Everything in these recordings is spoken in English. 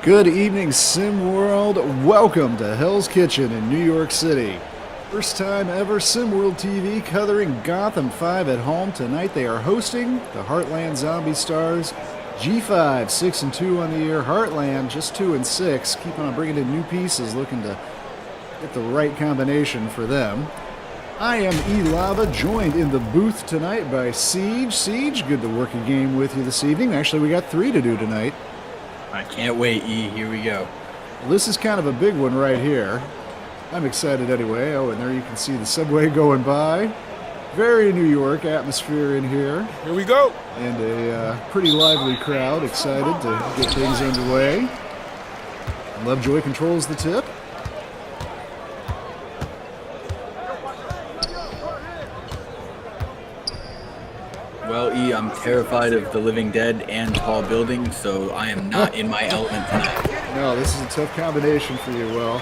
Good evening, Sim World. Welcome to Hell's Kitchen in New York City. First time ever SimWorld TV covering Gotham 5 at home. Tonight they are hosting the Heartland Zombie Stars. G5, 6-2 on the year. Heartland, just 2-6. Keep on bringing in new pieces, looking to get the right combination for them. I am Ill-a-delphia, joined in the booth tonight by Siege. Siege, good to work a game with you this evening. Actually, we got 3 to do tonight. I can't wait, E. Here we go. Well, this is kind of a big one right here. I'm excited anyway. Oh, and there you can see the subway going by. Very New York atmosphere in here. Here we go. And a pretty lively crowd excited to get things underway. Lovejoy controls the tip. Well, E, I'm terrified of the living dead and tall buildings, so I am not in my element tonight. No, this is a tough combination for you. Well,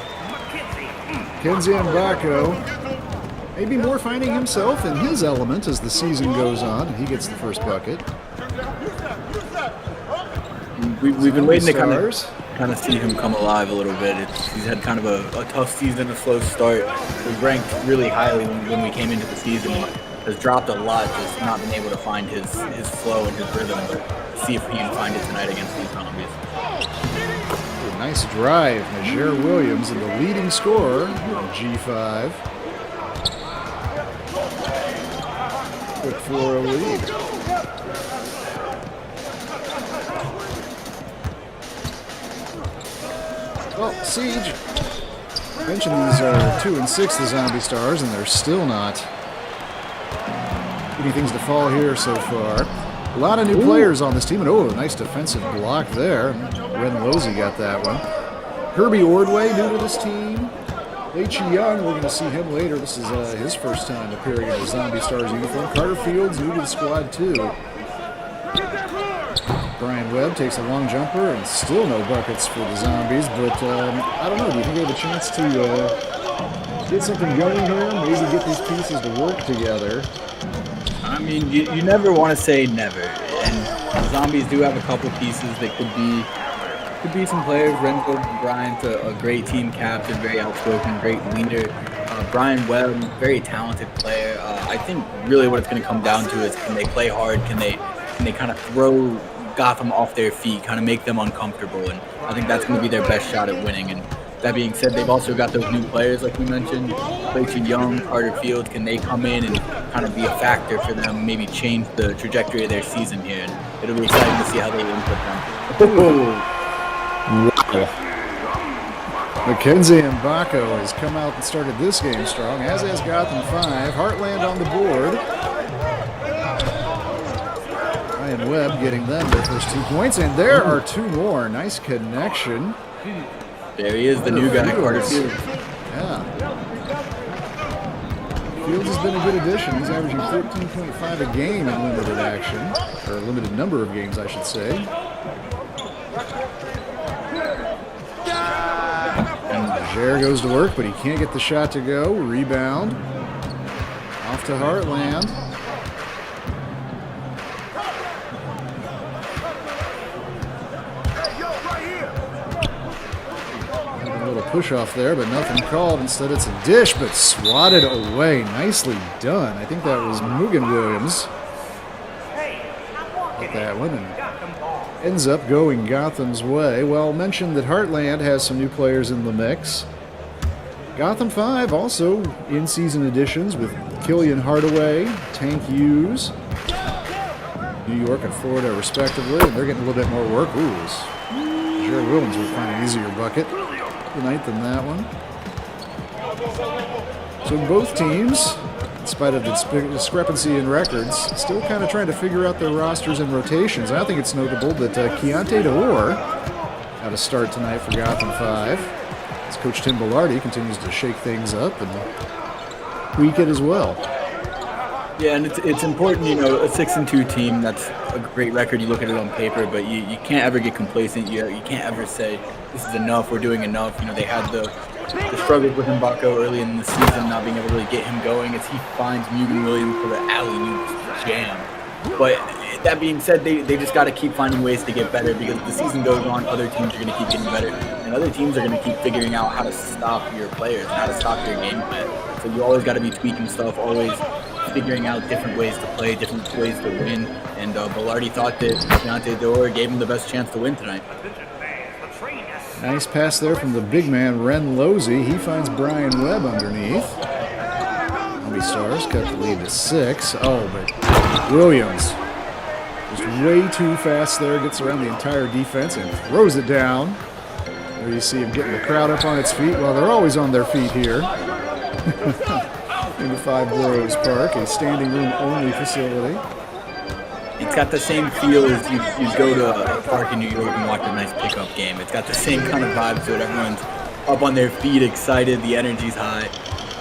Kenzie and Baco maybe more finding himself in his element as the season goes on, and he gets the first bucket. We've been waiting to kind of see him come alive a little bit. He's had kind of a tough season, a slow start. He was ranked really highly when we came into the season. Has dropped a lot, just not been able to find his flow and his rhythm, but see if he can find it tonight against these zombies. A nice drive, Najir Williams, and the leading scorer on G5. Quick 4-0 lead. Well, Siege mentioned these are 2-6, the Zombie Stars, and they're still not things to fall here so far. A lot of new players on this team, and oh, nice defensive block there. Ren Losey got that one. Herbie Ordway, new to this team. H. Young, we're going to see him later. This is his first time appearing in the Zombie Stars uniform. Carter Fields, new to the squad too. Brian Webb takes a long jumper, and still no buckets for the Zombies, but I don't know, do you think they have a chance to get something going here? Maybe get these pieces to work together? I mean, you never want to say never, and the Zombies do have a couple pieces that could be some players. Renzo Bryant, a great team captain, very outspoken, great leader. Brian Webb, very talented player. I think really what it's going to come down to is, can they play hard? Can they kind of throw Gotham off their feet, kind of make them uncomfortable? And I think that's going to be their best shot at winning. And that being said, they've also got those new players, like we mentioned, Clayton Young, Carter Fields. Can they come in and kind of be a factor for them, maybe change the trajectory of their season here? And it'll be exciting to see how they input them. Wow. Mackenzie Mbako has come out and started this game strong, as has Gotham 5. Heartland on the board. Ryan Webb getting them their first 2 points, and there are 2 more. Nice connection. There he is, the new guy, Carter Fields. Yeah. Fields has been a good addition. He's averaging 13.5 a game in limited action, or a limited number of games, I should say. And Jair goes to work, but he can't get the shot to go. Rebound. Off to Heartland. Push off there, but nothing called. Instead, it's a dish, but swatted away. Nicely done. I think that was Mugen Williams. Got that one, and ends up going Gotham's way. Well, mentioned that Heartland has some new players in the mix. Gotham 5 also in-season additions with Killian Hardaway, Tank Hughes, New York and Florida respectively, and they're getting a little bit more work. Ooh, Jared Williams will find an easier bucket tonight than that one. So both teams, in spite of the discrepancy in records, still kind of trying to figure out their rosters and rotations. I think it's notable that Keontae DeOr had a start tonight for Gotham 5. As Coach Tim Bellardi continues to shake things up and tweak it as well. Yeah, and it's important, you know, a 6-2 team, that's a great record. You look at it on paper, but you can't ever get complacent. You can't ever say, this is enough, we're doing enough. You know, they had the struggles with Mbako early in the season, not being able to really get him going as he finds Mugen Williams for the alley-oop jam. But that being said, they just got to keep finding ways to get better, because the season goes on, other teams are going to keep getting better, and other teams are going to keep figuring out how to stop your players and how to stop your game plan. So you always got to be tweaking stuff, always figuring out different ways to play, different ways to win. And Velarde thought that Deontay Dorr gave him the best chance to win tonight. Nice pass there from the big man, Ren Losey. He finds Brian Webb underneath. Stars cut the lead to 6. Oh, but Williams just way too fast there, gets around the entire defense and throws it down. There you see him getting the crowd up on its feet. Well, they're always on their feet here in the Five Boroughs Park, a standing room only facility. It's got the same feel as you go to a park in New York and watch a nice pickup game. It's got the same kind of vibe to it. Everyone's up on their feet, excited, the energy's high.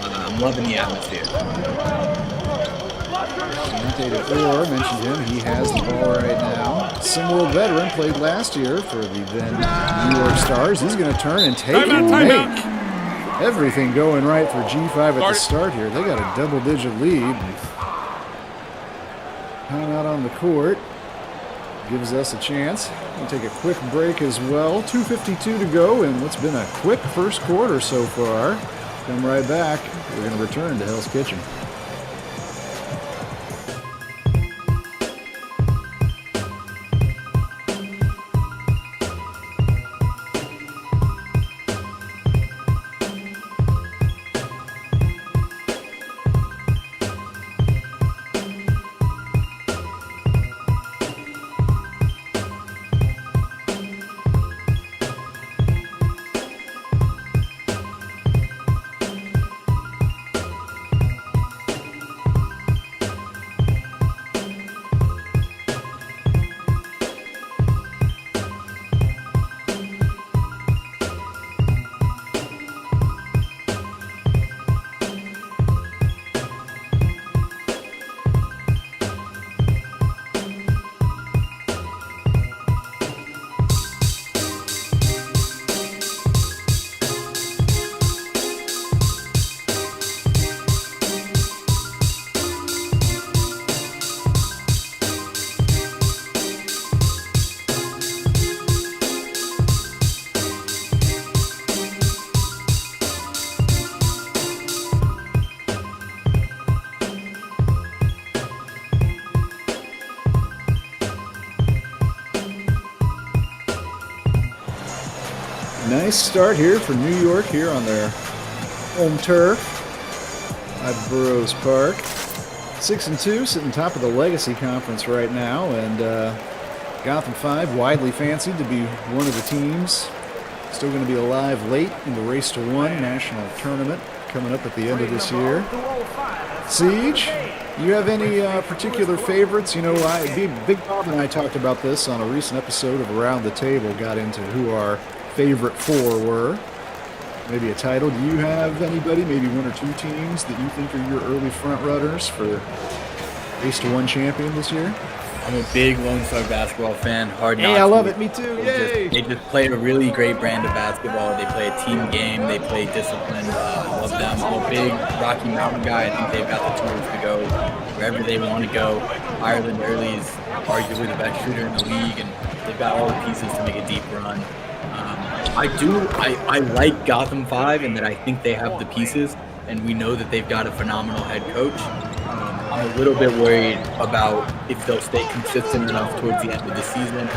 I'm loving the atmosphere. Deontay Dorr, mentioned him. He has the ball right now. SimWorld veteran, played last year for the then New York Stars. He's going to turn and take and make. Everything going right for G5 at the start here. They got a double-digit lead. Time out on the court gives us a chance. We'll take a quick break as well. 2:52 to go in what's been a quick first quarter so far. Come right back. We're going to return to Hell's Kitchen. Nice start here for New York here on their home turf, Five Boroughs Park. 6-2, sitting top of the Legacy Conference right now, and Gotham 5 widely fancied to be one of the teams. Still going to be alive late in the Race to One national tournament coming up at the end of this year. Siege, you have any particular favorites? You know, Big Bob and I talked about this on a recent episode of Around the Table, got into who our favorite 4 were. Maybe a title. Do you have anybody, maybe 1 or 2 teams that you think are your early front runners for Race to One champion this year? I'm a big Lonestar basketball fan. Hard not Hey, I love it. Me too. Yay! They just play a really great brand of basketball. They play a team game. They play discipline. I love them. I'm a big Rocky Mountain guy. I think they've got the tools to go wherever they want to go. Ireland Early is arguably the best shooter in the league, and they've got all the pieces to make a deep run. I like Gotham 5 in that I think they have the pieces, and we know that they've got a phenomenal head coach. I'm a little bit worried about if they'll stay consistent enough towards the end of the season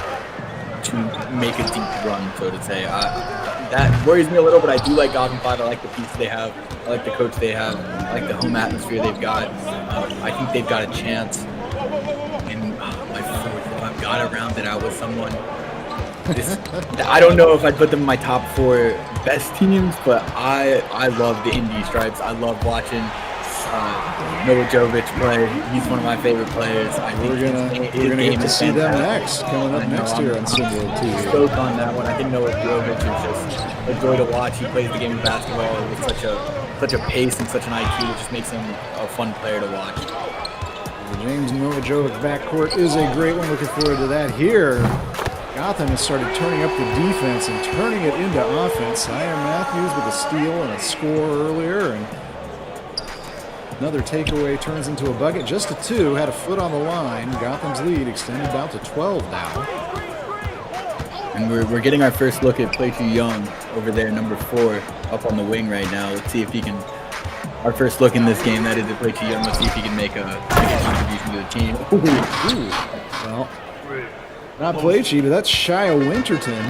to make a deep run, so to say. That worries me a little, but I do like Gotham 5. I like the pieces they have. I like the coach they have. I like the home atmosphere they've got. I think they've got a chance. And my fourth, if I've got to round it out with someone, I don't know if I'd put them in my top 4 best teams, but I love the Indy Stripes. I love watching Noah Jovic play. He's one of my favorite players. We're gonna get to see them next, coming up next year on SimWorld TV. Stoked on that one. I think Noah Jovic is just a joy to watch. He plays the game of basketball with such a pace and such an IQ. It just makes him a fun player to watch. The James Noah Jovic backcourt is a great one. Looking forward to that here. Gotham has started turning up the defense and turning it into offense. Iron Matthews with a steal and a score earlier, and Another takeaway turns into a bucket. Just a 2. Had a foot on the line. Gotham's lead extended out to 12 now. And we're getting our first look at Playtoo Young over there, number 4, up on the wing right now. Let's see if he can. Our first look in this game, that is at Playtoo Young. Let's see if he can make a contribution to the team. Ooh. Well, not Playtoo, but that's Shia Winterton.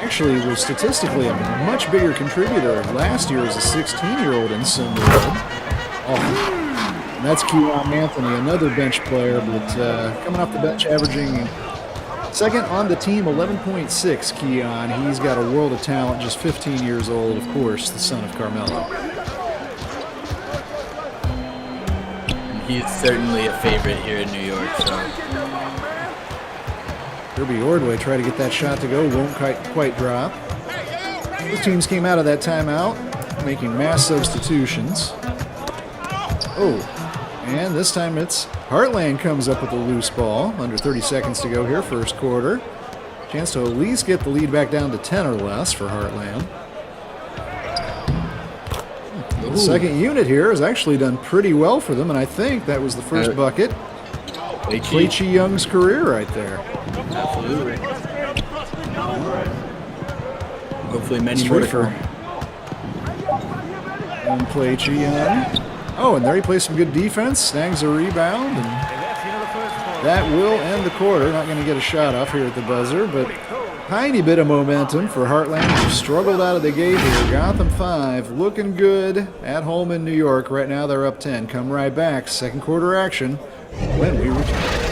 Actually was statistically a much bigger contributor last year as a 16-year-old in SimWorld. Oh, and that's Keon Anthony, another bench player, but coming off the bench, averaging second on the team, 11.6. Keon, he's got a world of talent, just 15 years old, of course, the son of Carmelo. And he's certainly a favorite here in New York. So. Kirby Ordway tried to get that shot to go, won't quite drop. Both teams came out of that timeout, making mass substitutions. Oh, and this time it's Heartland comes up with a loose ball. Under 30 seconds to go here, first quarter. Chance to at least get the lead back down to 10 or less for Heartland. The second unit here has actually done pretty well for them, and I think that was the first bucket. Playtoo Young's career right there. Absolutely. Hopefully many more to come. And Playtoo Young. Oh, and there he plays some good defense, snags a rebound, and that will end the quarter. Not going to get a shot off here at the buzzer, but tiny bit of momentum for Heartland, who struggled out of the gate here. Gotham 5, looking good at home in New York. Right now they're up 10. Come right back. Second quarter action when we return.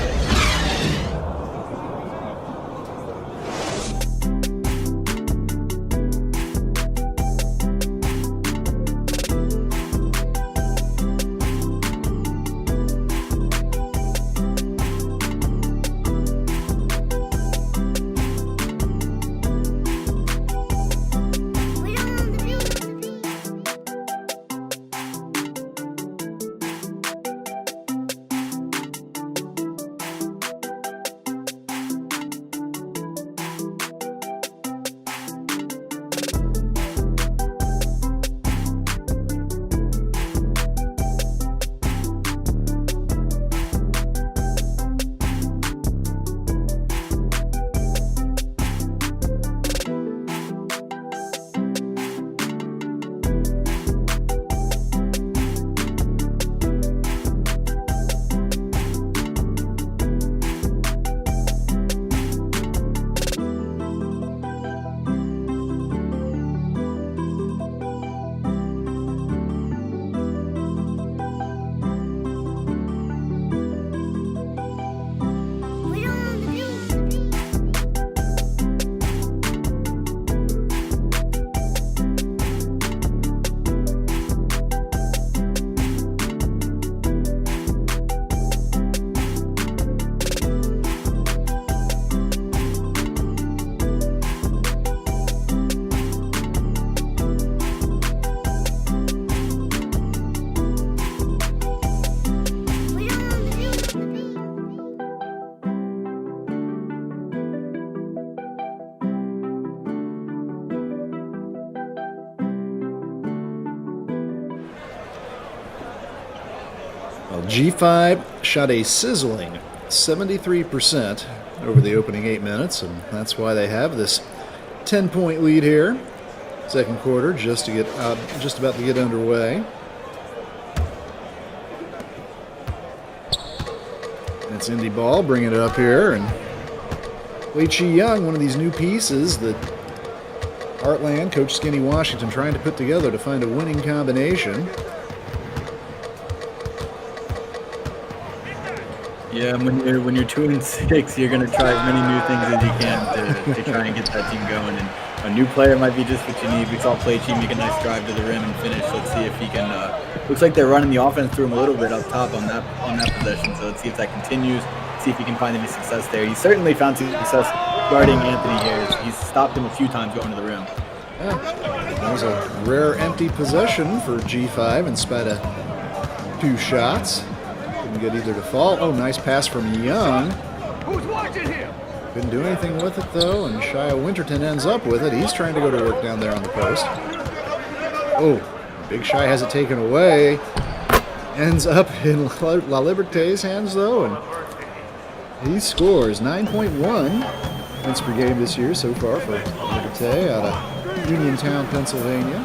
Well, G5 shot a sizzling 73% over the opening 8 minutes, and that's why they have this 10-point lead here. Second quarter, just about to get underway. It's Indy ball, bringing it up here, and Playtoo Young, one of these new pieces that Heartland, Coach Skinny Washington, trying to put together to find a winning combination. Yeah, when you're 2-6, you're gonna try as many new things as you can to try and get that team going. And a new player might be just what you need. We saw Playtoo make a nice drive to the rim and finish. Let's see if he can. Looks like they're running the offense through him a little bit up top on that possession. So let's see if that continues. See if he can find any success there. He's certainly found some success guarding Anthony here. He's stopped him a few times going to the rim. Yeah, that was a rare empty possession for G5 in spite of 2 shots. Couldn't get either to fall. Oh, nice pass from Young. Who's watching here? Couldn't do anything with it, though, and Shia Winterton ends up with it. He's trying to go to work down there on the post. Oh, Big Shy has it taken away. Ends up in La Liberté's hands, though, and he scores 9.1 points per game this year so far for Liberté out of Uniontown, Pennsylvania.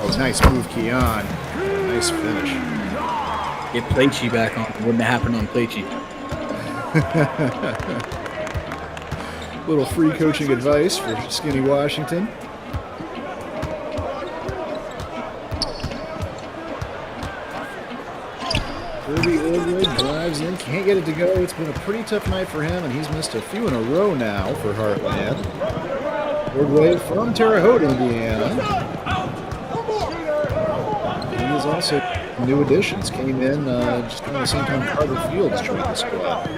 Oh, nice move, Keon. Nice finish. Get Plachi back on. Wouldn't have happened on Plachi. Little free coaching advice for Skinny Washington. Kirby Ordway drives in, can't get it to go. It's been a pretty tough night for him, and he's missed a few in a row now for Heartland. Ordway from Terre Haute, Indiana. He is also new additions. Came in just around the same time Carter Fields joined the squad.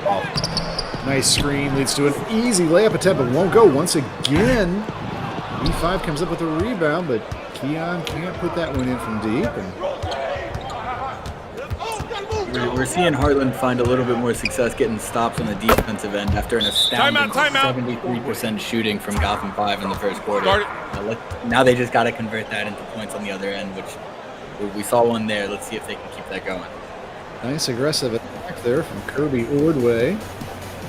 Oh, nice screen leads to an easy layup attempt, but won't go once again. E5 comes up with a rebound, but Keon can't put that one in from deep. And we're seeing Heartland find a little bit more success getting stops on the defensive end after an astounding 73% shooting from Gotham 5 in the first quarter. Now they just got to convert that into points on the other end, which we saw one there. Let's see if they can keep that going. Nice aggressive attack there from Kirby Ordway.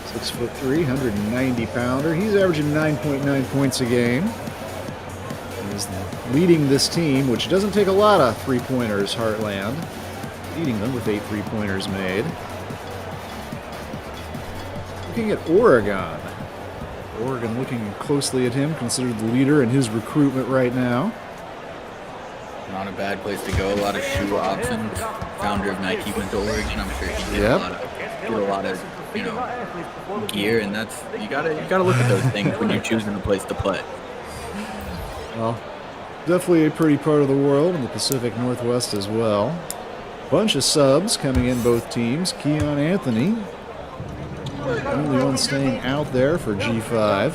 6'3", 190-pounder. He's averaging 9.9 points a game. He's leading this team, which doesn't take a lot of three-pointers, Heartland. Leading them with 8 three-pointers made. Looking at Oregon. Oregon looking closely at him, considered the leader in his recruitment right now. Not a bad place to go. A lot of shoe options. Founder of Nike went to Oregon. I'm sure he did a lot of gear, and that's you gotta look at those things when you're choosing a place to play. Well, definitely a pretty part of the world in the Pacific Northwest as well. Bunch of subs coming in both teams. Keon Anthony, only one staying out there for G5.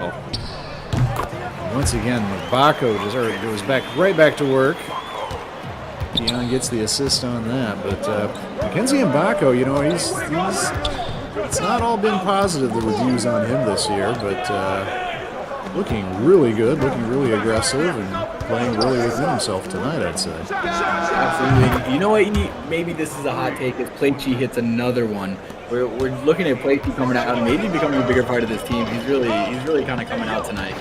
Oh. Once again, Mbako just goes right back to work. Keon gets the assist on that, but Mackenzie Mbako, it's not all been positive, the reviews on him this year, but looking really good, looking really aggressive, and playing really within himself tonight, I'd say. Absolutely. You know what? Maybe this is a hot take. As Plachi hits another one, we're looking at Plachi coming out and maybe becoming a bigger part of this team. He's really kind of coming out tonight.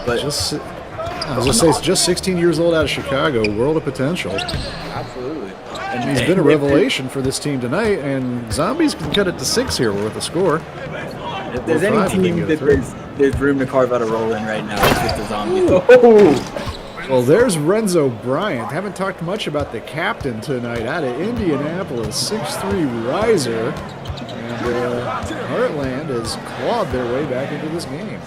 But I was gonna say, he's just 16 years old out of Chicago, world of potential. Absolutely. And he's been a revelation for this team tonight, and Zombies can cut it to 6 here with the score. If there's any team that there's room to carve out a role in right now, it's with the Zombies. Oh. Well, there's Renzo Bryant. Haven't talked much about the captain tonight out of Indianapolis, 6'3" riser. And Heartland has clawed their way back into this game.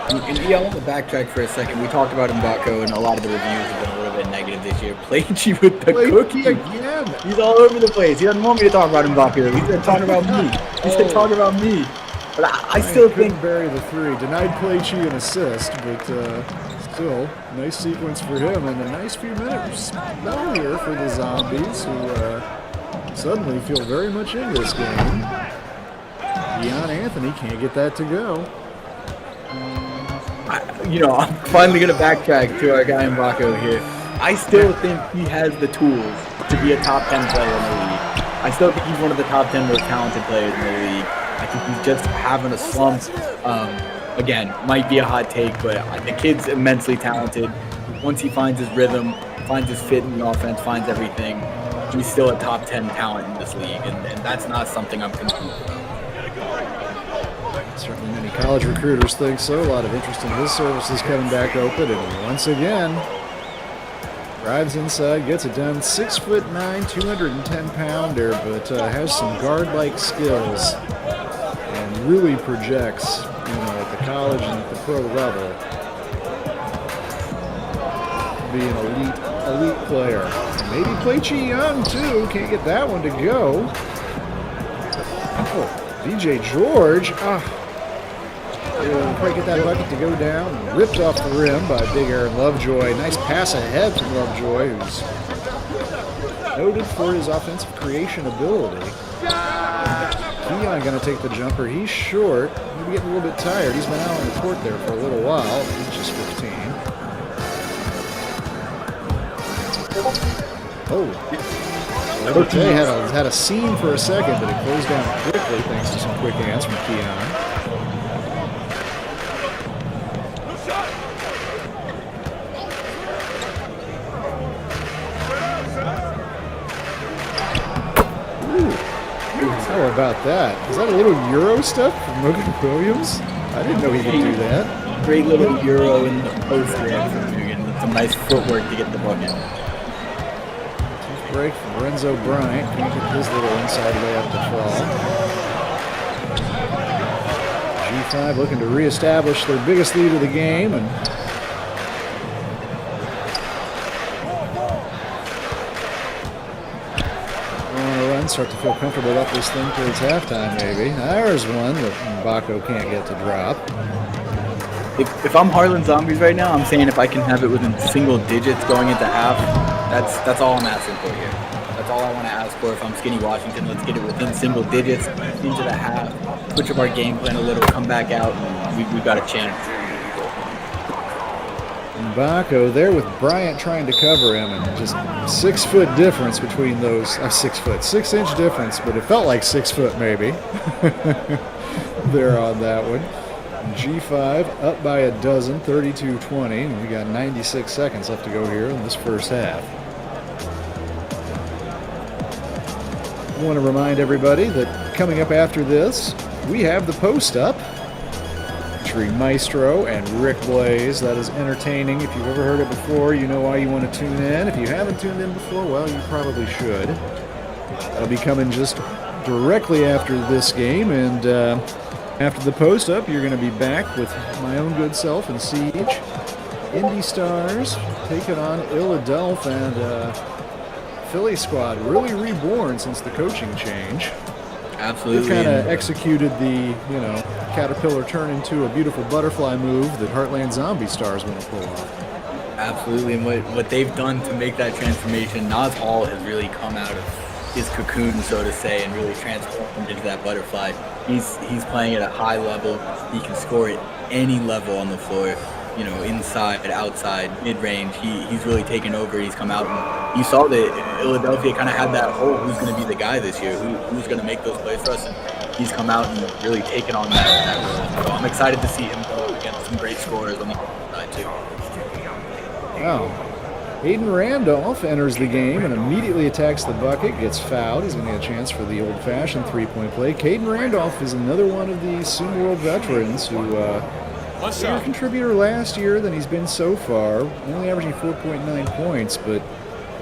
And I want to backtrack for a second. We talked about Mbako, and a lot of the reviews have been a little bit negative this year. Plachi with the cookie again. He's all over the place. He doesn't want me to talk about Mbako. He said talking about me. He said talking about me. But I still think bury the three. Denied Plachi an assist, but still nice sequence for him, and a nice few minutes spell here for the Zombies, who suddenly feel very much in this game. Keon Anthony can't get that to go. I'm finally going to backtrack to our guy Mbako here. I still think he has the tools to be a top 10 player in the league. I still think he's one of the top 10 most talented players in the league. I think he's just having a slump. Again, might be a hot take, but the kid's immensely talented. Once he finds his rhythm, finds his fit in the offense, finds everything, he's still a top 10 talent in this league, and that's not something I'm concerned about. Certainly many college recruiters think so. A lot of interest in his services coming back open, and once again, drives inside, gets it done. 6'9", 210-pounder, but has some guard-like skills and really projects, at the college and at the pro level, be an elite player. And maybe Plachi Young too. Can't get that one to go. Oh, DJ George. Quite get that bucket to go down. Ripped off the rim by Big Aaron Lovejoy. Nice pass ahead from Lovejoy, who's noted for his offensive creation ability. Keon going to take the jumper. He's short. Maybe getting a little bit tired. He's been out on the court there for a little while. He's just 15. Oh. Leverte had a seam for a second, but it closed down quickly thanks to some quick hands from Keon. How about that? Is that a little Euro stuff from Logan Williams? I didn't know he could do that. Great little Euro in the post there from Dugan. With some nice footwork to get the bucket. Break from Renzo Bryant. Can't get his little inside layup to fall. G5 looking to reestablish their biggest lead of the game. And start to feel comfortable about this thing towards halftime, maybe. There's one that Mbako can't get to drop. If I'm Heartland Zombies right now, I'm saying if I can have it within single digits going into half, that's all I'm asking for here. That's all I want to ask for. If I'm Skinny Washington, let's get it within single digits into the half, switch up our game plan a little, come back out, and we've got a chance. Mbako there with Bryant trying to cover him, and just 6 foot difference between those. 6 inch difference, but it felt like 6 foot maybe. There on that one. G5 up by a dozen, 32-20, and we got 96 seconds left to go here in this first half. I want to remind everybody that coming up after this, we have the post up. Maestro and Rick Blaze. That is entertaining. If you've ever heard it before, you know why you want to tune in. If you haven't tuned in before, well, you probably should. That'll be coming just directly after this game, and after the post-up, you're going to be back with my own good self and Siege. Indy Stars taking on Ill-a-delphia, and Philly squad really reborn since the coaching change. Absolutely. They kind of executed the, caterpillar turn into a beautiful butterfly move that Heartland Zombie Stars want to pull off. Absolutely, and what they've done to make that transformation, Nas Hall has really come out of his cocoon, so to say, and really transformed into that butterfly. He's playing at a high level. He can score at any level on the floor. Inside, outside, mid-range, he's really taken over. He's come out, and you saw that Ill-a-delphia kind of had that whole who's going to be the guy this year, who's going to make those plays for us, and he's come out and really taken on that role. So I'm excited to see him go against some great scorers on the side too. Wow. Aiden Randolph enters the game and immediately attacks the bucket, gets fouled. He's going to get a chance for the old-fashioned three-point play. Caden Randolph is another one of the Sim World veterans who was a contributor last year than he's been so far, only averaging 4.9 points, but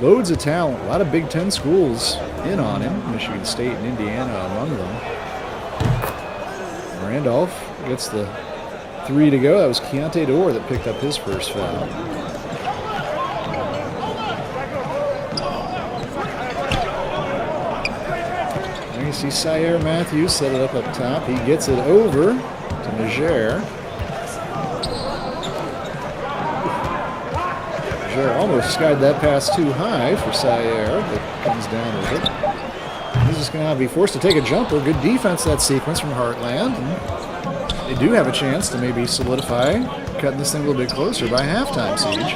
loads of talent. A lot of Big Ten schools in on him, Michigan State and Indiana among them. Randolph gets the 3 to go. That was Keontae Dorr that picked up his first foul. There you see Syer Matthews set it up top. He gets it over to Niger. Almost skied that pass too high for Syer, but comes down with it. He's just going to be forced to take a jumper. Good defense that sequence from Heartland. And they do have a chance to maybe solidify, cutting this thing a little bit closer by halftime, Siege.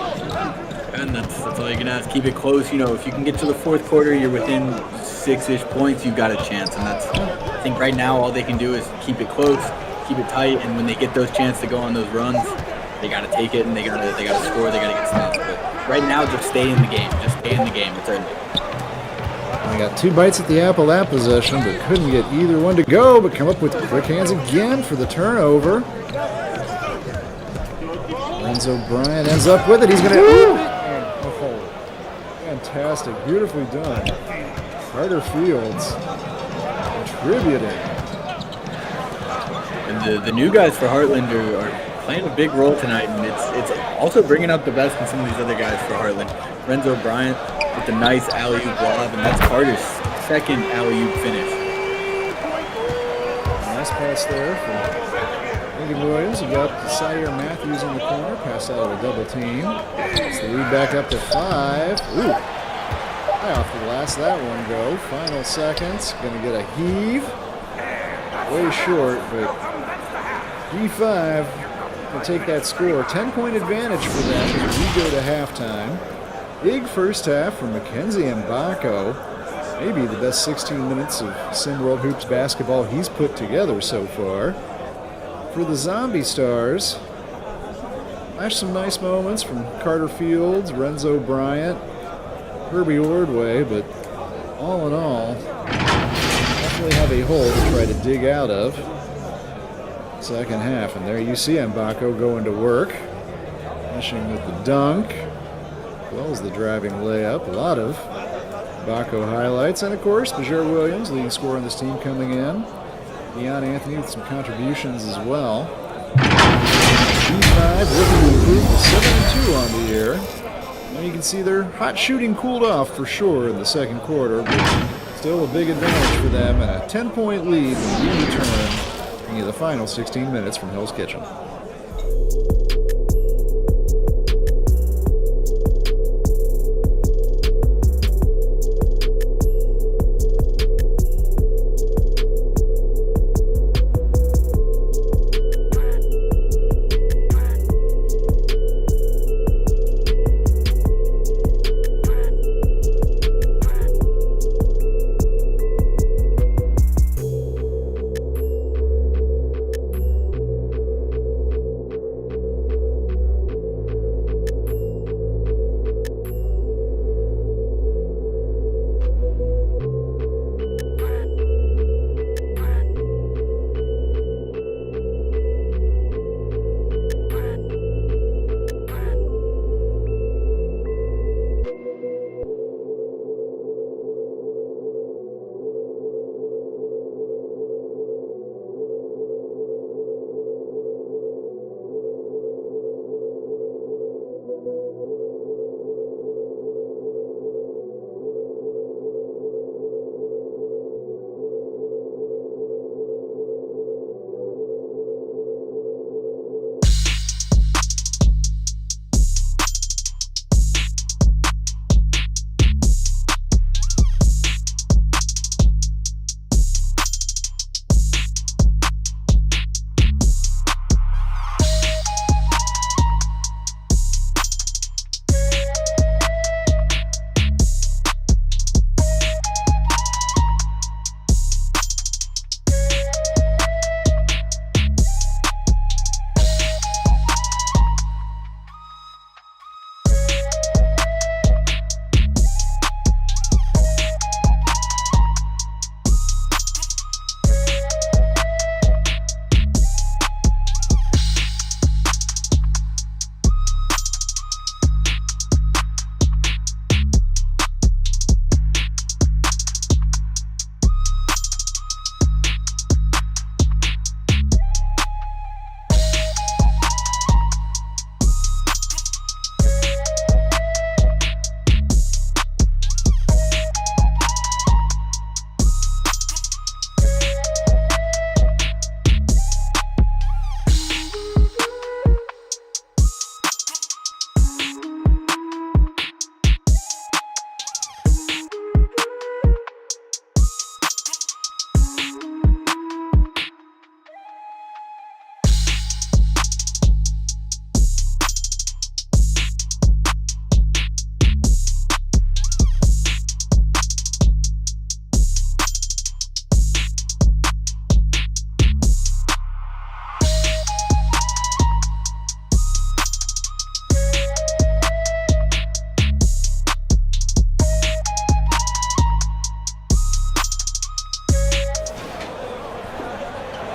And that's all you can ask. Keep it close. If you can get to the fourth quarter, you're within 6-ish points, you've got a chance. And I think right now all they can do is keep it close, keep it tight, and when they get those chances to go on those runs, they got to take it and they got to score. They got to get stops. But right now, just stay in the game. Just stay in the game. It's early. They got 2 bites at the apple that possession, but couldn't get either one to go. But come up with quick hands again for the turnover. Renzo Bryant ends up with it. He's going to. Oh, fantastic! Beautifully done. Carter Fields contributing. And the new guys for Heartland are playing a big role tonight, and it's also bringing out the best in some of these other guys for Heartland. Renzo Bryant with the nice alley-oop lob, and that's Carter's second alley-oop finish. Nice pass there from Logan Williams. He got Syer Matthews in the corner, passed out of a double team. It's the lead back up to 5. Ooh, high off the glass, that one go. Final seconds, gonna get a heave. Way short, but G5 will take that score. 10-point advantage for them as we go to halftime. Big first half from Mackenzie Mbako. Maybe the best 16 minutes of SimWorld Hoops basketball he's put together so far. For the Zombie Stars, flashed some nice moments from Carter Fields, Renzo Bryant, Herbie Ordway, but all in all, definitely have a hole to try to dig out of. Second half, and there you see Mbako going to work, finishing with the dunk, as well as the driving layup. A lot of Mbako highlights, and of course, Bajer Williams, leading scorer on this team, coming in. Deion Anthony with some contributions as well. B5 looking to improve to 7-2 on the year. And you can see their hot shooting cooled off for sure in the second quarter, but still a big advantage for them, and a 10-point lead when we return, bringing you the final 16 minutes from Hell's Kitchen.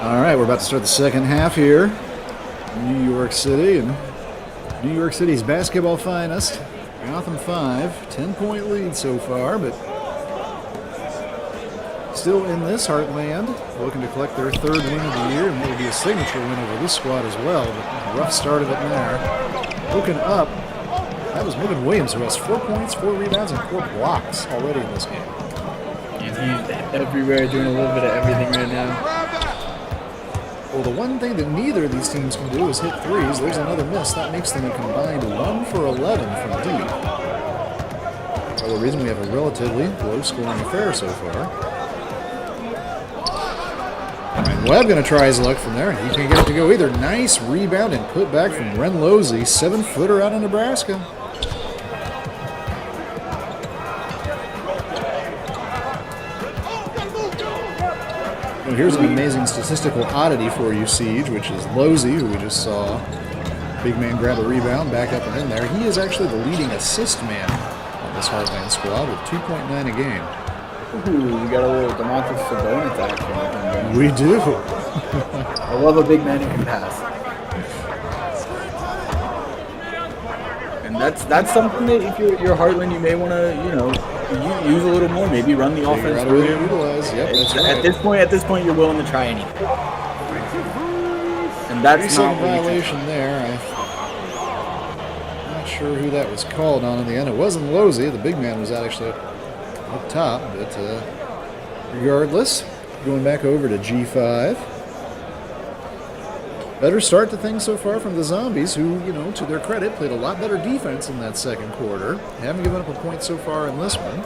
All right, we're about to start the second half here in New York City, and New York City's basketball finest, Gotham 5, 10-point lead so far, but still in this Heartland, looking to collect their third win of the year, and it will be a signature win over this squad as well, but a rough start of it there. Looking up, that was Morgan Williams, who has 4 points, 4 rebounds, and 4 blocks already in this game. And he's everywhere, doing a little bit of everything right now. Well, the one thing that neither of these teams can do is hit threes. There's another miss. That makes them a combined 1 for 11 from deep. For the reason we have a relatively low-scoring affair so far. All right, Webb going to try his luck from there. He can't get it to go either. Nice rebound and put back from Ren Losey, 7-footer out of Nebraska. here's an amazing statistical oddity for you, Siege, which is Losey, who we just saw. Big man grab a rebound, back up and in there. He is actually the leading assist man on this Heartland squad with 2.9 a game. Ooh, we got a little Demontis Sabonis action. We do. I love a big man who can pass. And that's something that if you're Heartland, you may want to, use a little more. Maybe run the offense. Utilize. Yep, that's right. At this point, you're willing to try anything. And that's not a violation there. I'm not sure who that was called on in the end. It wasn't Losey. The big man was actually up top, but regardless, going back over to G5. Better start to things so far from the Zombies, who, to their credit, played a lot better defense in that second quarter. Haven't given up a point so far in this one.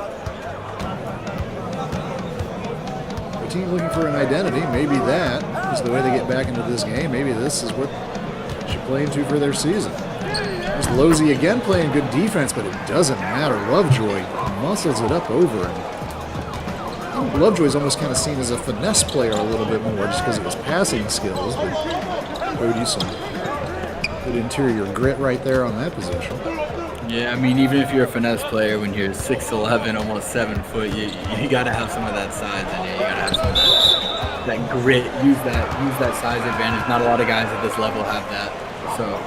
The team looking for an identity. Maybe that is the way they get back into this game. Maybe this is what they should play into for their season. There's Losey again playing good defense, but it doesn't matter. Lovejoy muscles it up over him. Lovejoy's almost kind of seen as a finesse player a little bit more just because of his passing skills, but showed you some good interior grit right there on that position. Yeah, I mean, even if you're a finesse player, when you're 6'11", almost 7 foot, you got to have some of that size in you. You got to have some of that grit. Use that size advantage. Not a lot of guys at this level have that. So,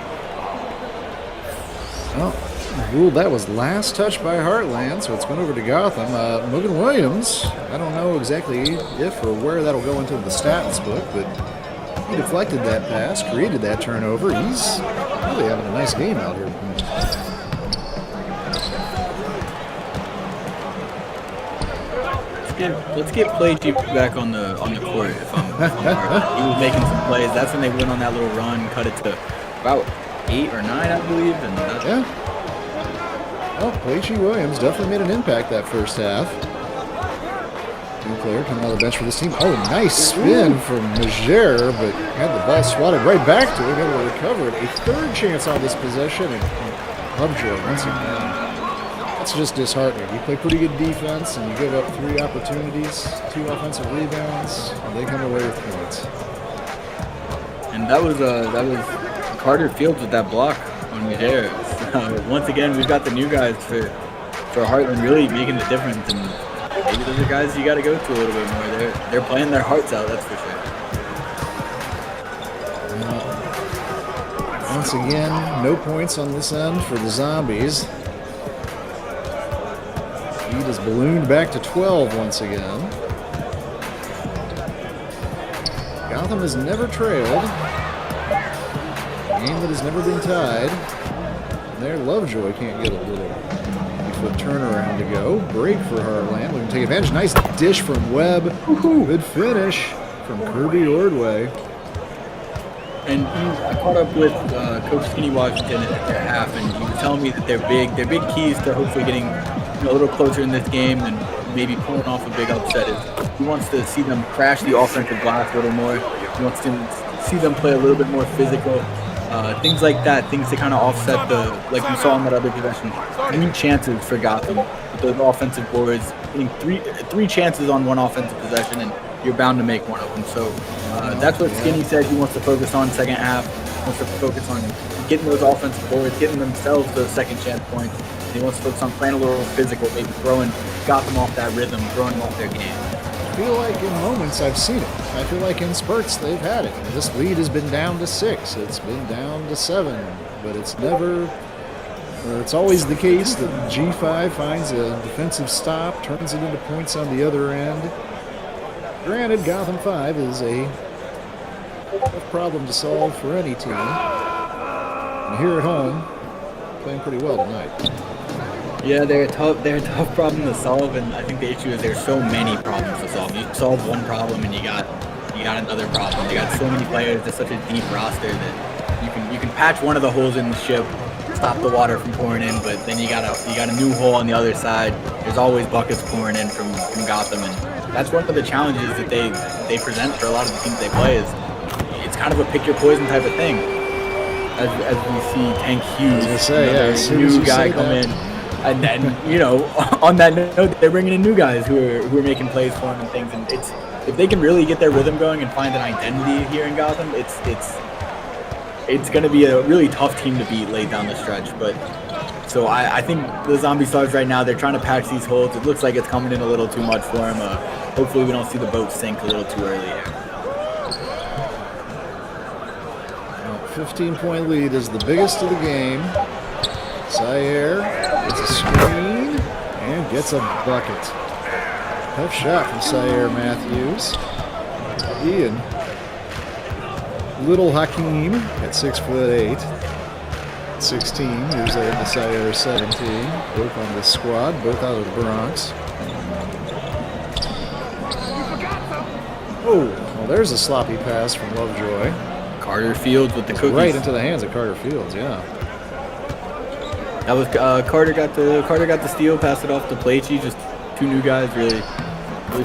well, ruled that was last touch by Heartland, so it's gone over to Gotham. Morgan Williams, I don't know exactly if or where that'll go into the stats book, but he deflected that pass, created that turnover. He's really having a nice game out here. Let's get Play G back on the court. If I'm Heartland. He was making some plays. That's when they went on that little run, cut it to about 8 or 9, I believe, and yeah. Well, Play-G Williams definitely made an impact that first half. New player coming out of the bench for this team. Oh, nice spin from Majer, but had the ball swatted right back to him, able to recover it. A third chance on this possession, and Lovejoy once again. That's just disheartening. You play pretty good defense, and you give up 3 opportunities, 2 offensive rebounds, and they come away with points. And that was Carter Fields with that block on Majer. Once again, we've got the new guys for Heartland really making the difference, and maybe those are guys you got to go to a little bit more. They're playing their hearts out, that's for sure. Once again, no points on this end for the Zombies. Lead is ballooned back to 12 once again. Gotham has never trailed. A game that has never been tied. There, Lovejoy can't get a little foot turnaround to go. Break for Heartland. We can take advantage. Nice dish from Webb. Good finish from Kirby Ordway. And I caught up with Coach Skinny Washington at their half, and he was telling me that their big keys to hopefully getting a little closer in this game and maybe pulling off a big upset is he wants to see them crash the offensive glass a little more. He wants to see them play a little bit more physical. Things like that, things to kind of offset like we saw in that other possession. 3 chances for Gotham with those offensive boards. Getting three chances on one offensive possession, and you're bound to make one of them. So that's what Skinny said he wants to focus on second half. He wants to focus on getting those offensive boards, getting themselves those second chance points. He wants to focus on playing a little physical, maybe throwing Gotham off that rhythm, throwing them off their game. I feel like in moments I've seen it. I feel like in spurts they've had it. This lead has been down to 6. It's been down to 7. But it's always the case that G5 finds a defensive stop, turns it into points on the other end. Granted, Gotham 5 is a tough problem to solve for any team. And here at home, playing pretty well tonight. Yeah, they're a tough problem to solve, and I think the issue is there's so many problems to solve. You solve one problem and you got another problem. You got so many players, there's such a deep roster that you can patch one of the holes in the ship, stop the water from pouring in, but then you got a new hole on the other side. There's always buckets pouring in from Gotham, and that's one of the challenges that they present for a lot of the teams they play. Is it's kind of a pick your poison type of thing. As we see Tank Hughes, new guy come in. And then, on that note, they're bringing in new guys who are making plays for them and things. And if they can really get their rhythm going and find an identity here in Gotham, it's going to be a really tough team to beat late down the stretch. But so I think the Zombie Stars right now, they're trying to patch these holes. It looks like it's coming in a little too much for them. Hopefully we don't see the boat sink a little too early here. 15-point lead is the biggest of the game. Zaire gets a screen and gets a bucket. Tough shot from Zaire Matthews. Ian. Little Hakeem at 6'8", 16. Here's a Zaire 17. Both on the squad, both out of the Bronx. Oh, well, there's a sloppy pass from Lovejoy. Carter Fields with the cookies. Right into the hands of Carter Fields, yeah. That was Carter got the steal, passed it off to Plaichy. Just two new guys really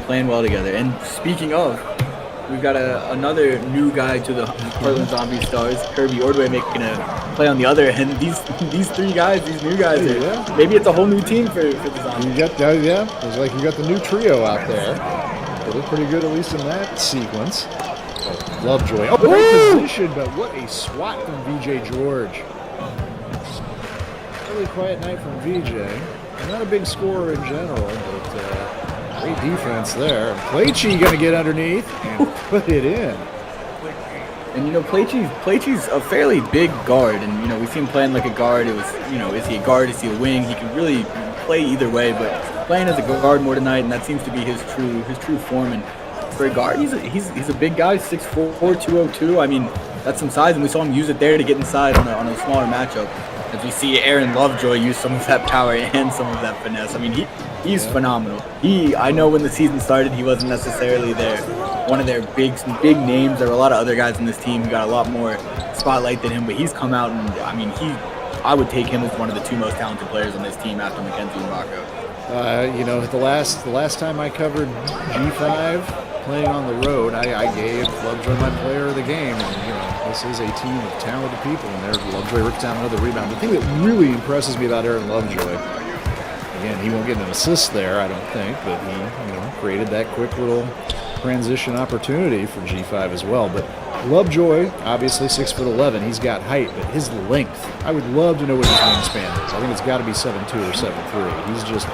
playing well together. And speaking of, we've got another new guy to the Heartland Zombie Stars, Kirby Ordway, making a play on the other end. These three guys, these new guys, maybe it's a whole new team for the Zombies. You got it's like you got the new trio out there. They look pretty good, at least in that sequence. Lovejoy. Oh, great position, but what a swat from VJ George. Really quiet night from VJ. Not a big scorer in general, but great defense there. Plaichy going to get underneath and put it in. And you know, Plaichy's a fairly big guard, and you know, we see him playing like a guard. It was, you know, is he a guard? Is he a wing? He can really play either way, but playing as a guard more tonight, and that seems to be his true form. And for a guard, he's a big guy, 6'4", 202. I mean, that's some size, and we saw him use it there to get inside on a smaller matchup. As we see Aaron Lovejoy use some of that power and some of that finesse. I mean, he's phenomenal. I know when the season started, he wasn't necessarily one of their big names. There were a lot of other guys in this team who got a lot more spotlight than him, but he's come out and, I mean, I would take him as one of the two most talented players on this team after Mackenzie and Rocco. You know, the last time I covered G5 playing on the road, I gave Lovejoy my player of the game. And, you know, this is a team of talented people, and there Lovejoy ripped down another rebound. The thing that really impresses me about Aaron Lovejoy, again, he won't get an assist there, I don't think, but he, you know, created that quick little transition opportunity for G5 as well. But Lovejoy, obviously 6'11", he's got height, but his length, I would love to know what his wingspan is. I think it's got to be 7'2" or 7'3". He's just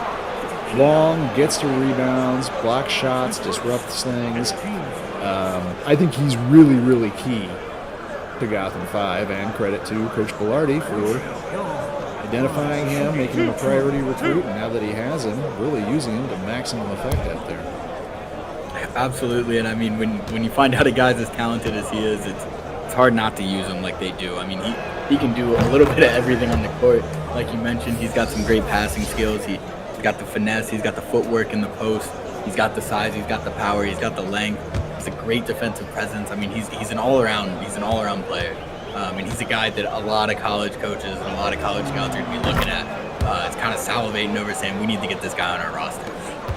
long, gets to rebounds, blocks shots, disrupts things. I think he's really, really key to Gotham 5, and credit to Coach Bellardi for identifying him, making him a priority recruit, and now that he has him, really using him to maximum effect out there. Absolutely, and I mean, when you find out a guy's as talented as he is, it's hard not to use him like they do. I mean, he can do a little bit of everything on the court. Like you mentioned, he's got some great passing skills. He's got the finesse, he's got the footwork in the post, he's got the size, he's got the power, he's got the length. He's a great defensive presence. I mean, he's an all-around player. And he's a guy that a lot of college coaches and a lot of college scouts are going to be looking at. It's kind of salivating over saying, we need to get this guy on our roster.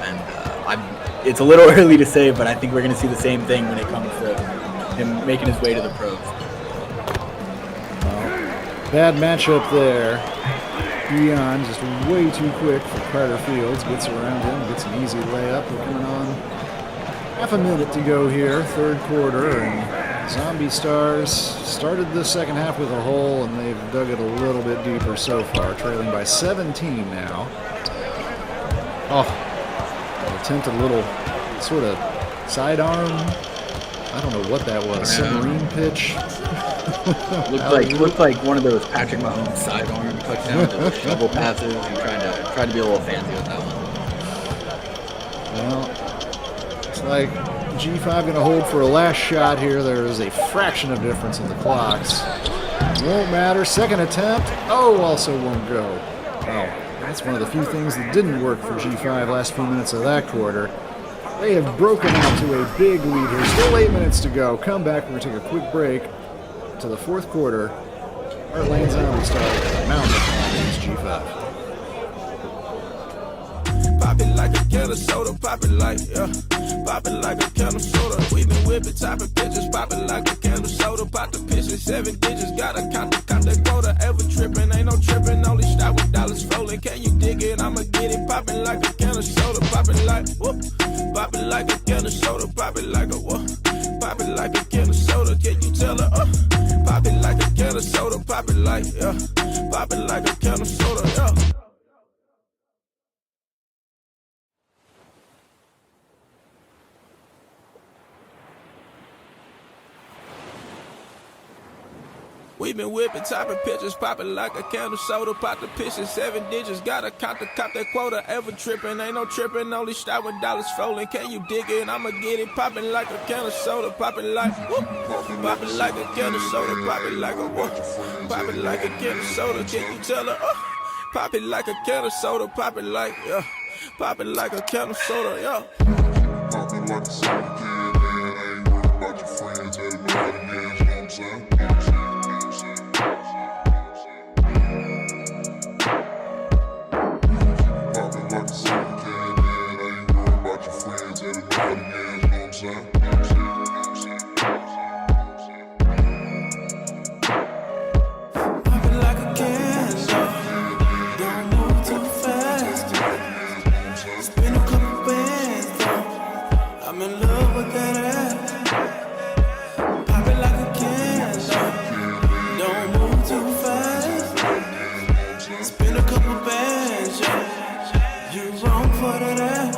And it's a little early to say, but I think we're going to see the same thing when it comes to him making his way to the pros. Bad matchup there. Dion just way too quick for Carter Fields. Gets around him, gets an easy layup. We're coming on half a minute to go here, third quarter, and Zombie Stars started the second half with a hole, and they've dug it a little bit deeper so far, trailing by 17 now. Oh, attempted a little sort of sidearm. I don't know what that was. Submarine pitch. Looked like one of those Patrick Mahomes sidearm touchdowns, those shovel passes, and tried to be a little fancy with that one. Well, it's like G5 going to hold for a last shot here. There is a fraction of difference in the clocks. Won't matter. Second attempt. Oh, also won't go. Oh, that's one of the few things that didn't work for G5 last few minutes of that quarter. They have broken out to a big lead here. Still 8 minutes to go. Come back. We're going to take a quick break to the fourth quarter. Heartland Zombie Stars mounted against G5. Pop it like a ghetto can of soda, pop it like, pop it like a can of soda. We been whipping, topping pitches, pop it like a can of soda. Pop the pitches, 7 digits, gotta count the quota. Ever tripping, ain't no tripping, only stop with dollars rolling. Can you dig it? I'ma get it, popping like a can of soda, pop it like, whoop. Pop it like a can of soda, pop it like a what? Pop it like a can of soda, can you tell her? Pop it like a can of soda, pop it like, pop it like a can of soda, We been whipping, topping pitches, popping like a can of soda. Pop the pitches, 7 digits, gotta count that quota. Ever tripping, ain't no tripping, only stop when dollars rolling. Can you dig it? I'ma get it, popping like a can of soda, popping like whoop. Popping like a can of soda, popping like a what? Popping like a can of soda, can you tell her? Pop it like a can of soda, pop it like, popping like a can of soda, Popping like a soda can, man. I ain't worried about your friends, had another man, you know what I'm saying? Popping like a soda can, man. I ain't worried about your friends, had another man, you know what I'm saying? Popping like a can, don't move too fast. Spin a couple bands, though. I'm in love with that ass. Pop it like a can, don't move too fast. Spin a couple bands, yeah. You wrong for that ass.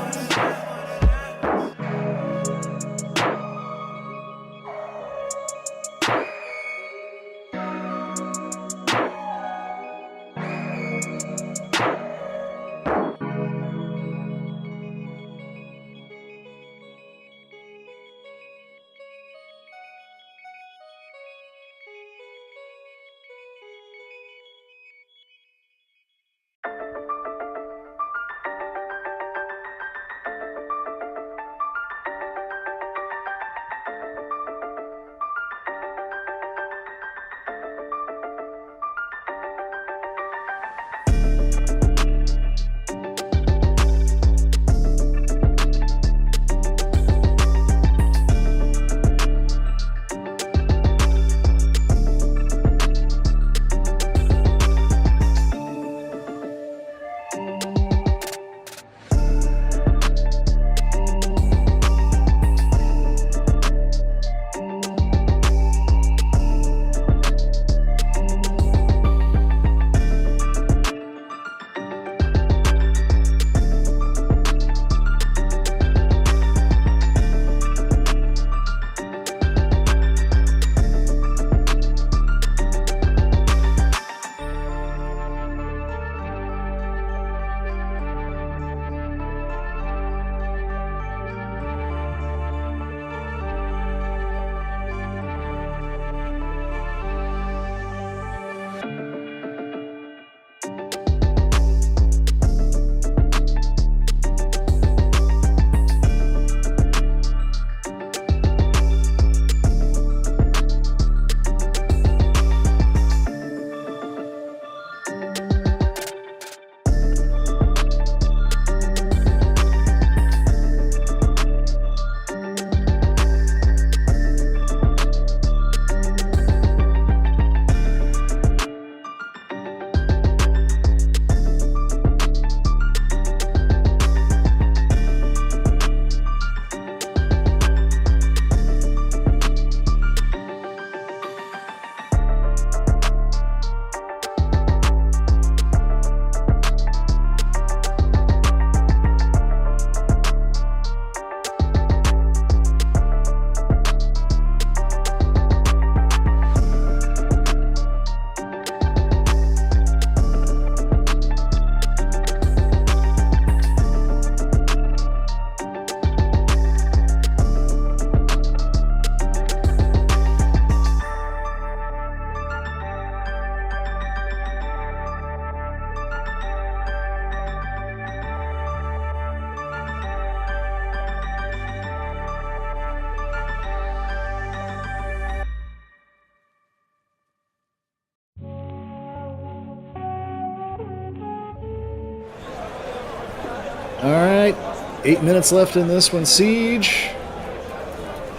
All right, 8 minutes left in this one, Siege.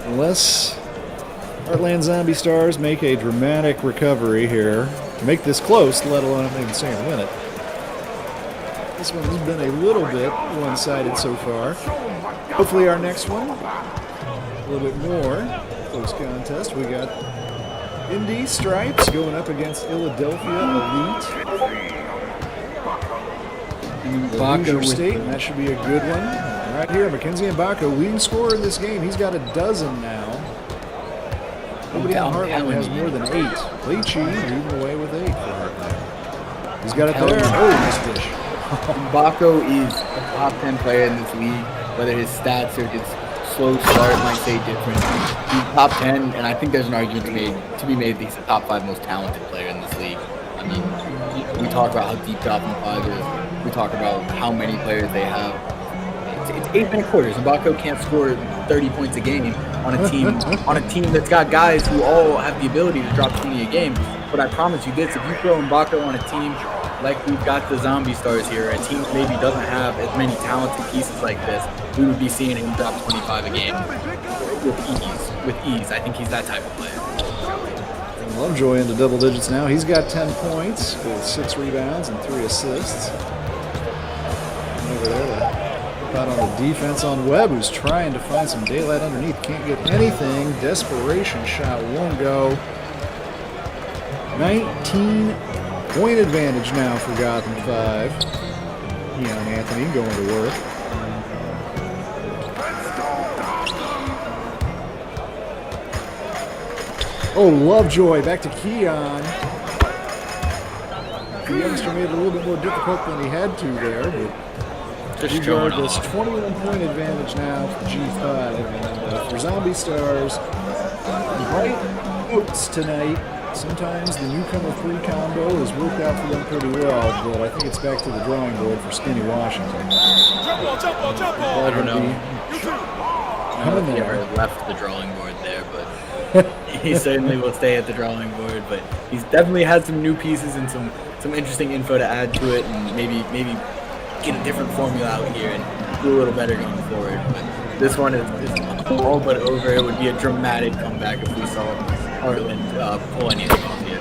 Unless Heartland Zombie Stars make a dramatic recovery here to make this close, let alone even saying win it. This one has been a little bit one-sided so far. Hopefully our next one, a little bit more close contest. We got Indy Stripes going up against Ill-a-delphia Elite. Hoosier State, and that should be a good one. Right here, Mackenzie Mbako, leading scorer in this game. He's got a dozen now. Nobody on Heartland has more than 8. Leachy leading away with 8 for Heartland. He's got it there. Oh, nice dish. Mbako is a top 10 player in this league. Whether his stats or his slow start might say different. He's top 10, and I think there's an argument to be made that he's the top 5 most talented player in this league. I mean, we talk about how deep Gotham 5 is. We talk about how many players they have. It's 8-minute quarters. Mbako can't score 30 points a game on a team that's got guys who all have the ability to drop 20 a game. But I promise you this: if you throw Mbako on a team like we've got the Zombie Stars here, a team that maybe doesn't have as many talented pieces like this, we would be seeing him drop 25 a game with ease. I think he's that type of player. Lovejoy into double digits now. He's got 10 points with 6 rebounds and 3 assists. Over there, out on the defense on Webb, who's trying to find some daylight underneath. Can't get anything. Desperation shot won't go. 19-point advantage now for Gotham 5. Keon Anthony going to work. Oh, Lovejoy back to Keon. The youngster made it a little bit more difficult than he had to there, but regardless, 21-point advantage now for G5. And for Zombie Stars, bright oats tonight. Sometimes the newcomer free combo has worked out for them pretty well, but I think it's back to the drawing board for Skinny Washington. Well, I don't know. I don't know if he ever left the drawing board there, but he certainly will stay at the drawing board. But he's definitely had some new pieces and some interesting info to add to it, and maybe get a different formula out here and do a little better going forward. But this one is all but over. It would be a dramatic comeback if we saw Heartland pull anything off here.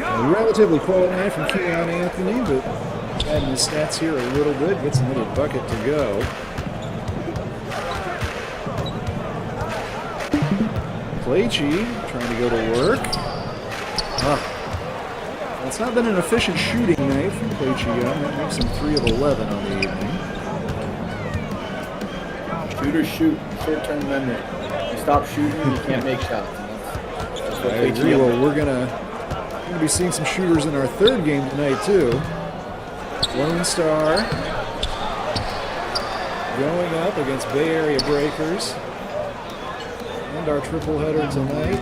A relatively quiet night from Keon Anthony, but adding his stats here a little bit, gets another bucket to go. Leachy trying to go to work. It's not been an efficient shooting night from Leachy Young. That makes him 3 of 11 on the evening. Shoot or shoot. Short-term memory. You stop shooting, you can't make shots. That's what I agree. Well, we're gonna be seeing some shooters in our third game tonight too. Lonestar going up against Bay Area Breakers. And our triple header tonight.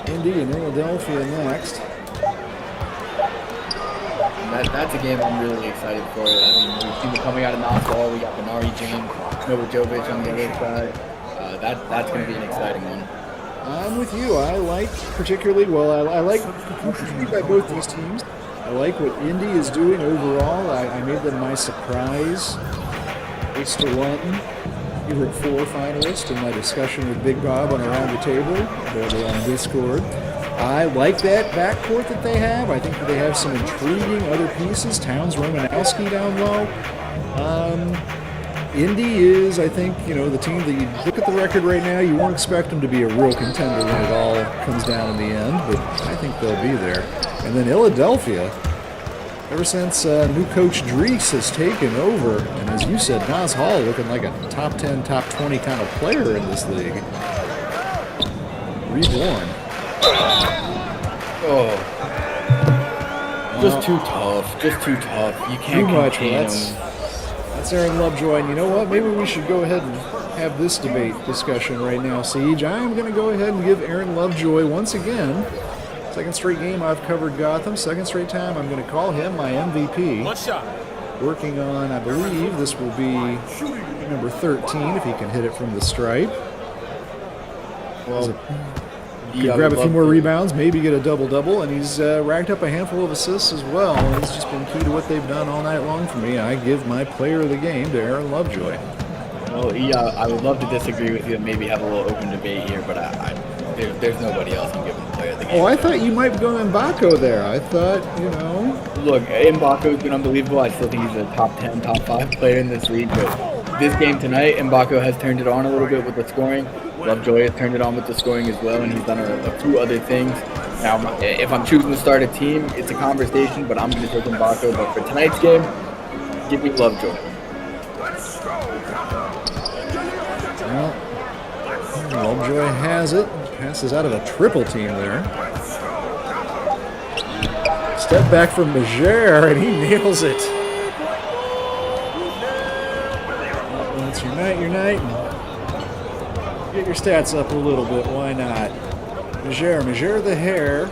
Indy and Ill-a-delphia next. That's a game I'm really excited for. I mean, we've seen it coming out of Knoxville. We got Benari James, Novojovic on the other side. That's going to be an exciting one. I'm with you. I like particularly, I like by both these teams. I like what Indy is doing overall. I made them my surprise. It's to one. Favorite 4 finalist in my discussion with Big Bob on Around the Table, available on Discord. I like that backcourt that they have. I think that they have some intriguing other pieces. Towns, Romanowski down low. Indy is, I think, the team that you look at the record right now, you won't expect them to be a real contender when it all comes down in the end, but I think they'll be there. And then Ill-a-delphia, ever since new coach Drees has taken over, and as you said, Nas Hall looking like a top 10, top 20 kind of player in this league. Reborn. Oh. Just too tough. Just too tough. You can't contain him. That's Aaron Lovejoy. And you know what? Maybe we should go ahead and have this debate discussion right now, Siege. I'm going to go ahead and give Aaron Lovejoy once again. Second straight game I've covered Gotham. Second straight time I'm going to call him my MVP. One shot. Working on, I believe, this will be number 13 if he can hit it from the stripe. Well, Could grab a few more rebounds, maybe get a double-double, and he's racked up a handful of assists as well. He's just been key to what they've done all night long for me. I give my player of the game to Aaron Lovejoy. Well, I would love to disagree with you and maybe have a little open debate here, but there's nobody else I'm giving the player of the game. Oh, I thought you might go Mbako there. I thought, you know. Look, Mbako's been unbelievable. I still think he's a top 10, top 5 player in this league, but this game tonight, Mbako has turned it on a little bit with the scoring. Lovejoy has turned it on with the scoring as well, and he's done a few other things. Now, if I'm choosing to start a team, it's a conversation, but I'm going to take Mbako. But for tonight's game, give me Lovejoy. Well, Lovejoy has it. Passes out of a triple team there. Step back from Majere, and he nails it. Let's unite. Get your stats up a little bit, why not? Majere the Hare,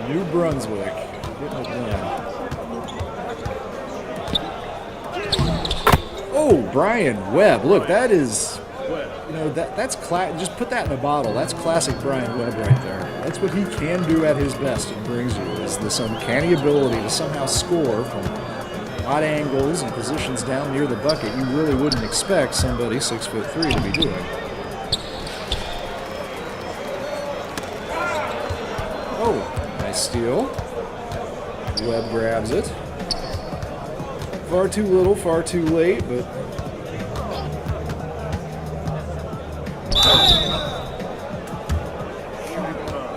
New Brunswick. Getting it done. Oh, Brian Webb. Look, that is, you know, that's just put that in a bottle. That's classic Brian Webb right there. That's what he can do at his best and brings you, is this uncanny ability to somehow score from odd angles and positions down near the bucket you really wouldn't expect somebody 6'3" to be doing. Oh, nice steal. Webb grabs it. Far too little, far too late, but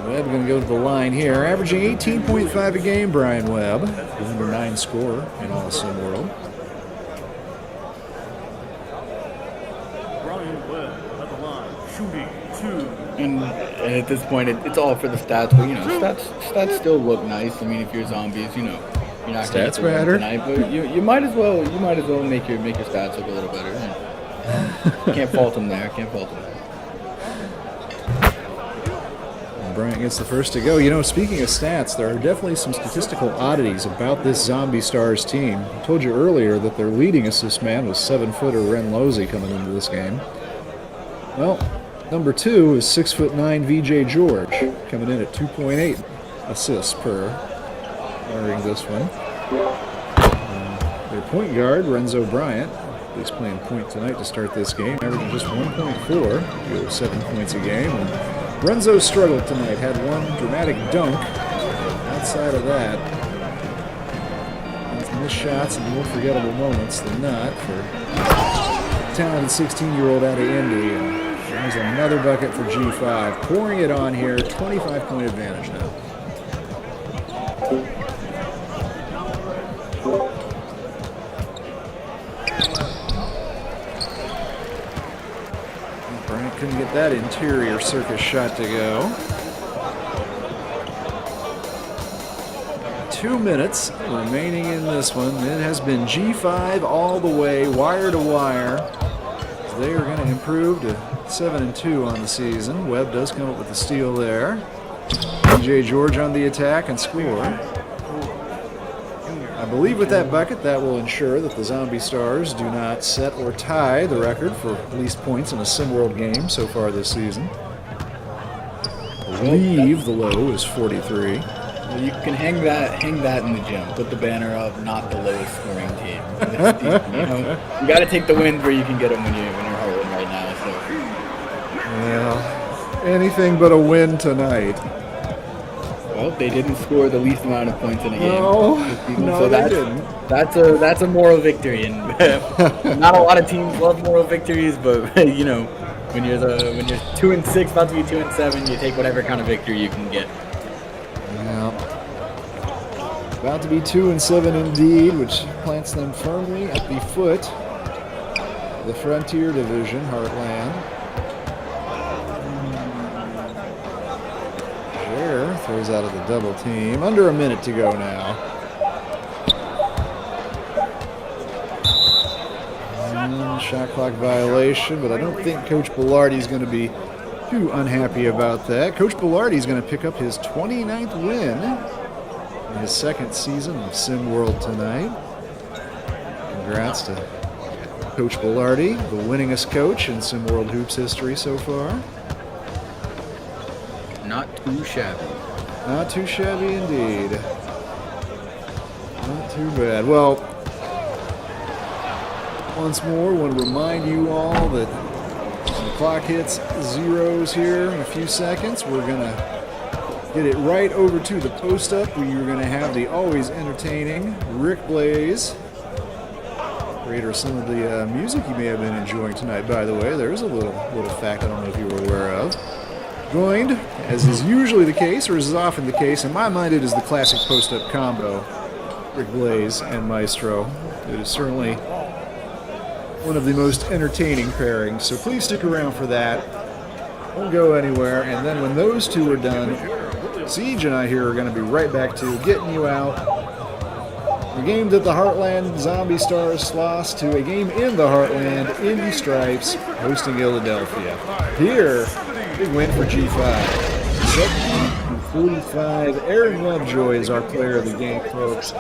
Webb going to go to the line here. Averaging 18.5 a game, Brian Webb. The number 9 scorer in all of Sim World. Brian Webb at the line, shooting 2. And at this point, it's all for the stats. But, you know, stats still look nice. I mean, if you're zombies, you know, you're not going to win tonight. But you might as well make your stats look a little better. Can't fault them there. Bryant gets the first to go. You know, speaking of stats, there are definitely some statistical oddities about this Zombie Stars team. I told you earlier that their leading assist man was 7-footer Ren Losey coming into this game. Well, number 2 is 6'9" VJ George, coming in at 2.8 assists per during this one. Their point guard, Renzo Bryant, is playing point tonight to start this game, averaging just 1.4, 7 points a game. And Renzo struggled tonight, had one dramatic dunk. Outside of that, he's missed shots and more forgettable moments than not for talented 16-year-old out of Indy. And there's another bucket for G5, pouring it on here, 25-point advantage now. Couldn't get that interior circus shot to go. 2 minutes remaining in this one. It has been G5 all the way, wire to wire. They are going to improve to 7-2 on the season. Webb does come up with the steal there. DJ George on the attack and score. I believe with that bucket, that will ensure that the Zombie Stars do not set or tie the record for least points in a SimWorld game so far this season. I believe the low is 43. Well, you can hang that in the gym. Put the banner up, not the lowest scoring team. You got to take the wins where you can get them when you're Heartland right now. So. Yeah, anything but a win tonight. Well, they didn't score the least amount of points in a game. No, so they didn't. That's a moral victory, and not a lot of teams love moral victories. But you know, when you're 2-6, about to be 2-7, you take whatever kind of victory you can get. Yeah. About to be 2-7 indeed, which plants them firmly at the foot of the Frontier Division, Heartland. Throws out of the double team. Under a minute to go now. And shot clock violation, but I don't think Coach Bellardi's going to be too unhappy about that. Coach Bellardi's going to pick up his 29th win in his second season of SimWorld tonight. Congrats to Coach Bellardi, the winningest coach in SimWorld Hoops history so far. Not too shabby. Not too shabby indeed. Not too bad. Well, once more, I want to remind you all that when the clock hits zeros here in a few seconds, we're going to get it right over to the post-up where you're going to have the always entertaining Rick Blaze. Creator of some of the music you may have been enjoying tonight, by the way. There's a little fact I don't know if you were aware of. Joined, as is usually the case, or as is often the case, in my mind it is the classic post-up combo, Rick Blaze and Maestro. It is certainly one of the most entertaining pairings, so please stick around for that. Don't go anywhere, and then when those two are done, Siege and I here are going to be right back to getting you out. The game that the Heartland Zombie Stars lost to a game in the Heartland, Indy Stripes, hosting Ill-a-delphia. Here, big win for G5. 70-45. Aaron Lovejoy is our player of the game, folks.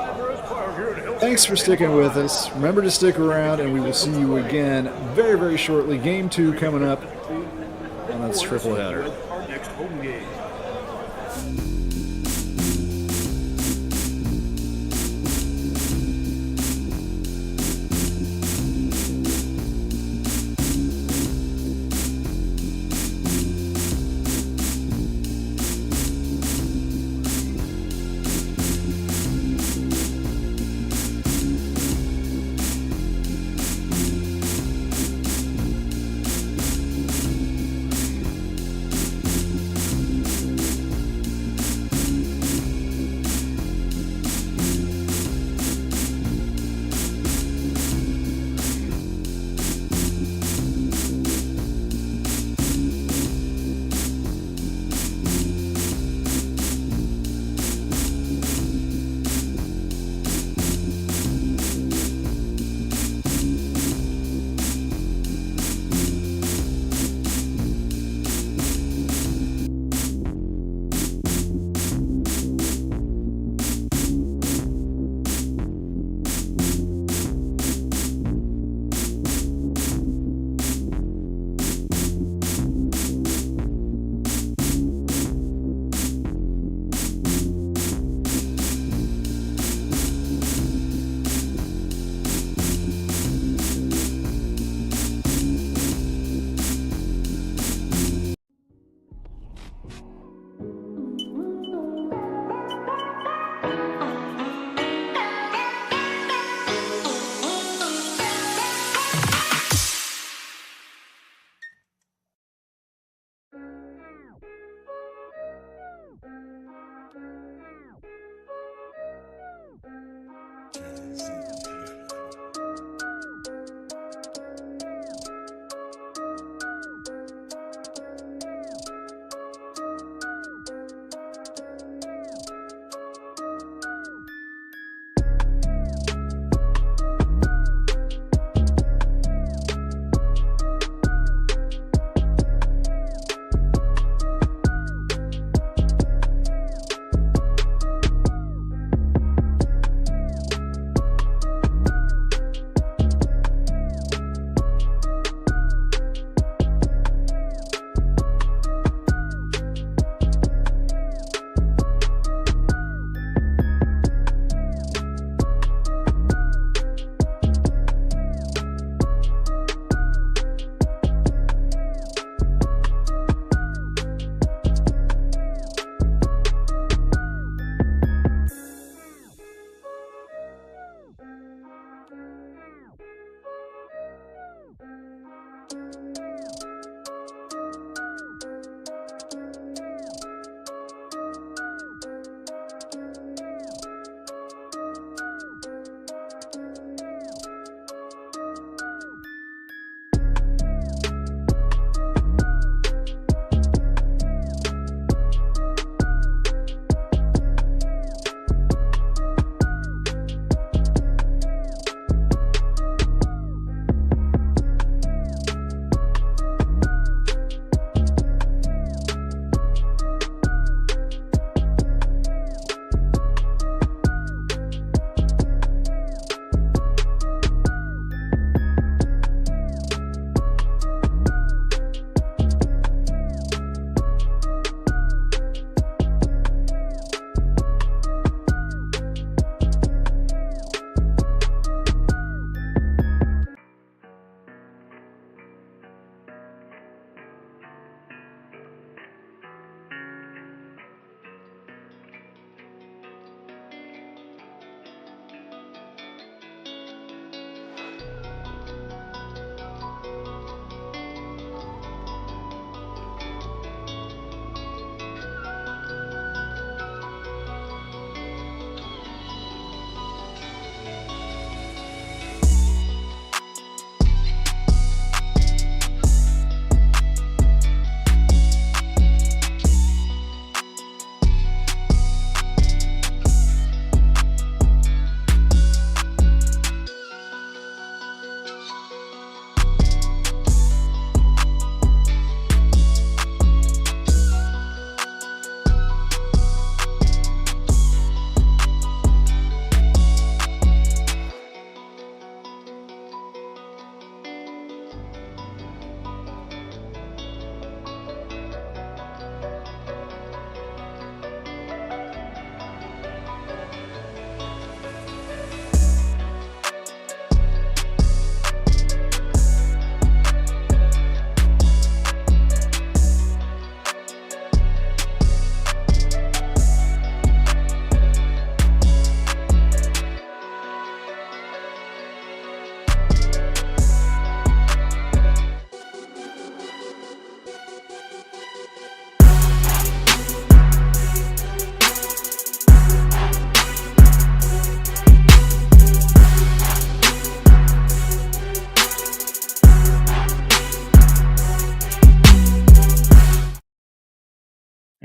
Thanks for sticking with us. Remember to stick around, and we will see you again very, very shortly. Game 2 coming up on this triple header. Our next home game.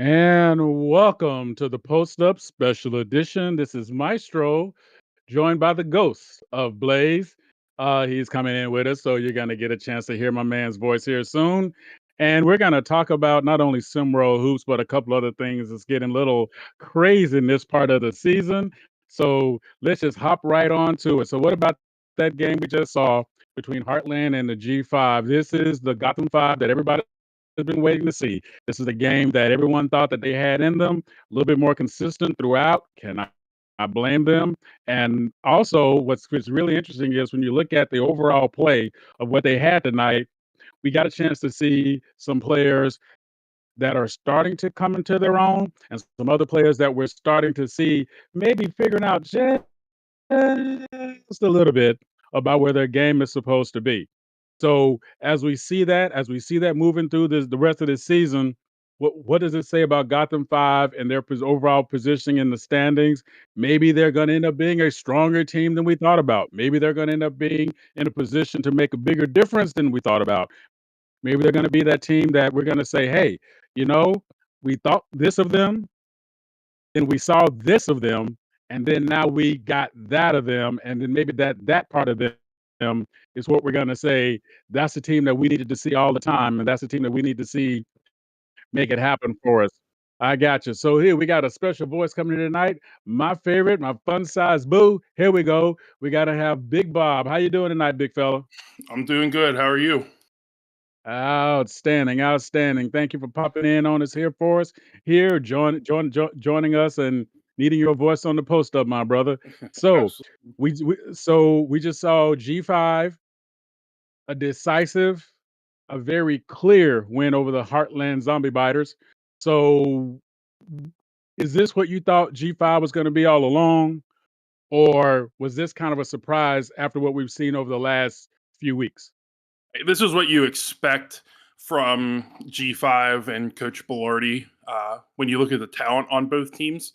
And welcome to the Post Up Special Edition. This is Maestro, joined by the ghost of Blaze. He's coming in with us, so you're going to get a chance to hear my man's voice here soon. And we're going to talk about not only SimWorld hoops, but a couple other things that's getting a little crazy in this part of the season. So let's just hop right on to it. So, what about that game we just saw between Heartland and the G5? This is the Gotham 5 that everybody has been waiting to see. This is a game that everyone thought that they had in them, a little bit more consistent throughout. I blame them? And also, what's really interesting is when you look at the overall play of what they had tonight, we got a chance to see some players that are starting to come into their own, and some other players that we're starting to see maybe figuring out just a little bit about where their game is supposed to be. So as we see that moving through the rest of this season, what does it say about Gotham Five and their overall positioning in the standings? Maybe they're going to end up being a stronger team than we thought about. Maybe they're going to end up being in a position to make a bigger difference than we thought about. Maybe they're going to be that team that we're going to say, hey, you know, we thought this of them, and we saw this of them, and then now we got that of them, and then maybe that part of them is what we're gonna say, that's the team that we needed to see all the time, and that's the team that we need to see make it happen for us. I got you. So here we got a special voice coming in tonight. My favorite, my fun size boo. Here we go. We gotta have Big Bob. How you doing tonight, big fella? I'm doing good. How are you? Outstanding, outstanding. Thank you for popping in on us here for us. Here, joining us and needing your voice on the post up, my brother. So Absolutely. we just saw G5, a decisive, a very clear win over the Heartland Zombie Biters. So is this what you thought G5 was going to be all along, or was this kind of a surprise after what we've seen over the last few weeks? This is what you expect from G5 and Coach Bellardi when you look at the talent on both teams.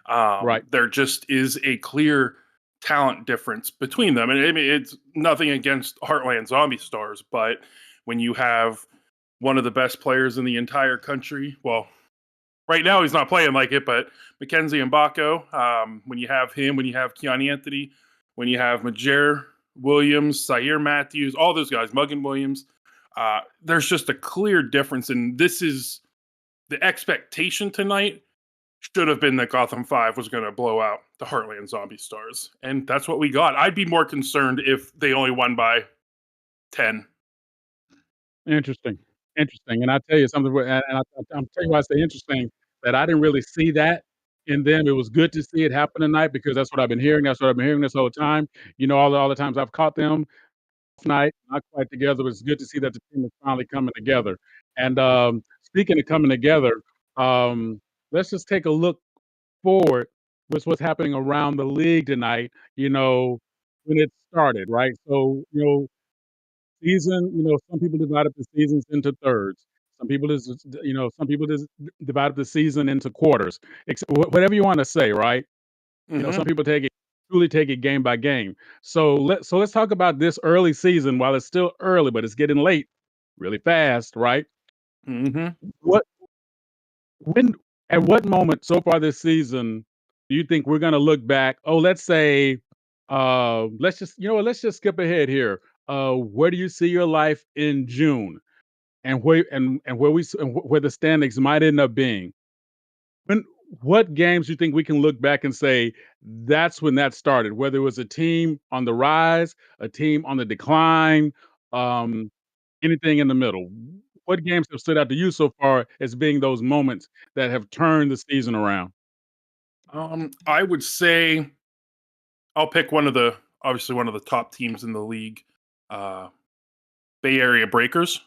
Right. There just is a clear talent difference between them. And I mean, it's nothing against Heartland Zombie Stars, but when you have one of the best players in the entire country, well, right now he's not playing like it, but Mackenzie Mbako, when you have him, when you have Keon Anthony, when you have Majer Williams, Zaire Matthews, all those guys, Muggan Williams, there's just a clear difference. And this is the expectation tonight should have been that Gotham 5 was going to blow out the Heartland Zombie Stars. And that's what we got. I'd be more concerned if they only won by 10. Interesting, interesting, and I tell you something, I'm telling you why I say interesting, that I didn't really see that in them. It was good to see it happen tonight because that's what I've been hearing. That's what I've been hearing this whole time. You know, all the times I've caught them tonight, not quite together, but it's good to see that the team is finally coming together. And speaking of coming together, um, let's just take a look forward with what's happening around the league tonight. You know, when it started, right? So some people divide up the seasons into thirds. Some people just divide up the season into quarters. Whatever you want to say, right? You know, Mm-hmm. some people truly take it game by game. So let's talk about this early season while it's still early, but it's getting late really fast, right? Mm-hmm. What when at what moment so far this season do you think we're gonna look back? Oh, let's say, let's just skip ahead here. Where do you see your life in June? And where the standings might end up being. When what games do you think we can look back and say that's when that started? Whether it was a team on the rise, a team on the decline, um, anything in the middle. What games have stood out to you so far as being those moments that have turned the season around? I would say I'll pick obviously one of the top teams in the league, uh, Bay Area Breakers.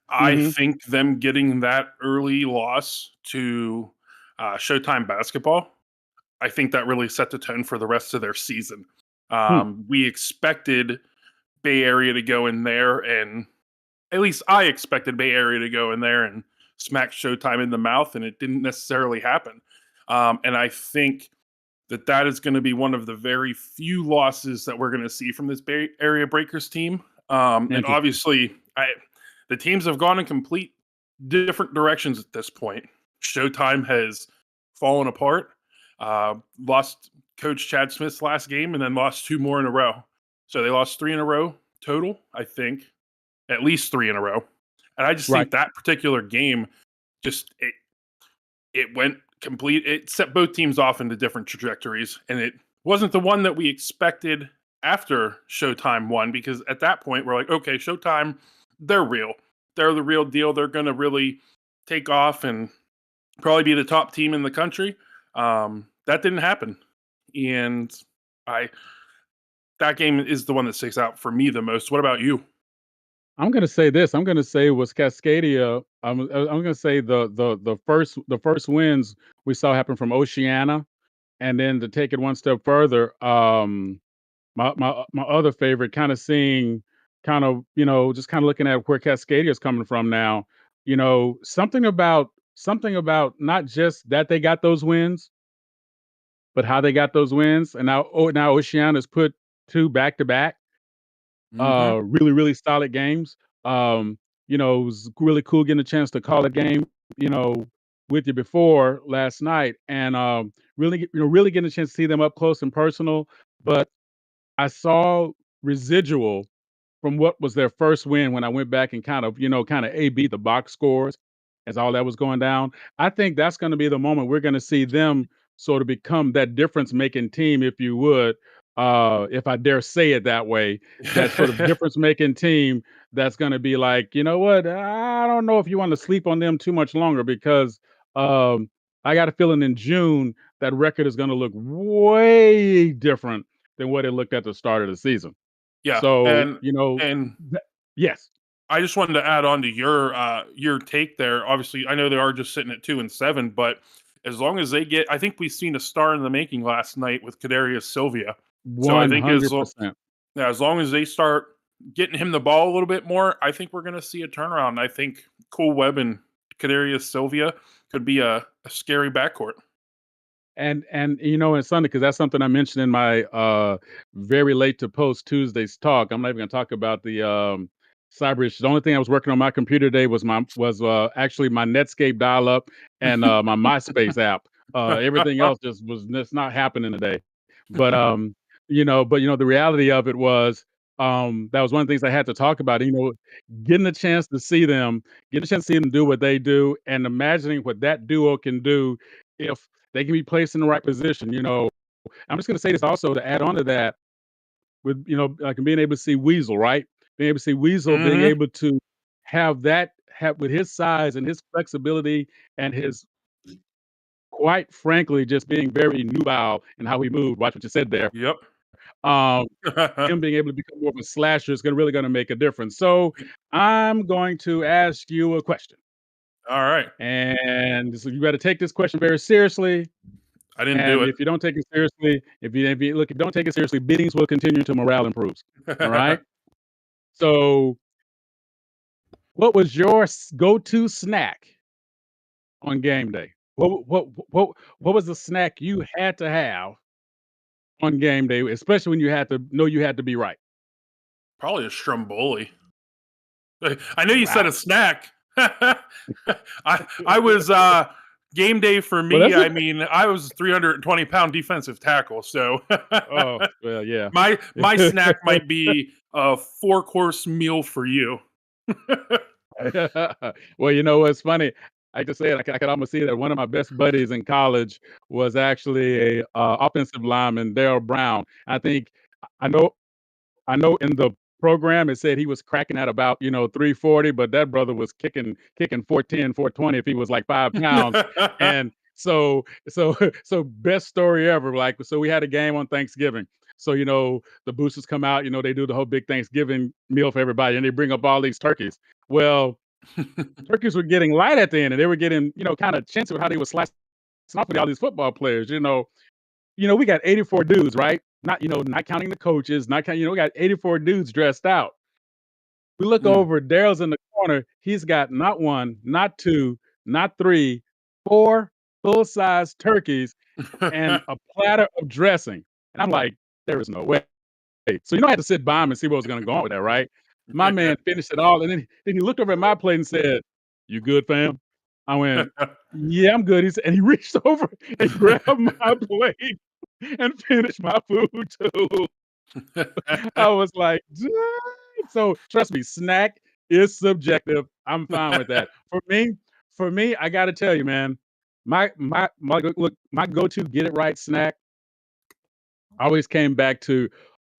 I Mhm. think them getting that early loss to Showtime Basketball, I think that really set the tone for the rest of their season. Hmm. We expected Bay Area to go in there, and at least I expected Bay Area to go in there and smack Showtime in the mouth, and it didn't necessarily happen. And I think that is going to be one of the very few losses that we're going to see from this Bay Area Breakers team. And Interesting. obviously, the teams have gone in complete different directions at this point. Showtime has fallen apart. Lost Coach Chad Smith's last game and then lost 2 more in a row. So they lost 3 in a row total, I think, at least 3 in a row. And I just Right. think that particular game just it went complete. It set both teams off into different trajectories, and it wasn't the one that we expected after Showtime won, because at that point we're like, okay, Showtime, they're real. They're the real deal. They're going to really take off and probably be the top team in the country. That didn't happen, and I that game is the one that sticks out for me the most. What about you? I'm gonna say this. I'm gonna say it was Cascadia. I'm gonna say the first wins we saw happen from Oceana, and then to take it one step further, my other favorite, kind of seeing, kind of just kind of looking at where Cascadia is coming from now. Something about not just that they got those wins, but how they got those wins, and now Oceana's put two back to back Mm-hmm. really, really solid games. It was really cool getting a chance to call a game, you know, with you before last night, and really getting a chance to see them up close and personal. But I saw residual from what was their first win when I went back and kind of A/B the box scores as all that was going down. I think that's gonna be the moment we're gonna see them sort of become that difference-making team, if you would, if I dare say it that way, that sort of difference-making team that's gonna be like, "You know what? I don't know if you wanna sleep on them too much longer because, um, I got a feeling in June that record is gonna look way different than what it looked at the start of the season." Yeah, So, and th yes. I just wanted to add on to your take there. Obviously, I know they are just sitting at 2-7, but as long as they get, I think we've seen a star in the making last night with Kadarius Sylvia. So I think 100%. yeah, as long as they start getting him the ball a little bit more, I think we're going to see a turnaround. I think Cool Webb and Kadarius Sylvia could be a scary backcourt. And it's funny because that's something I mentioned in my, very late to post Tuesday's talk. I'm not even gonna talk about the, cyber issues. The only thing I was working on my computer today actually my Netscape dial-up and, my MySpace app. Everything else just not happening today. But, the reality of it was, that was one of the things I had to talk about, getting a chance to see them, getting a chance to see them do what they do, and imagining what that duo can do if they can be placed in the right position. I'm just going to say this also to add on to that, with like being able to see Weasel, right? Being able to see Weasel, being Hmm. able to have with his size and his flexibility and his, quite frankly, just being very nubile in how he moved. Watch what you said there. Yep. Um, Him being able to become more of a slasher is going to make a difference. So I'm going to ask you a question, All right. and so you got to take this question very seriously. I didn't do And it. if you don't take it seriously, if you don't take it seriously, beatings will continue until morale improves. All right. So, what was your go-to snack on game day? What was the snack you had to have on game day, especially when you had to be right? Probably a Stromboli. I know you said Wow. a snack. I was game day for Well, me. that's I it. mean, I was 320-pound defensive tackle, so Oh, well, yeah. my snack might be a 4-course meal for you. Well, you know what's funny? I just said I could almost see that one of my best buddies in college was actually a offensive lineman, Darrell Brown. I think I know I know in the program it said he was cracking at about 340, but that brother was kicking 410, 420 if he was like 5 pounds. And so best story ever. Like, so we had a game on Thanksgiving. So the boosters come out. They do the whole big Thanksgiving meal for everybody, and they bring up all these turkeys. Well, turkeys were getting light at the end, and they were getting kind of chintzy with how they were slicing off with all these football players. We got 84 dudes, right? Not counting the coaches, not counting, we got 84 dudes dressed out. We look Mm. over, Daryl's in the corner. He's got not one, not two, not three, four full-size turkeys and a platter of dressing. And I'm like, there is no way. So I had to sit by him and see what was gonna go on with that, right? My man finished it all, and then he looked over at my plate and said, "You good, fam?" I went, "Yeah, I'm good." And he reached over and grabbed my plate and finished my food too. I was like, "Dang." So trust me, snack is subjective. I'm fine with that. For me, I got to tell you, man, my go-to get it right snack always came back to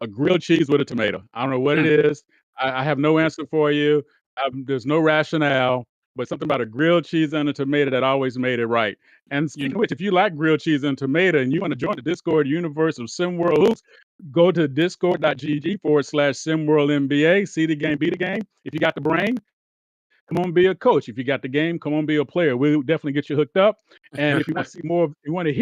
a grilled cheese with a tomato. I don't know what it Mm, is. I have no answer for you. There's no rationale, but something about a grilled cheese and a tomato that always made it right. And speaking you of which, if you like grilled cheese and tomato and you want to join the Discord universe of SimWorld Hoops, go to discord.gg/SimWorldNBA. See the game, be the game. If you got the brain, come on, be a coach. If you got the game, come on, be a player. We'll definitely get you hooked up. And if you want to see more, if you want to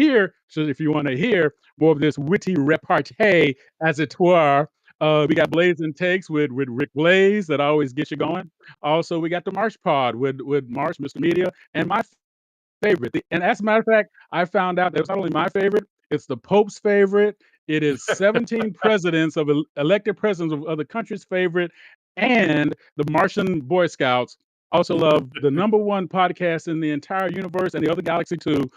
hear more of this witty repartee, as it were, we got Blaze and Takes with Rick Blaze that always gets you going. Also, we got the March Pod with March, Mr. Media, and my favorite. And as a matter of fact, I found out that it's not only my favorite, it's the Pope's favorite. It is 17 presidents of elected presidents of other countries' favorite, and the Martian Boy Scouts also love the number one podcast in the entire universe and the other galaxy too.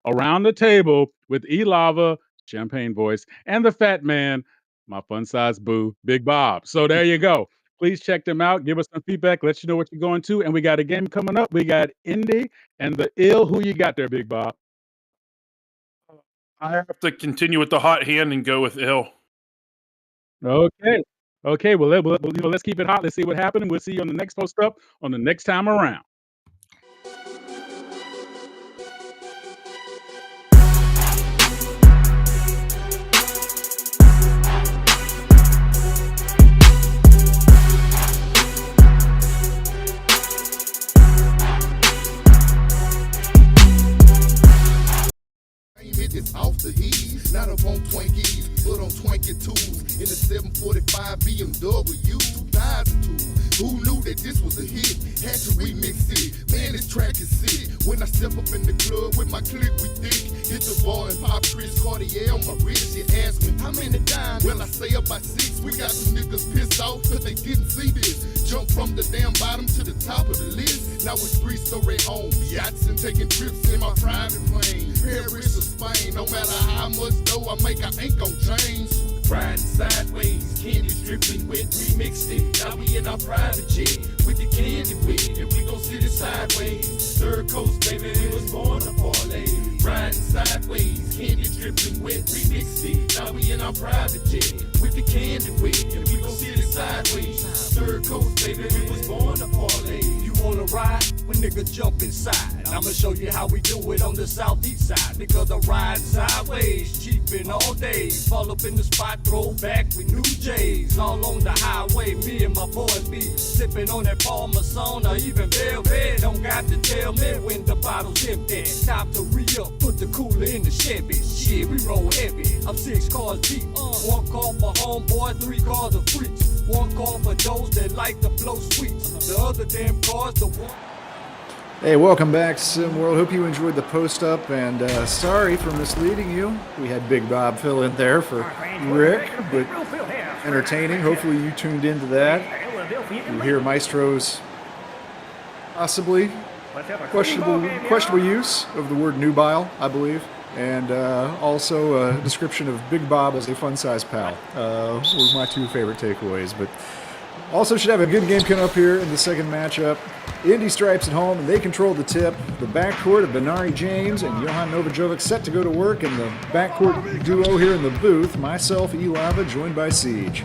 Around the table with E-Lava, Champagne Voice, and the Fat Man, my fun-sized boo, Big Bob. So there you go. Please check them out. Give us some feedback. Let you know what you're going to. And we got a game coming up. We got Indy and the Ill. Who you got there, Big Bob? I have to continue with the hot hand and go with Ill. Okay. Okay. Well, let's keep it hot. Let's see what happened. And we'll see you on the next post up on the next time around. It's off the heat, not up on Twinkies, but on Twinkie-2s in the 745 BMW 2002. Who knew that this was a hit? Had to remix it. Man, this track is sick. When I step up in the club with my clique, we thick. Hit the bar and pop Chris Cartier on my wrist. You ask me, how many dimes? Well, I say about 6. We got some niggas pissed off cause they didn't see this. Jump from the damn bottom to the top of the list. Now it's 3-story homes, yachts, and taking trips in my private plane. Paris or Spain, no matter how much dough I make, I ain't gon' change. Riding sideways, candy dripping wet, remixed it. Now we in our private jet with the candy wet, and we gon' sit it sideways. Third coast, baby, we was born to parlay. Riding sideways, candy dripping wet, remixed it. Now we in our private jet with the candy wet, and we gon' sit it sideways. Third coast, baby, we was born to parlay. You wanna ride? When nigga jump inside, I'ma show you how we do it on the southeast side. Nigga, the ride sideways, cheapin' all day. Fall up in the spot, throw back with new J's. All on the highway, me and my boys be sippin' on that Parmesan or even Velvet. Don't got to tell me when the bottle's empty. Time to re-up, put the cooler in the Chevy. Shit, we roll heavy. I'm 6 cars deep. 1 car for homeboy, 3 cars of freaks. 1 car for those that like to blow sweets. The other damn cars, the one. Hey, welcome back, SimWorld. Hope you enjoyed the post-up, and sorry for misleading you. We had Big Bob fill in there for Rick, but entertaining. Hopefully you tuned into that. You hear Maestro's possibly questionable use of the word nubile, I believe, and also a description of Big Bob as a fun-sized pal. Were my 2 favorite takeaways, but also should have a good game coming up here in the second matchup. Indy Stripes at home, and they control the tip. The backcourt of Benari James and Johan Novajovic set to go to work, and the backcourt duo here in the booth, myself, E-Lava, joined by Siege.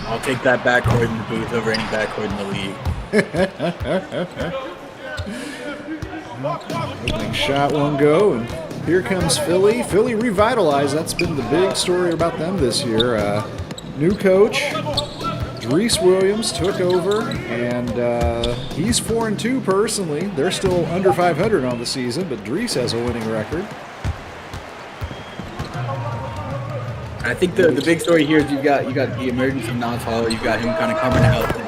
I'll take that backcourt in the booth over any backcourt in the league. Opening shot won't go, and here comes Philly. Philly revitalized. That's been the big story about them this year. New coach, Dries Williams, took over, and he's 4-2 personally. They're still under 500 on the season, but Dries has a winning record. I think the big story here is you got the emergence of Nance Hall. You've got him kind of coming out and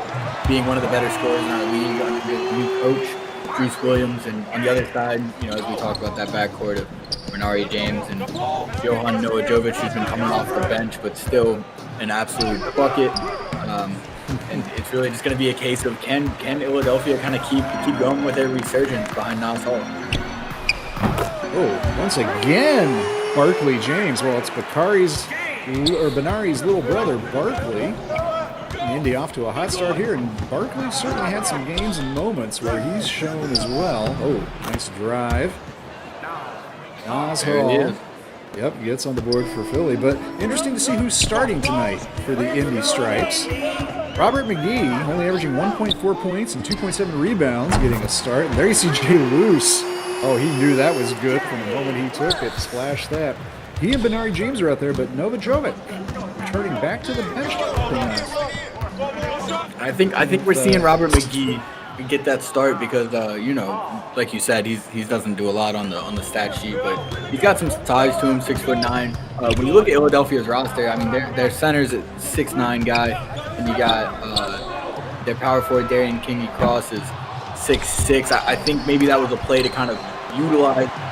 being one of the better scorers in our league under the new coach, Dries Williams, and on the other side, you know, as we talk about that backcourt of Benari James and Johan Novajovic, who's been coming off the bench, but still an absolute bucket. And it's really just going to be a case of can Ill-a-delphia kind of keep going with their resurgence behind Nas Hall. Oh, once again, Barkley James. Well, it's Benari's little brother, Barkley. Indy off to a hot start here, and Barkley certainly had some games and moments where he's shown as well. Oh, nice drive. Nas Hall. Yep, gets on the board for Philly. But interesting to see who's starting tonight for the Indy Stripes. Robert McGee, only averaging 1.4 points and 2.7 rebounds, getting a start. And there you see Jay Luce. Oh, he knew that was good from the moment he took it. Splashed that. He and Benari James are out there, but Novajovic turning back to the bench. I think we're seeing Robert McGee get that start because like you said, he doesn't do a lot on the stat sheet, but he's got some size to him, 6'9". When you look at Ill-a-delphia's roster, I mean their center's a 6'9" guy, and you got their power forward Darian Kingy-Cross is 6'6". I think maybe that was a play to kind of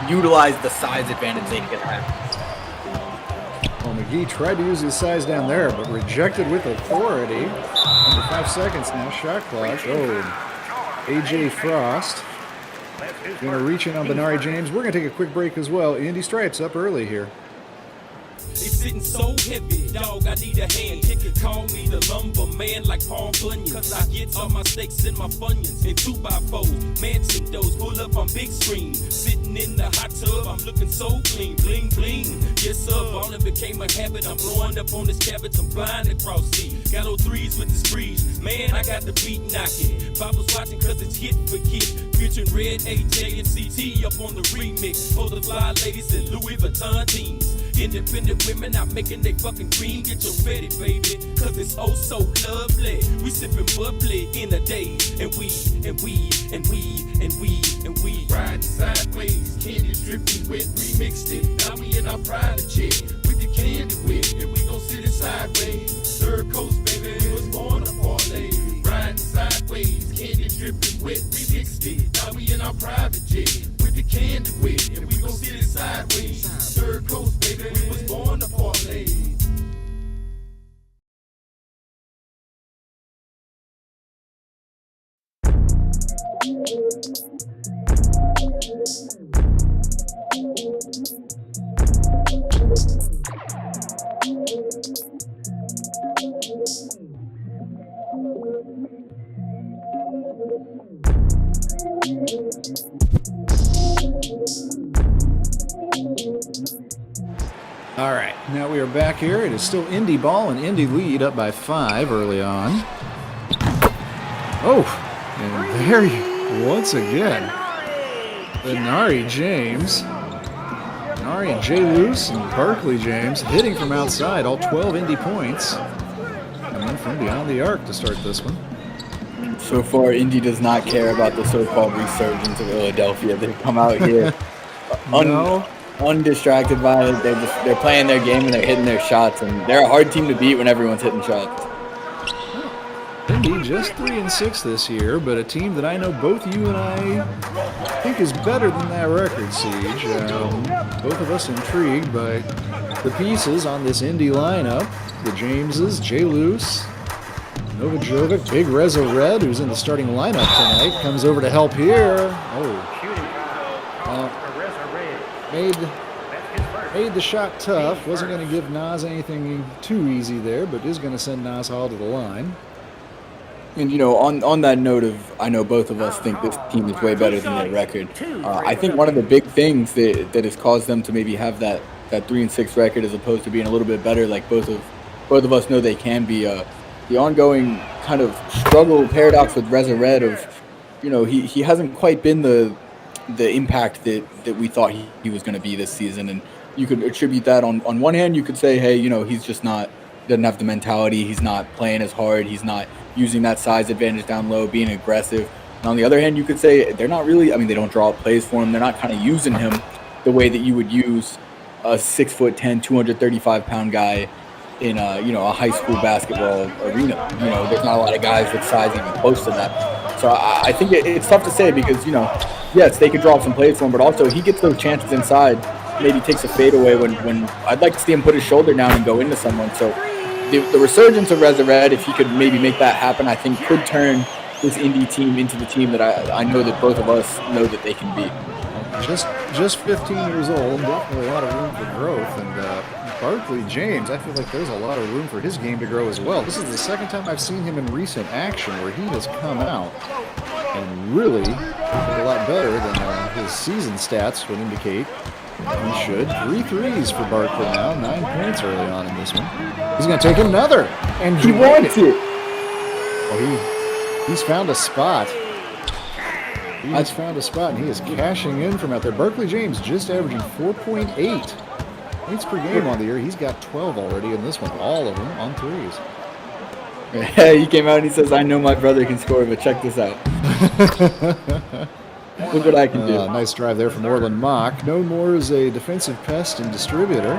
utilize the size advantage they could have. Well, McGee tried to use his size down there, but rejected with authority. Under 5 seconds now, shot clock. Oh, A.J. Frost going to reach in on Benari James. We're going to take a quick break as well. Indy Stripes up early here. It's sitting so heavy, dog, I need a hand. Call me the lumber man like Paul Bunyan. Cause I get all my steaks and my Funyuns in 2x4s. Mansion doors, pull up on big screen. Sitting in the hot tub, I'm looking so clean. Bling, bling. Yes, sir, ballin' became a habit. I'm blowing up on this cabbage, I'm blind across sea. Got 03s with the sprees. Man, I got the beat knocking. Bob's watching cause it's hit for hit. Featuring Red, AJ, and CT up on the remix. For the fly ladies and Louis Vuitton teams. Independent women out making they fucking cream. Get your ready, baby, cause it's oh so lovely. We sipping bubbly in a day, and we riding sideways, candy dripping wet, remixed it. Now we in our private jet with the candy wet, and we gon' sit it sideways. Third coast, baby, it was born a parlay. Riding sideways, candy dripping wet, remixed it. Now we in our private jet with the candy wet, and we gon' sit it sideways. Third coast, baby, we was born to parlay. All right, now we are back here. It is still Indy ball, and Indy lead up by 5 early on. Oh, and there you, once again, Benari James. Benari and Jay Luce and Barkley James hitting from outside, all 12 Indy points. And then from beyond the arc to start this one. So far, Indy does not care about the so-called resurgence of Ill-a-delphia. They come out here undistracted by it. They're playing their game and they're hitting their shots, and they're a hard team to beat when everyone's hitting shots. Indy just 3-6 this year, but a team that I know both you and I think is better than that record, Siege. Both of us intrigued by the pieces on this Indy lineup. The Jameses, Jay Luce, Novajovic, Big Reza Red, who's in the starting lineup tonight, comes over to help here. Made the shot tough. Wasn't going to give Nas anything too easy there, but is going to send Nas Hall to the line. And, you know, on that note of, I know both of us think this team is way better than their record. I think one of the big things that has caused them to maybe have that 3-6 record as opposed to being a little bit better, like both of us know they can be, the ongoing kind of struggle paradox with Reza Red of, you know, he hasn't quite been the impact that we thought he was going to be this season. And you could attribute that on one hand, you could say, hey, you know, he's just doesn't have the mentality. He's not playing as hard. He's not using that size advantage down low, being aggressive. And on the other hand, you could say they're not really, I mean, they don't draw up plays for him. They're not kind of using him the way that you would use a 6'10", 235-pound guy in a high school basketball arena. You know, there's not a lot of guys with size even close to that. So I think it's tough to say because, you know, yes, they could draw up some plays for him, but also he gets those chances inside. Maybe takes a fadeaway when I'd like to see him put his shoulder down and go into someone. So the resurgence of Resurrect, if he could maybe make that happen, I think could turn this Indy team into the team that I know that both of us know that they can be. Just 15 years old, definitely a lot of room for growth. And Barkley James, I feel like there's a lot of room for his game to grow as well. This is the second time I've seen him in recent action where he has come out and really did a lot better than his season stats would indicate. He should. 3 threes for Barkley now. 9 points early on in this one. He's going to take another. And He wants it. Well, he's found a spot. He has found a spot, and he is cashing in from out there. Barkley James just averaging 4.8 points per game on the year. He's got 12 already in this one, all of them on threes. He came out and he says, I know my brother can score, but check this out. Look what I can do. Nice drive there from Orland Mock. Known more as a defensive pest and distributor.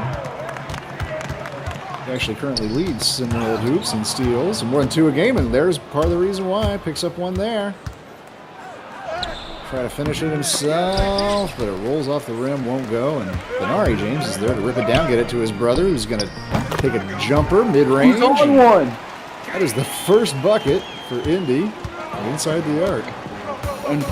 He actually currently leads Seminole Hoops in steals, more than 2 a game, and there's part of the reason why. Picks up one there. Try to finish it himself, but it rolls off the rim, won't go, and Benari James is there to rip it down, get it to his brother, who's going to take a jumper mid-range. He's on one. That is the first bucket for Indy inside the arc. And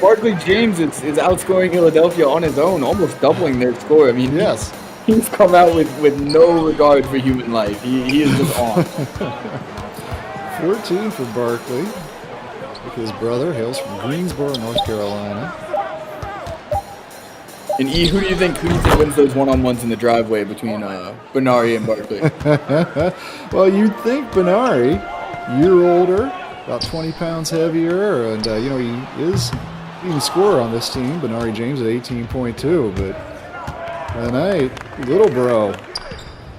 Barkley James is outscoring Ill-a-delphia on his own, almost doubling their score. I mean, yes, he's come out with no regard for human life. He is just on. 14 for Barkley. His brother hails from Greensboro, North Carolina. And E, who do you think wins those one-on-ones in the driveway between Benari and Barkley? Well, you'd think Benari, year older, about 20 pounds heavier, and he is leading scorer on this team. Benari James at 18.2, but tonight, little bro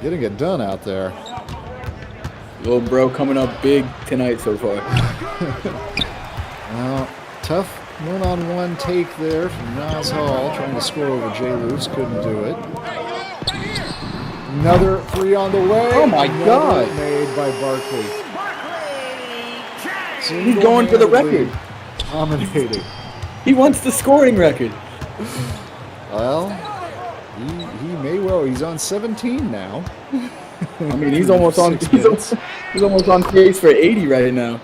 getting it done out there. Little bro coming up big tonight so far. Well, tough one-on-one take there from Nas Hall, trying to score over Jay Luce, couldn't do it. Another 3 on the way. Oh my God! Made by Barkley. He's going for the record. Dominating. He wants the scoring record. Well, he may well. He's on 17 now. I mean, he's almost on pace for 80 right now.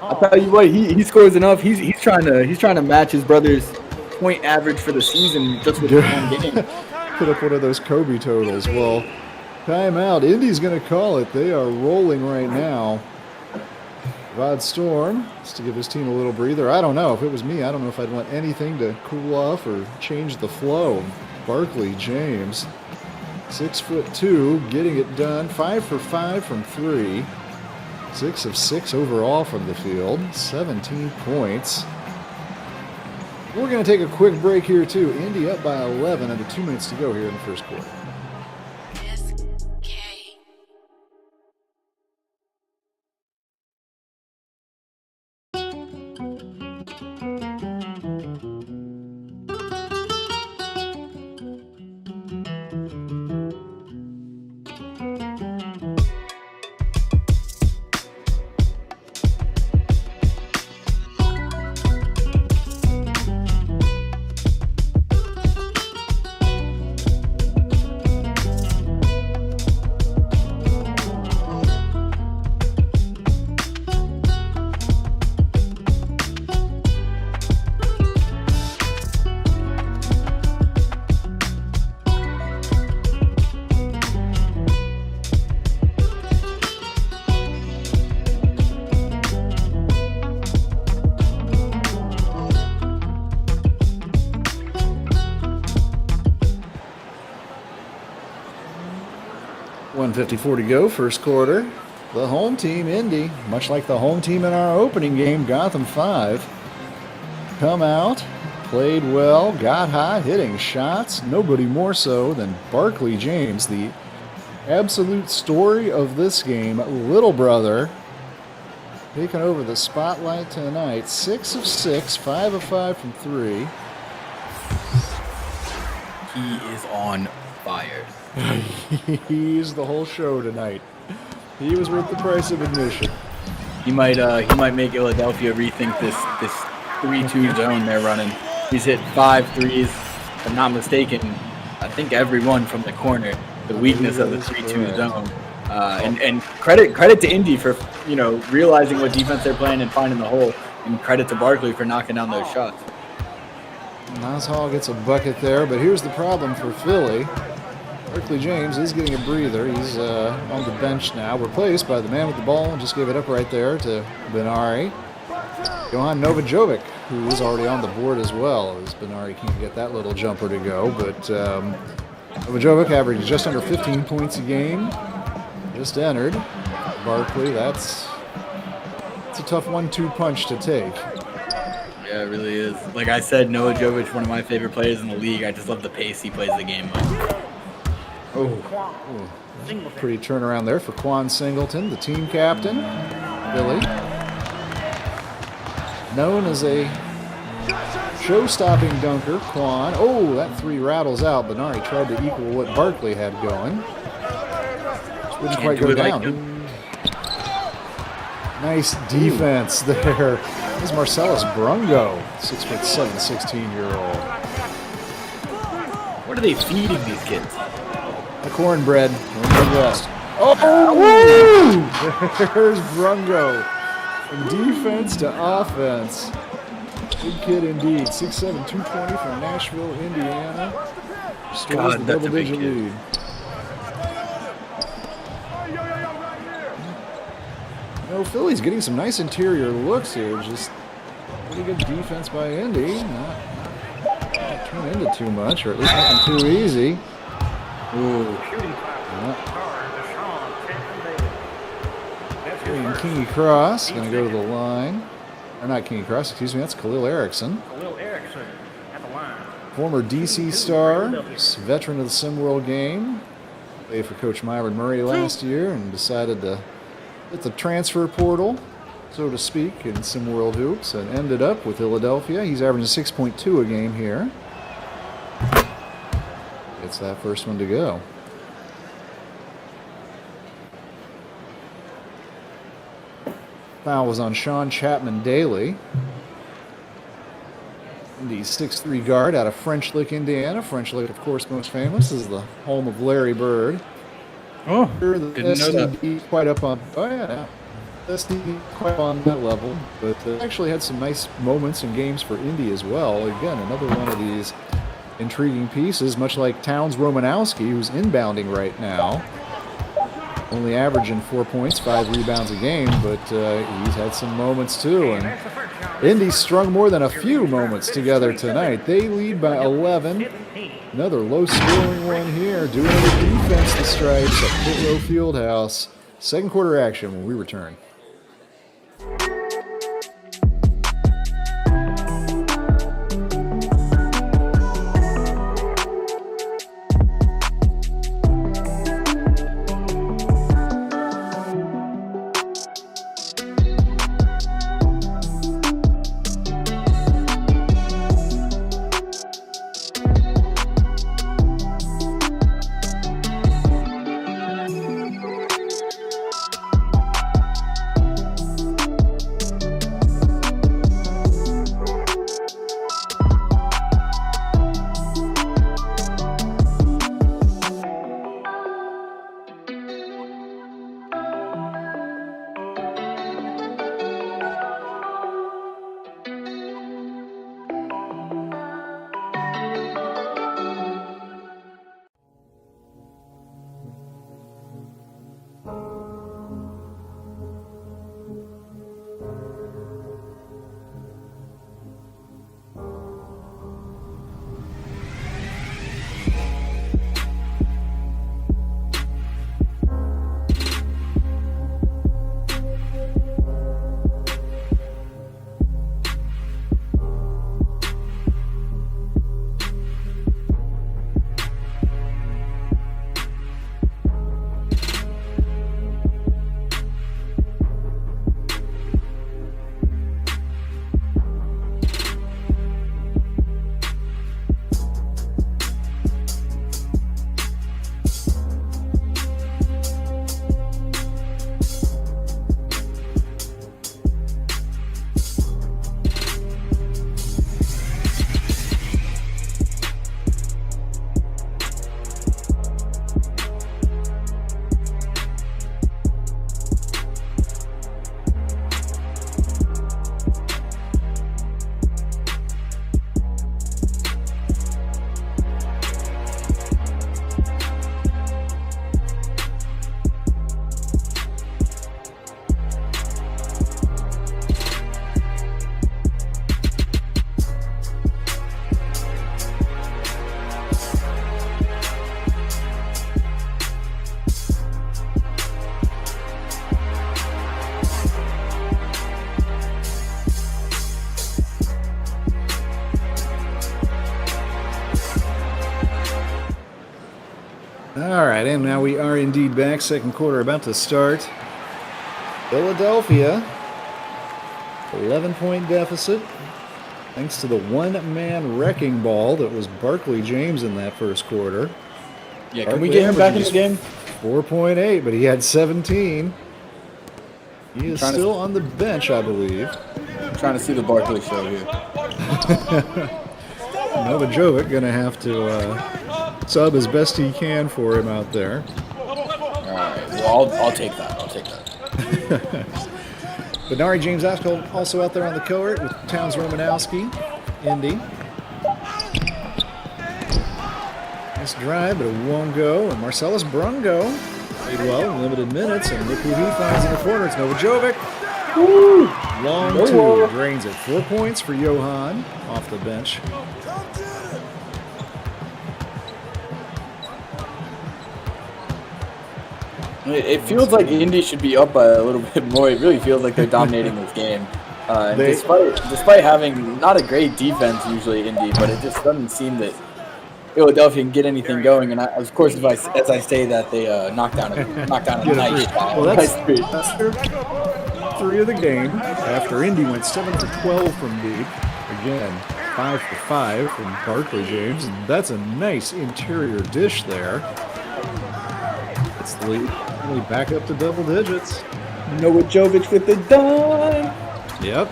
I'll tell you what, he scores enough. He's trying to match his brother's point average for the season just with one game. Put up one of those Kobe totals. Well, timeout. Indy's going to call it. They are rolling right now. Rod Storm just to give his team a little breather. I don't know. If it was me, I don't know if I'd want anything to cool off or change the flow. Barkley James, 6'2", getting it done. 5 for 5 from 3. 6 of 6 overall from the field. 17 points. We're going to take a quick break here, too. Indy up by 11 under 2 minutes to go here in the first quarter. 1:54 to go, first quarter. The home team, Indy, much like the home team in our opening game, Gotham 5, come out, played well, got hot, hitting shots. Nobody more so than Barkley James, the absolute story of this game. Little brother taking over the spotlight tonight. 6 of 6, 5 of 5 from 3. He is on fire. He's the whole show tonight. He was worth the price of admission. He might make Ill-a-delphia rethink this 3-2 zone they're running. He's hit 5 threes, if I'm not mistaken. I think every one from the corner. The weakness of the 3-2 zone. And credit to Indy for realizing what defense they're playing and finding the hole, and credit to Barkley for knocking down those shots. Hall gets a bucket there, but here's the problem for Philly. Barkley James is getting a breather. He's on the bench now, replaced by the man with the ball, and just gave it up right there to Benari. Johan Novajovic, who is already on the board as well, as Benari can't get that little jumper to go, but Novajovic averaged just under 15 points a game. Just entered. Barkley, that's a tough 1-2 punch to take. Yeah, it really is. Like I said, Noah Jovic, one of my favorite players in the league. I just love the pace he plays the game with. Pretty turnaround there for Quan Singleton, the team captain. Billy, known as a show-stopping dunker, Quan. Oh, that three rattles out. Benari tried to equal what Barkley had going. Just wouldn't quite go down. Nice defense there. This is Marcellus Brungo, 6'7", 16-year-old. What are they feeding these kids? The cornbread from the Midwest. Oh, there's Brungo. From defense to offense. Good kid indeed. 6'7", 220 from Nashville, Indiana. Restores the double-digit lead. Philly's getting some nice interior looks here. Just pretty good defense by Indy. Not turn into too much, or at least nothing too easy. Ooh. Kingy Cross going to go to the line. Or not Kingy Cross, excuse me, that's Khalil Erickson. At the line. Former DC star, veteran of the SimWorld game. Played for Coach Myron Murray last year and decided to hit the transfer portal, so to speak, in SimWorld hoops, and ended up with Ill-a-delphia. He's averaging 6.2 a game here. Gets that first one to go. Foul was on Sean Chapman Daly. Indy's 6'3" guard out of French Lick, Indiana. French Lick, of course, most famous, is the home of Larry Bird. Oh, didn't know that. Quite up on. Oh yeah, SDD quite on that level, but actually had some nice moments and games for Indy as well. Again, another one of these intriguing pieces, much like Towns Romanowski, who's inbounding right now. Only averaging 4 points, 5 rebounds a game, but he's had some moments too. And Indy strung more than a few moments together tonight. They lead by 11. Another low-scoring one here. Doing the defense, the Stripes at Pit Row Fieldhouse. Second quarter action when we return. All right, and now we are indeed back. Second quarter about to start. Ill-a-delphia, 11-point deficit. Thanks to the one-man wrecking ball that was Barkley James in that first quarter. Yeah, can we get him back in the game? 4.8, but he had 17. He is still on the bench, I believe. I'm trying to see the Barkley show here. Novajovic going to have to sub as best he can for him out there. All right, well, I'll take that. Benari James also out there on the court with Towns Romanowski, Indy. Nice drive, but it won't go. And Marcellus Brungo played well in limited minutes. And look who he finds in the corner. It's Novajovic. Woo! Long two drains it. 4 points for Johan off the bench. It feels like Indy should be up by a little bit more. It really feels like they're dominating this game. Despite having not a great defense usually, Indy, but it just doesn't seem that Ill-a-delphia can get anything going. And of course, as I say that, they knocked down a nice shot. Well, that's three of the game after Indy went 7 for 12 from deep. Again, 5 for 5 from Barkley James, and that's a nice interior dish there. It's the lead. Only back up to double digits. Novajovic with the dime. Yep.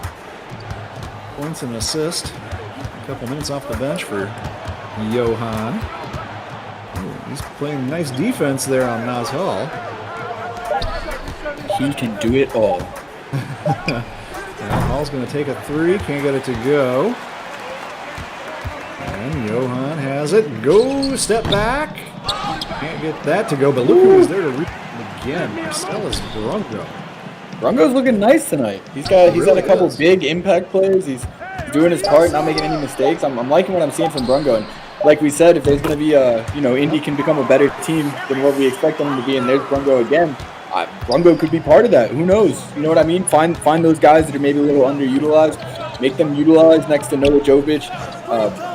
Points and assist. A couple minutes off the bench for Johan. Ooh, he's playing nice defense there on Naz Hall. He can do it all. Hall's going to take a three. Can't get it to go. And Johan has it. Go. Step back. Can't get that to go, but look who's there to read again. Marcellus Brungo. Brungo's looking nice tonight. He's had a couple big impact plays. He's doing his part, not making any mistakes. I'm liking what I'm seeing from Brungo. And like we said, if there's going to be Indy can become a better team than what we expect them to be, and there's Brungo again. Brungo could be part of that. Who knows? You know what I mean? Find those guys that are maybe a little underutilized. Make them utilized next to Novajovic,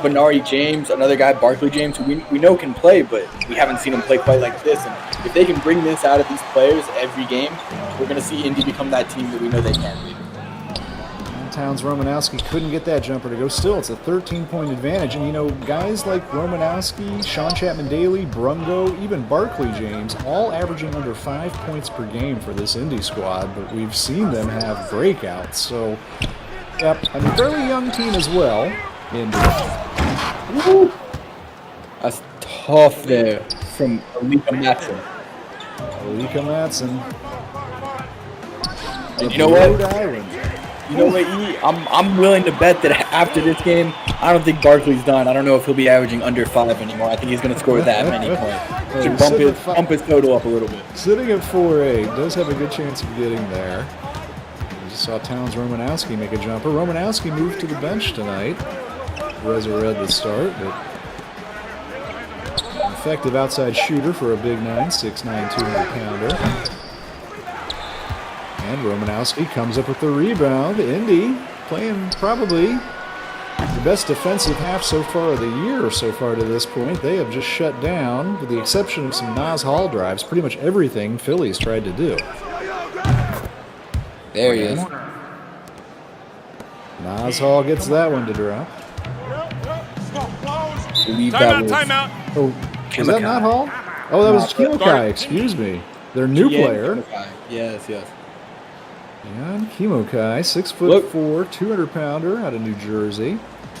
Benari James, another guy, Barkley James, who we know can play, but we haven't seen him play quite like this. And if they can bring this out of these players every game, we're going to see Indy become that team that we know they can be. Towns Romanowski couldn't get that jumper to go. Still, it's a 13-point advantage. And, guys like Romanowski, Sean Chapman-Daly, Brungo, even Barkley James, all averaging under 5 points per game for this Indy squad, but we've seen them have breakouts. So, yep, fairly young team as well. Indy. Woo! That's tough there from Alika Matson. And you know what? I'm willing to bet that after this game, I don't think Barkley's done. I don't know if he'll be averaging under 5 anymore. I think he's going to score that many points. Should bump his total up a little bit. Sitting at 4-8, does have a good chance of getting there. We just saw Towns Romanowski make a jumper. Romanowski moved to the bench tonight. Resurred the start, but an effective outside shooter for a big 9, 6'9", 200-pounder. And Romanowski comes up with the rebound. Indy playing probably the best defensive half so far of the year so far to this point. They have just shut down, with the exception of some Naz Hall drives, pretty much everything Philly's tried to do. There he is. Naz Hall gets that one to drop. Timeout. Oh, is that not Hall? Oh, that was Kimokai, excuse me. Their new player. Yes. And Kimokai, 6'4", 200-pounder out of New Jersey.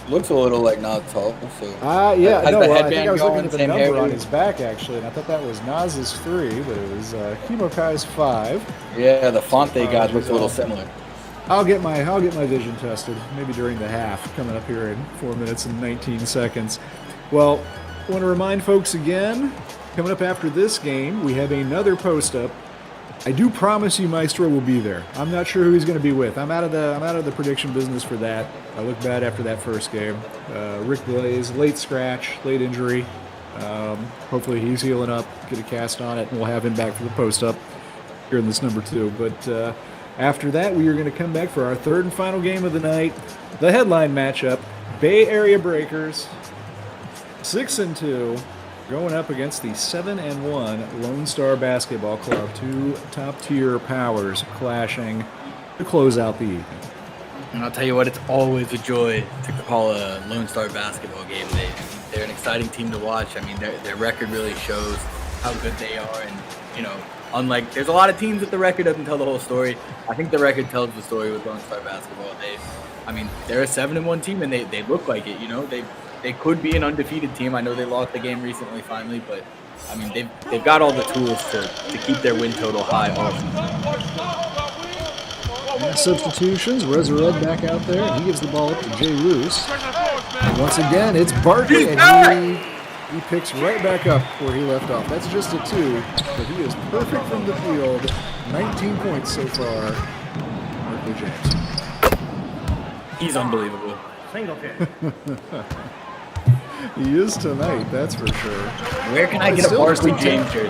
Looks a little like Naz Hall. I think I was looking at the number on his back, actually, and I thought that was Naz's 3, but it was Kimokai's 5. Yeah, the font they got looks a little similar. I'll get my vision tested, maybe during the half, coming up here in 4 minutes and 19 seconds. Well, I want to remind folks again, coming up after this game, we have another post-up. I do promise you Maestro will be there. I'm not sure who he's going to be with. I'm out of the prediction business for that. I look bad after that first game. Rick Blaze, late scratch, late injury. Hopefully he's healing up, get a cast on it, and we'll have him back for the post-up here in this number 2. But after that, we are going to come back for our third and final game of the night, the headline matchup, Bay Area Breakers, 6-2, Going up against the 7-1 Lone Star Basketball Club. Two top-tier powers clashing to close out the evening. And I'll tell you what, it's always a joy to call a Lone Star basketball game. They're an exciting team to watch. I mean, their record really shows how good they are. And, unlike, there's a lot of teams that the record doesn't tell the whole story. I think the record tells the story with Lone Star basketball. They're a 7-1 team, and they look like it. They could be an undefeated team. I know they lost the game recently, finally, but I mean they've got all the tools to keep their win total high all season. And substitutions. Resurred back out there, and he gives the ball up to Jay Roos. And once again, it's Barkley, and he picks right back up where he left off. That's just a 2, but he is perfect from the field. 19 points so far. Barkley James. He's unbelievable. Single kick. He is tonight, that's for sure. Where can I get a Barkley James jersey?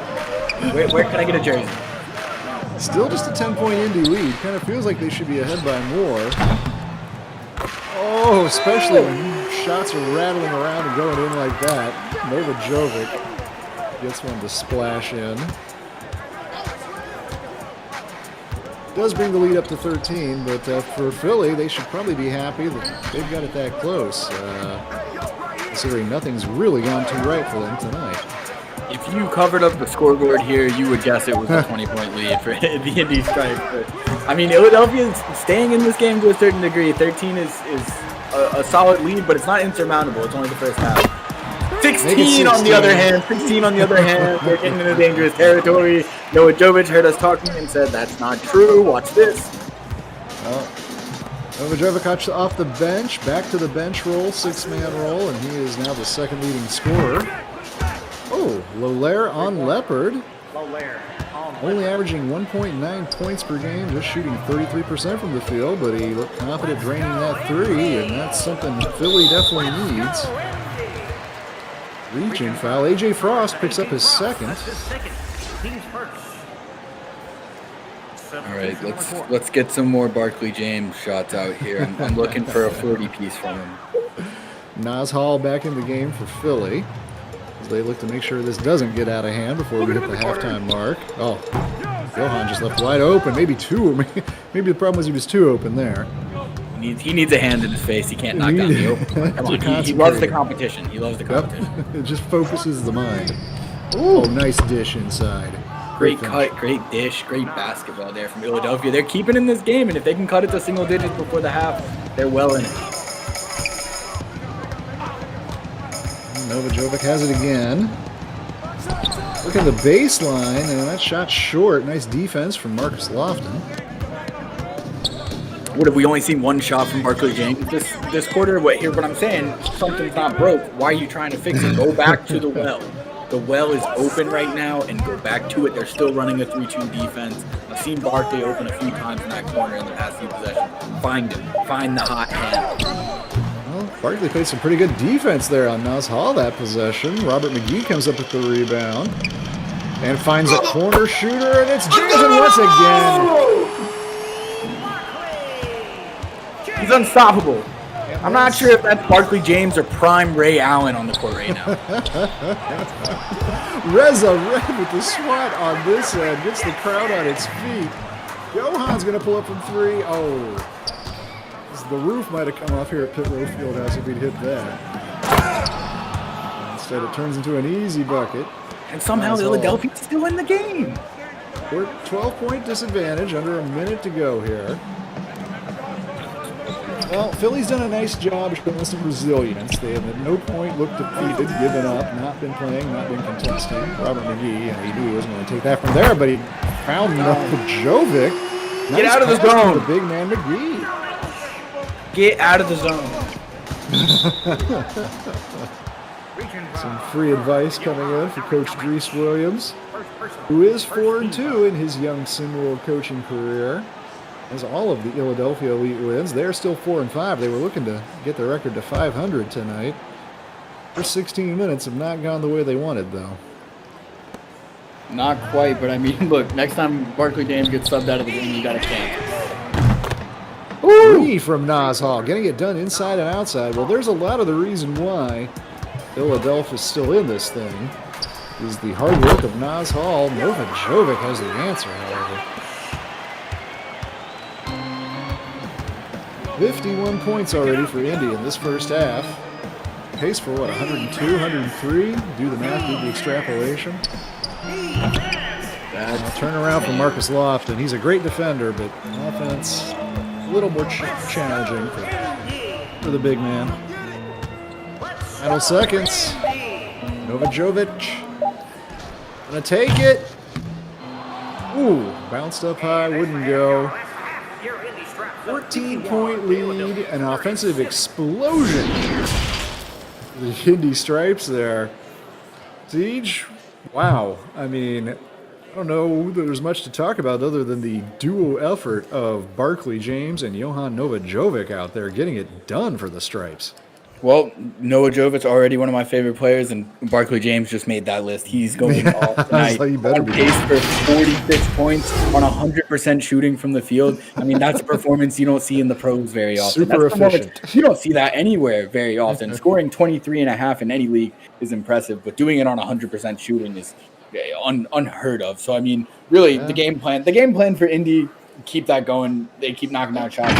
Where can I get a jersey? Still just a 10-point Indy lead. Kind of feels like they should be ahead by more. Oh, especially when shots are rattling around and going in like that. Jovic gets one to splash in. Does bring the lead up to 13, but for Philly, they should probably be happy that they've got it that close. Considering nothing's really gone too right for them tonight. If you covered up the scoreboard here, you would guess it was a 20-point lead for the Indy Strike. But, I mean, Ill-a-delphia is staying in this game to a certain degree. 13 is a solid lead, but it's not insurmountable. It's only the first half. 16 on the other hand. 16 on the other hand. They're getting into dangerous territory. Noah Jovic heard us talking and said, that's not true. Watch this. Noah Jovic off the bench, back to the bench roll, 6-man roll, and he is now the second leading scorer. Oh, Lolaire on Leopard. Only averaging 1.9 points per game, just shooting 33% from the field, but he looked confident draining that 3, and that's something Philly definitely needs. Reaching foul. A.J. Frost picks up his second. All right, let's get some more Barkley James shots out here. I'm looking for a 40-piece from him. Nas Hall back in the game for Philly, as they look to make sure this doesn't get out of hand before we hit the halftime mark. Oh, Johan just left wide open. Maybe two. Maybe the problem was he was too open there. He needs a hand in his face. He can't knock down the open. Come on, he loves the competition. He loves the competition. Yep. It just focuses the mind. Oh, nice dish inside. Great cut, great dish, great basketball there from Ill-a-delphia. They're keeping in this game, and if they can cut it to single digits before the half, they're well in it. Noah Jovic has it again. Look at the baseline, and that shot short. Nice defense from Marcus Lofton. What, have we only seen one shot from Barkley James this quarter? Hear what I'm saying? Something's not broke. Why are you trying to fix it? Go back to the well. The well is open right now, and go back to it. They're still running a 3-2 defense. I've seen Barkley open a few times in that corner in the past few possessions. Find him. Find the hot hand. Well, Barkley played some pretty good defense there on Nas Hall that possession. Robert McGee comes up with the rebound and finds a corner shooter, and it's Jason once again. He's unstoppable. I'm not sure if that's Barkley James or prime Ray Allen on the court right now. Reza Red with the swat on this end. Gets the crowd on its feet. Johan's going to pull up from 3. Oh. The roof might have come off here at Pitt Road Fieldhouse if he'd hit that. Instead, it turns into an easy bucket. And somehow Ill-a-delphia's still in the game. We're at 12-point disadvantage, under a minute to go here. Well, Philly's done a nice job showing some resilience. They have at no point looked defeated, given up, not been playing, not been contesting. Robert McGee, he knew he wasn't going to take that from there, but he found Jovic. Get out of the zone. The big man McGee. Get out of the zone. Some free advice coming in for Coach Drees Williams, who is 4-2 in his young Simworld coaching career. As all of the Ill-a-delphia elite wins, they're still 4-5. They were looking to get their record to 500 tonight. First 16 minutes have not gone the way they wanted, though. Not quite, but I mean, look, next time Barkley James gets subbed out of the game, you got to cancel. 3 from Nas Hall, getting it done inside and outside. Well, there's a lot of the reason why Ill-a-delphia is still in this thing. is the hard work of Nas Hall. Novajovic has the answer, however. 51 points already for Indy in this first half. Pace for what, 102, 103? Do the math, do the extrapolation. I'll turn around for Marcus Lofton. He's a great defender, but offense a little more challenging for the big man. Final seconds. Novajovic gonna take it. Ooh, bounced up high, wouldn't go. 14-point lead, an offensive explosion. The Indy Stripes there. Siege, wow. I mean, I don't know that there's much to talk about other than the duo effort of Barkley James and Johan Novajovic out there getting it done for the Stripes. Well, Novajovic's already one of my favorite players, and Barkley James just made that list. He's going off tonight. On pace for 46 points on 100% shooting from the field. I mean, that's a performance you don't see in the pros very often. Super efficient. You don't see that anywhere very often. Scoring 23.5 in any league is impressive, but doing it on 100% shooting is unheard of. So, I mean, really, the game plan for Indy, keep that going. They keep knocking down shots.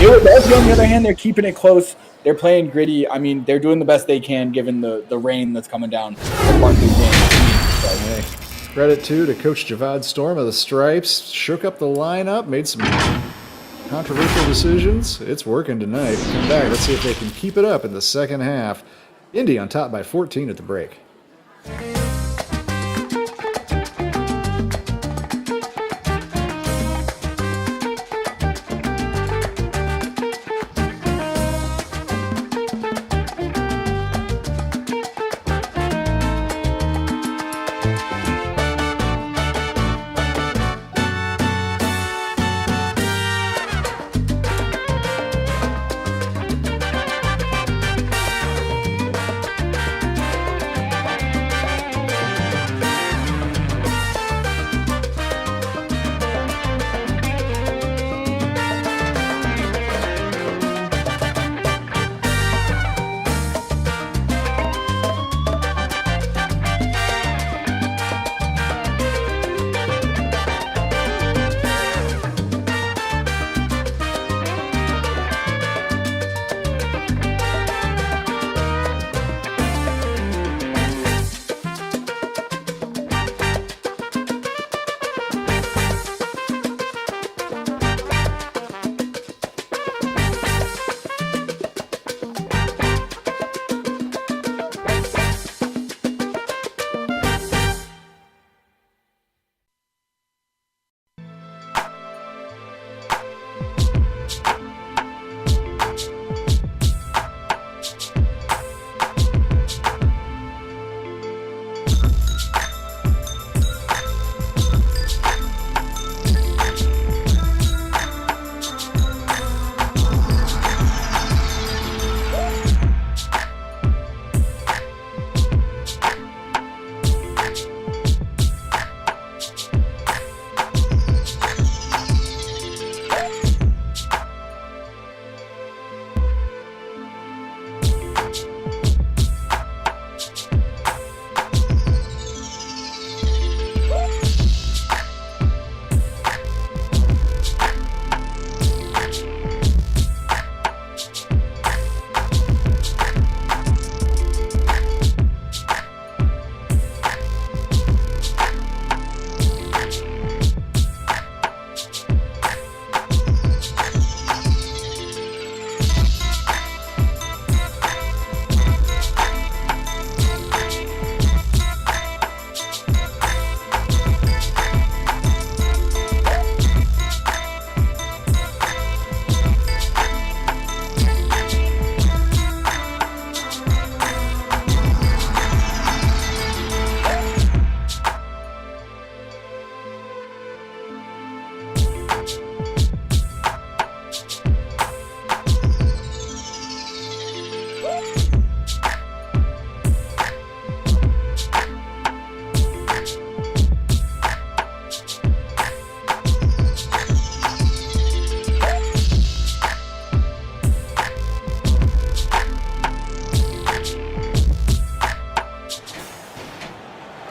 Ill-a-delphia, on the other hand, they're keeping it close. They're playing gritty. I mean, they're doing the best they can given the rain that's coming down from Barkley James. Credit to Coach Javad Storm of the Stripes. Shook up the lineup, made some controversial decisions. It's working tonight. Come back. Let's see if they can keep it up in the second half. Indy on top by 14 at the break.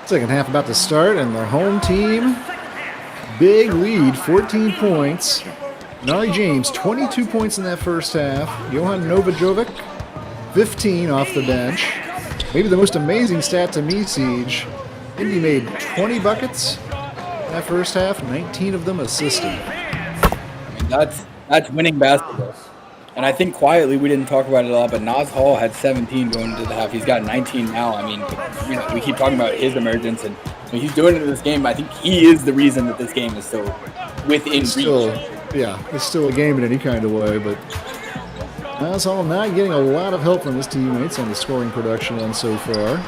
Second half about to start, and the home team, big lead, 14 points. Benari James, 22 points in that first half. Johan Novajovic, 15 off the bench. Maybe the most amazing stat to me, Siege, Indy made 20 buckets in that first half, 19 of them assisted. I mean, that's winning basketball. And I think quietly, we didn't talk about it a lot, but Naz Hall had 17 going into the half. He's got 19 now. I mean, we keep talking about his emergence, and when he's doing it in this game. I think he is the reason that this game is so within reach. Yeah, it's still a game in any kind of way, but Naz Hall not getting a lot of help from his teammates on the scoring production end so far.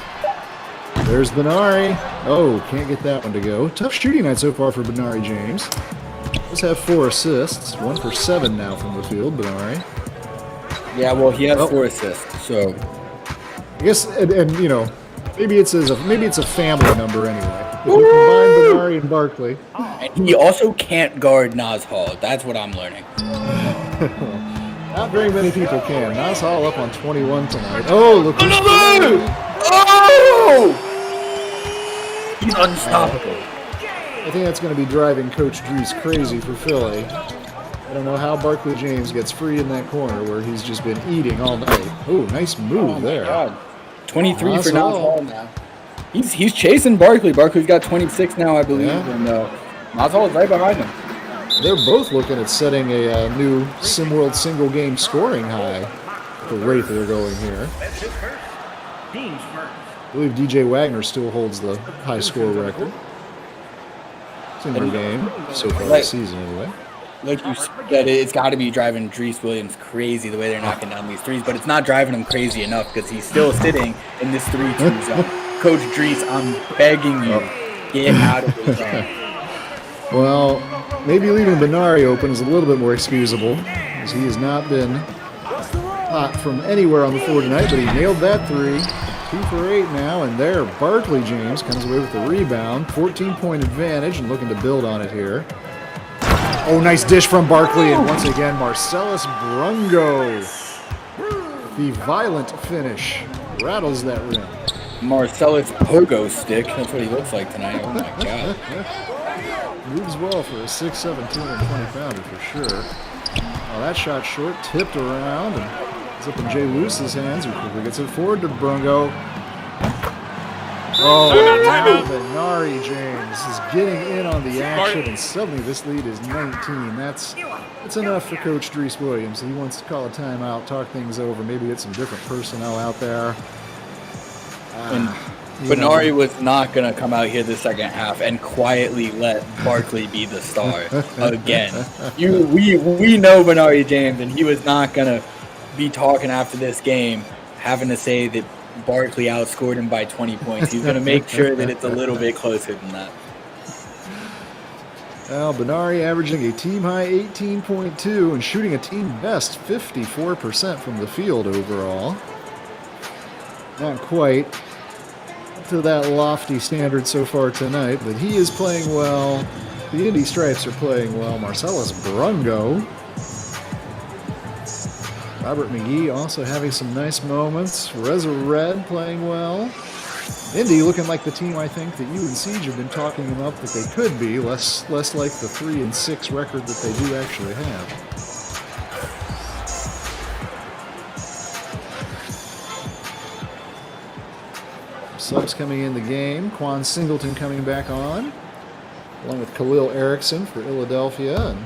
There's Benari. Oh, can't get that one to go. Tough shooting night so far for Benari James. Does have 4 assists, 1 for 7 now from the field, Benari. Yeah, well, he has 4 assists, so I guess, and you know, maybe it's a family number anyway. If you combine Benari and Barkley. And he also can't guard Naz Hall. That's what I'm learning. Not very many people can. Naz Hall up on 21 tonight. Oh, look who's Oh! He's unstoppable. I think that's going to be driving Coach Dries crazy for Philly. I don't know how Barkley James gets free in that corner where he's just been eating all night. Oh, nice move there. God. 23 for Naz Hall now. He's chasing Barkley. Barkley's got 26 now, I believe, and Naz Hall is right behind him. They're both looking at setting a new SimWorld single game scoring high. The rate they're going here. I believe DJ Wagner still holds the high score record. Single game so far this season, anyway. Like you said, it's got to be driving Dries Williams crazy the way they're knocking down these threes, but it's not driving him crazy enough because he's still sitting in this 3-2 zone. Coach Dries, I'm begging you, get out of the zone. Well, maybe leaving Benari open is a little bit more excusable, as he has not been hot from anywhere on the floor tonight, but he nailed that 3. 2 for 8 now, and there, Barkley James comes away with the rebound. 14-point advantage, and looking to build on it here. Oh, nice dish from Barkley, and once again, Marcellus Brungo. The violent finish rattles that rim. Marcellus Pogo Stick, that's what he looks like tonight. Oh my God. Moves well for a 6'7", 220-pounder for sure. Oh, that shot short, tipped around, and it's up in Jay Luce's hands, who quickly gets it forward to Brungo. Oh, now Benari James is getting in on the action, and suddenly this lead is 19. That's enough for Coach Dries Williams. He wants to call a timeout, talk things over, maybe get some different personnel out there. And Benari was not going to come out here the second half and quietly let Barkley be the star again. We know Benari James, and he was not going to be talking after this game, having to say that Barkley outscored him by 20 points. He's going to make sure that it's a little bit closer than that. Well, Benari averaging a team-high 18.2 and shooting a team-best 54% from the field overall. Not quite to that lofty standard so far tonight, but he is playing well. The Indy Stripes are playing well. Marcellus Brungo. Robert McGee also having some nice moments. Reza Red playing well. Indy looking like the team I think that you and Siege have been talking about that they could be, less like the 3-6 record that they do actually have. Subs coming in the game. Quan Singleton coming back on, along with Khalil Erickson for Ill-a-delphia, and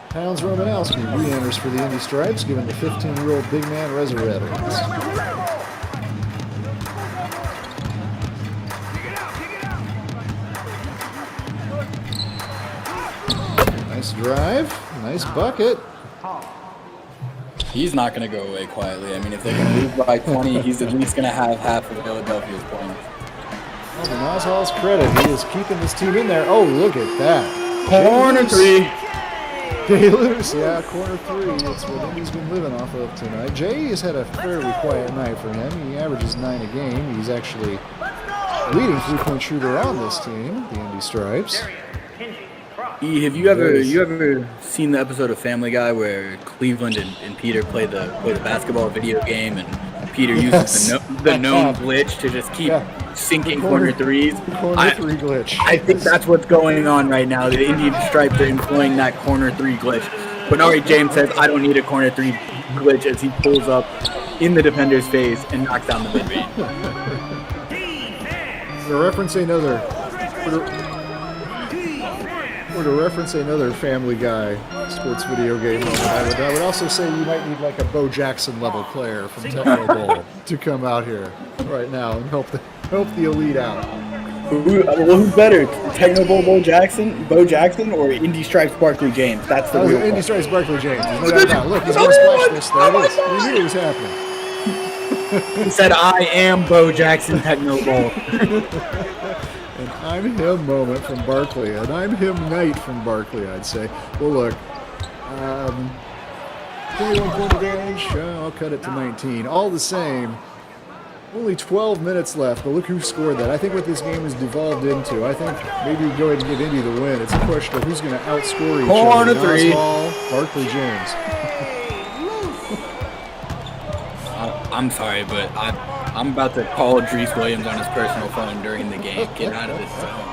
Pounds Romanowski re-enters for the Indy Stripes, giving the 15-year-old big man Reza Red. Nice drive, nice bucket. He's not going to go away quietly. I mean, if they're going to lose by 20, he's at least going to have half of Philadelphia's points. Well, to Naz Hall's credit, he is keeping this team in there. Oh, look at that. Corner 3. Jay Luce, yeah, corner 3. That's what Indy's been living off of tonight. Jay has had a fairly quiet night for him. He averages 9 a game. He's actually leading three-point shooter on this team, the Indy Stripes. Have you ever seen the episode of Family Guy where Cleveland and Peter play the basketball video game, and Peter uses the known glitch to just keep sinking corner threes. Corner three glitch. I think that's what's going on right now. The Indian Stripes are employing that corner three glitch. Bernari James says, I don't need a corner three glitch as he pulls up in the defender's face and knocks down the mid-range. To reference another Family Guy sports video game moment, I would also say you might need like a Bo Jackson level player from Techno Bowl to come out here right now and help the elite out. Who's better, Techno Bowl Bo Jackson, or Indy Stripes Barkley James? That's the real Indy Stripes Barkley James. There's no doubt about it. Look, he's going to splash this. There it is. We knew it was happening. He said, I am Bo Jackson Techno Bowl. An I'm him moment from Barkley, an I'm him night from Barkley, I'd say. Well, look, 21 point advantage, I'll cut it to 19. All the same, only 12 minutes left, but look who scored that. I think what this game has devolved into, I think maybe we go ahead and give Indy the win. It's a question of who's going to outscore each other. Corner three. Barkley James. I'm sorry, but I'm about to call Drees Williams on his personal phone during the game. Get out of this zone.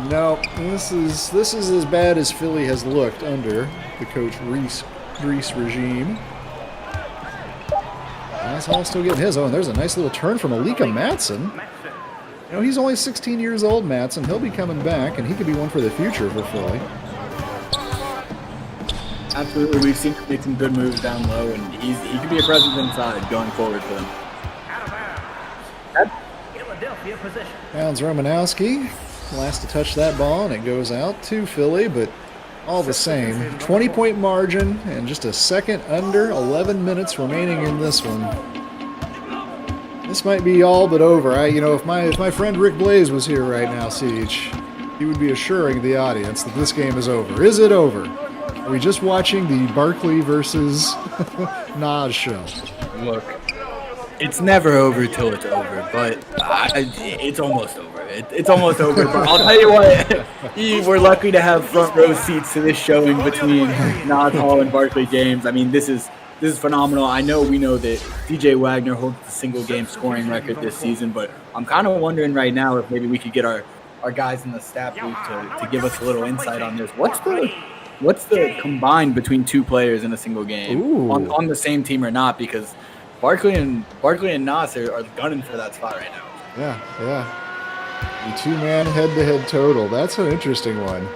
No, this is as bad as Philly has looked under the coach Reese regime. That's all still getting his. Oh, and there's a nice little turn from Alika Matson. You know, he's only 16 years old, Matson. He'll be coming back, and he could be one for the future for Philly. Absolutely, we've seen him make some good moves down low, and he could be a presence inside going forward for them. Ill-a-delphia position. Pounds Romanowski, last to touch that ball, and it goes out to Philly, but all the same, 20-point margin, and just a second under, 11 minutes remaining in this one. This might be all but over. If my friend Rick Blaze was here right now, Siege, he would be assuring the audience that this game is over. Is it over? Are we just watching the Barkley versus Nas show? Look, it's never over till it's over, but it's almost over. It's almost over, but I'll tell you what, we're lucky to have front row seats to this showing between Nas Hall and Barkley James. I mean, this is phenomenal. We know that DJ Wagner holds the single game scoring record this season, but I'm kind of wondering right now if maybe we could get our guys in the staff booth to give us a little insight on this. What's the combined between two players in a single game on the same team or not? Because Barkley and Nas are gunning for that spot right now. Yeah. The two-man head-to-head total. That's an interesting one.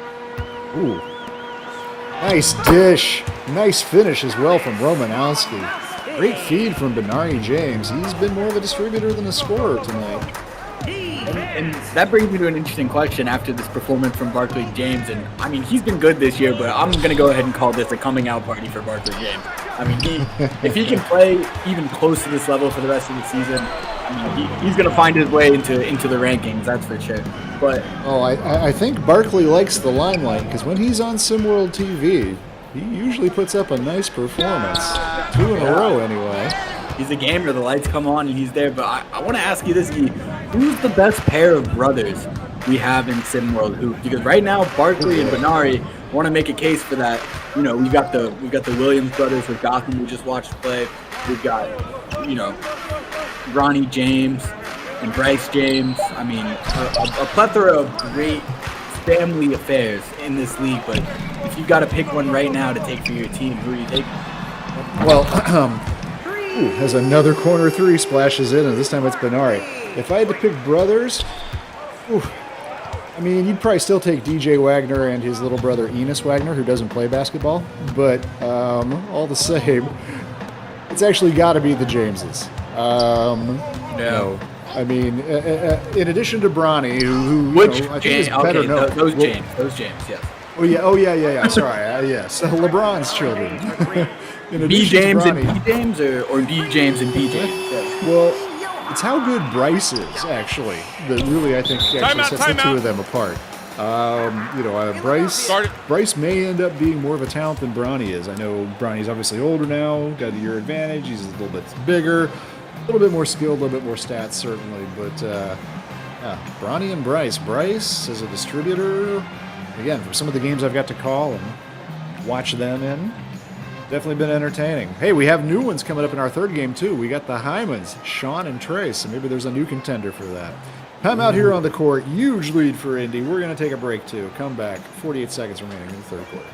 Ooh. Nice dish. Nice finish as well from Romanowski. Great feed from Bernari James. He's been more of a distributor than a scorer tonight. And that brings me to an interesting question after this performance from Barkley James. And, I mean, he's been good this year, but I'm going to go ahead and call this a coming-out party for Barkley James. I mean, if he can play even close to this level for the rest of the season, I mean, he's going to find his way into the rankings, that's for sure. But I think Barkley likes the limelight, because when he's on SimWorld TV, he usually puts up a nice performance. 2 in a row, anyway. He's a gamer. The lights come on and he's there. But I want to ask you this, E. Who's the best pair of brothers we have in SimWorld? Because right now, Barkley and Bernari want to make a case for that. You know, we've got the Williams brothers with Gotham we just watched play. We've got, Ronnie James and Bryce James. I mean, a plethora of great family affairs in this league. But if you've got to pick one right now to take for your team, who are you taking? Well, as another corner three splashes in, and this time it's Bernari. If I had to pick brothers, I mean, you'd probably still take DJ Wagner and his little brother Enos Wagner, who doesn't play basketball. But all the same, it's actually got to be the Jameses. I mean, in addition to Bronny, who I think is better known. Those James, yes. Oh yeah. Sorry, yes, LeBron's children. B James and B James, or D James and B James. Yes. Well, it's how good Bryce is actually that really I think sets the two of them apart. Bryce may end up being more of a talent than Bronny is. I know Bronny's obviously older now, got a year advantage. He's a little bit bigger, a little bit more skilled, a little bit more stats certainly. But Bronny and Bryce. Bryce as a distributor. Again, for some of the games I've got to call and watch them in, Definitely been entertaining. Hey, we have new ones coming up in our third game, too. We got the Hymans, Sean and Trace, so maybe there's a new contender for that. Time out here on the court. Huge lead for Indy. We're going to take a break, too. Come back. 48 seconds remaining in the third quarter.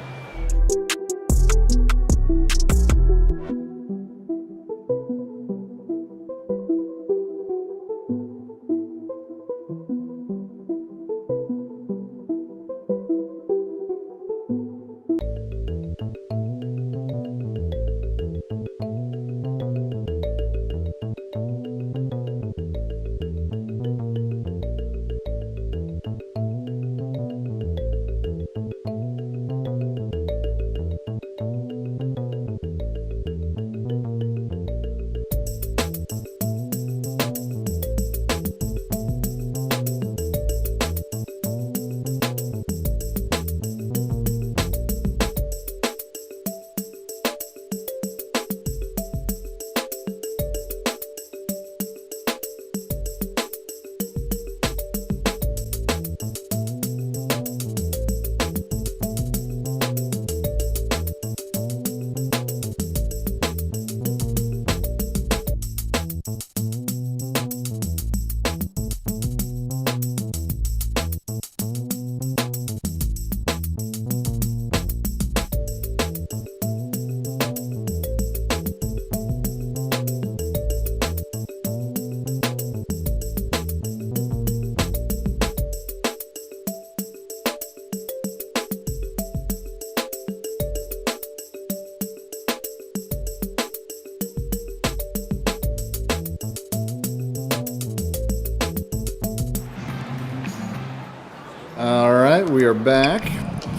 All right, we are back.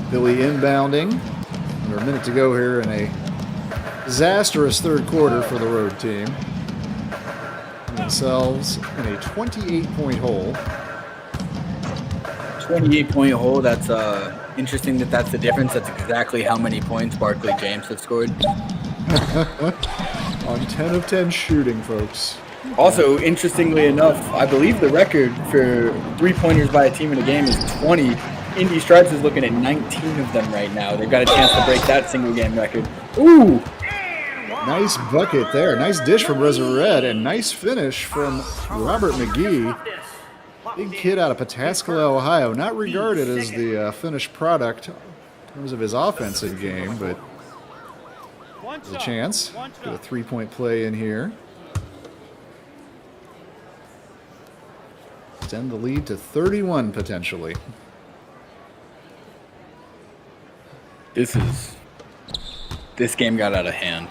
Philly inbounding. Under a minute to go here in a disastrous third quarter for the road team. Themselves in a 28-point hole. 28-point hole. That's interesting that's the difference. That's exactly how many points Barkley James have scored. On 10 of 10 shooting, folks. Also, interestingly enough, I believe the record for three-pointers by a team in a game is 20. Indy Stripes is looking at 19 of them right now. They've got a chance to break that single-game record. Ooh! Nice bucket there. Nice dish from Reza Red, and nice finish from Robert McGee. Big kid out of Pataskala, Ohio. Not regarded as the finished product in terms of his offensive game, but there's a chance. Get a three-point play in here. Extend the lead to 31 potentially. This game got out of hand.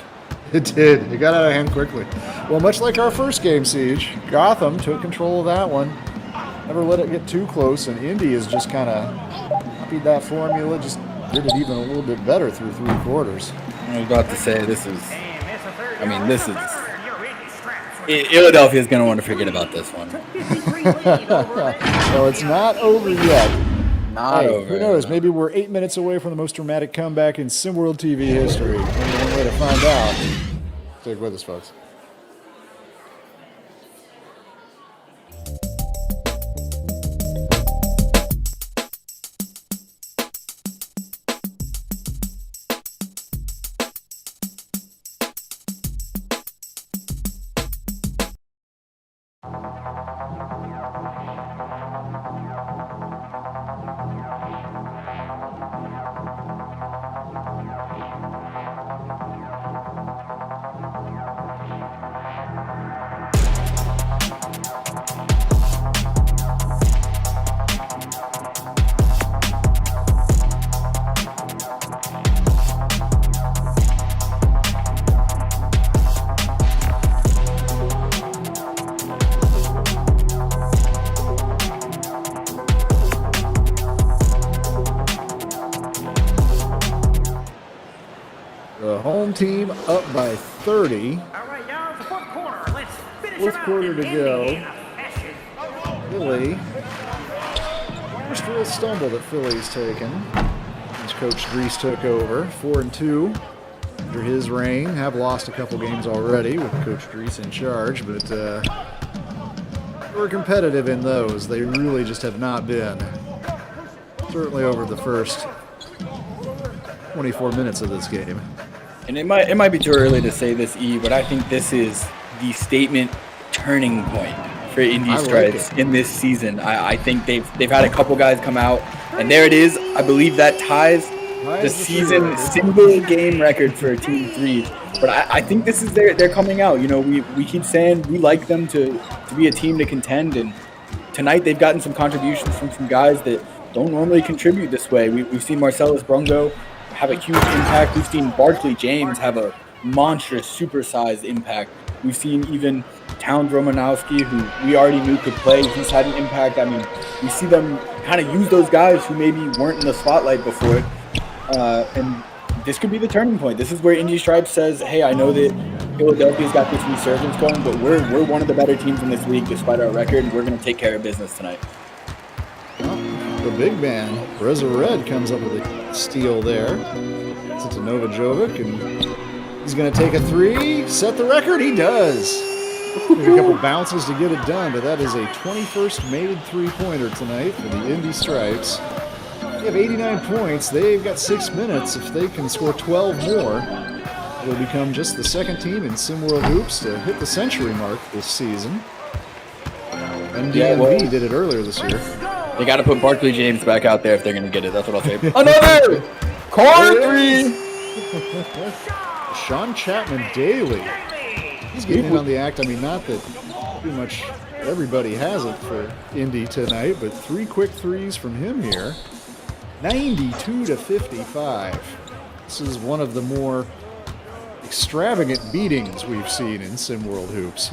It did. It got out of hand quickly. Well, much like our first game, Siege, Gotham took control of that one. Never let it get too close, and Indy has just kind of copied that formula, just did it even a little bit better through three quarters. I was about to say, Ill-a-delphia is going to want to forget about this one. No, it's not over yet. Not over. Who knows? Maybe we're 8 minutes away from the most dramatic comeback in SimWorld TV history. Only one way to find out. Stick with us, folks. Team up by 30. All right, y'all, the fourth quarter. Let's finish Fourth it quarter to Indy go. in a fashion. Philly. First real stumble that Philly's taken as Coach Dries took over. 4-2 under his reign. Have lost a couple games already with Coach Dries in charge, but they were competitive in those. They really just have not been. Certainly over the first 24 minutes of this game. And it might be too early to say this, E, but I think this is the statement turning point for Indy Stripes in this season. I think they've had a couple guys come out, and there it is. I believe that ties the season single game record for Team 3. But I think this is they're coming out. You know, we keep saying we like them to be a team to contend, and tonight they've gotten some contributions from some guys that don't normally contribute this way. We've seen Marcellus Brungo have a huge impact. We've seen Barkley James have a monstrous, supersized impact. We've seen even Towns Romanowski, who we already knew could play. He's had an impact. I mean, we see them kind of use those guys who maybe weren't in the spotlight before. And this could be the turning point. This is where Indy Stripes says, hey, I know that Ill-a-delphia's got this resurgence going, but we're one of the better teams in this league despite our record, and we're going to take care of business tonight. The big man, Reza Red, comes up with a steal there. It's to Nova Jovic, and he's going to take a three, set the record. He does. There's a couple bounces to get it done, but that is a 21st made three-pointer tonight for the Indy Stripes. They have 89 points. They've got 6 minutes. If they can score 12 more, it'll become just the second team in SimWorld Hoops to hit the century mark this season. MDMV did it earlier this year. They got to put Barkley James back out there if they're going to get it. That's what I'll say. Another corner three. Sean Chapman Daly. He's getting in on the act. I mean, not that pretty much everybody has it for Indy tonight, but 3 quick threes from him here. 92-55. This is one of the more extravagant beatings we've seen in SimWorld Hoops.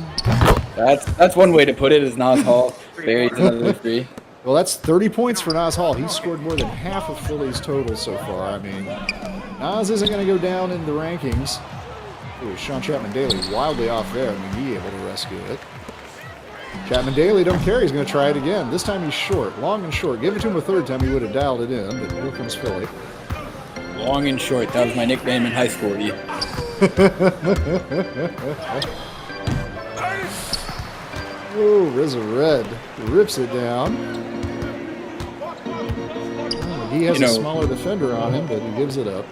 That's one way to put it, is Nas Hall buries another three. Well, that's 30 points for Nas Hall. He's scored more than half of Philly's total so far. I mean, Nas isn't going to go down in the rankings. Ooh, Sean Chapman Daly wildly off there. I mean, he able to rescue it. Chapman Daly don't care. He's going to try it again. This time he's short, long and short. Give it to him a third time, he would have dialed it in, but here comes Philly. Long and short. That was my nickname in high school. Oh, Reza Red rips it down. He has a smaller defender on him, but he gives it up.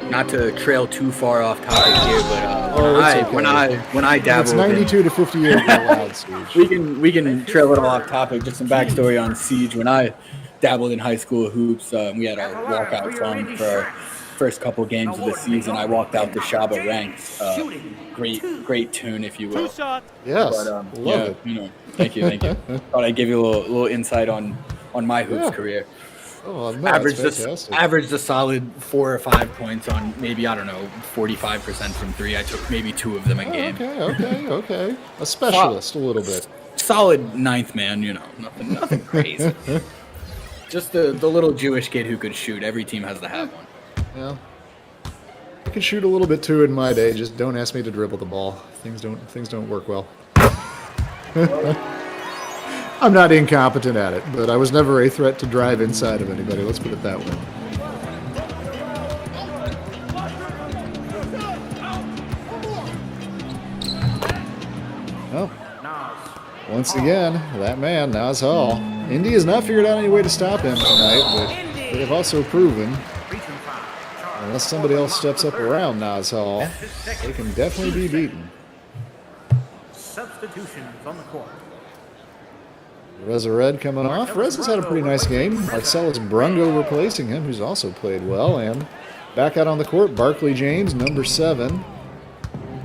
Not to trail too far off topic here, but when I dabble, it's 92-58 allowed, Siege. We can trail it all off topic. Just some backstory on Siege. When I dabbled in high school hoops, we had our walkout song for our first couple games of the season. I walked out to Shaba Ranks. Great tune, if you will. Yes, but, love it. Thank you. Thought I'd give you a little insight on my hoops career. Oh, no, averaged a solid 4 or 5 points on maybe, 45% from three. I took maybe 2 of them a game. Okay. A specialist, a little bit. Solid ninth man, nothing crazy. Just the little Jewish kid who could shoot. Every team has to have one. Yeah. I could shoot a little bit too in my day. Just don't ask me to dribble the ball. Things don't work well. I'm not incompetent at it, but I was never a threat to drive inside of anybody. Let's put it that way. Well, once again, that man, Nas Hall. Indy has not figured out any way to stop him tonight, but they have also proven, unless somebody else steps up around Nas Hall, they can definitely be beaten. Substitutions on the court. Reza Red coming off. Reza's had a pretty nice game. Marcellus Brungo replacing him, who's also played well. And back out on the court, Barkley James, number 7.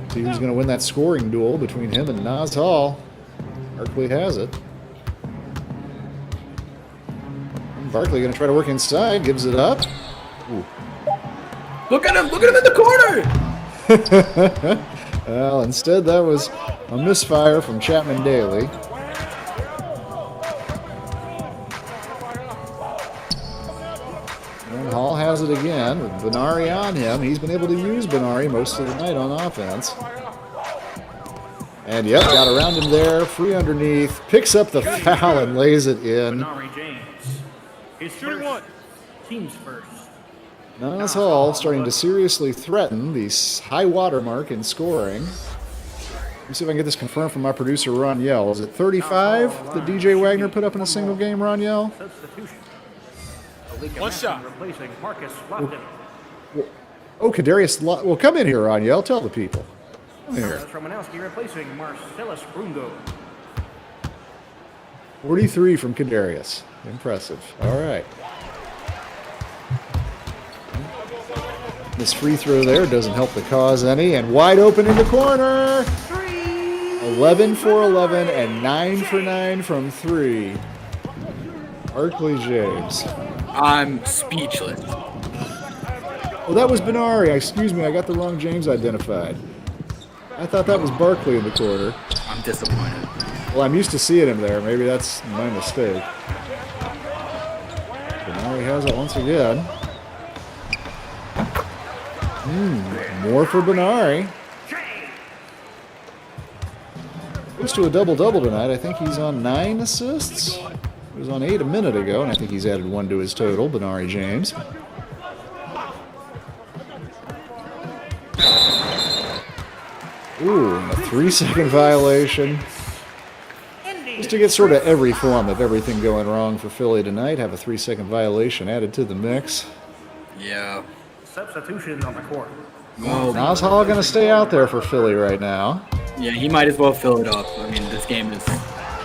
See who's going to win that scoring duel between him and Nas Hall. Barkley has it. And Barkley going to try to work inside, gives it up. Ooh. Look at him in the corner! Well, instead that was a misfire from Chapman Daly. And Hall has it again with Benari on him. He's been able to use Benari most of the night on offense. And yep, got around him there, free underneath, picks up the foul and lays it in. Benari James. His first. Team's first. Nas Hall starting to seriously threaten the high water mark in scoring. Let me see if I can get this confirmed from my producer, Ron Yell. Is it 35 that DJ Wagner put up in a single game, Ron Yell? Substitution. One shot. Replacing Marcus Lofton. Oh, Kadarius. Well, come in here, Raniel. Tell the people. Come here. That's Romanowski replacing Marcellus Brungo. 43 from Kadarius. Impressive. All right. This free throw there doesn't help the cause any. And wide open in the corner. 11 for 11 and 9 for 9 from 3. Barkley James. I'm speechless. Oh, that was Benari. Excuse me, I got the wrong James identified. I thought that was Barkley in the corner. I'm disappointed. Well, I'm used to seeing him there. Maybe that's my mistake. Benari has it once again. More for Benari. Close to a double-double tonight. I think he's on 9 assists. He was on 8 a minute ago, and I think he's added 1 to his total, Benari James. Ooh, a 3-second violation. Just to get sort of every form of everything going wrong for Philly tonight, have a 3-second violation added to the mix. Yeah. Substitutions on the court. Well, Nas Hall going to stay out there for Philly right now. yeah, he might as well fill it up. I mean, this game is.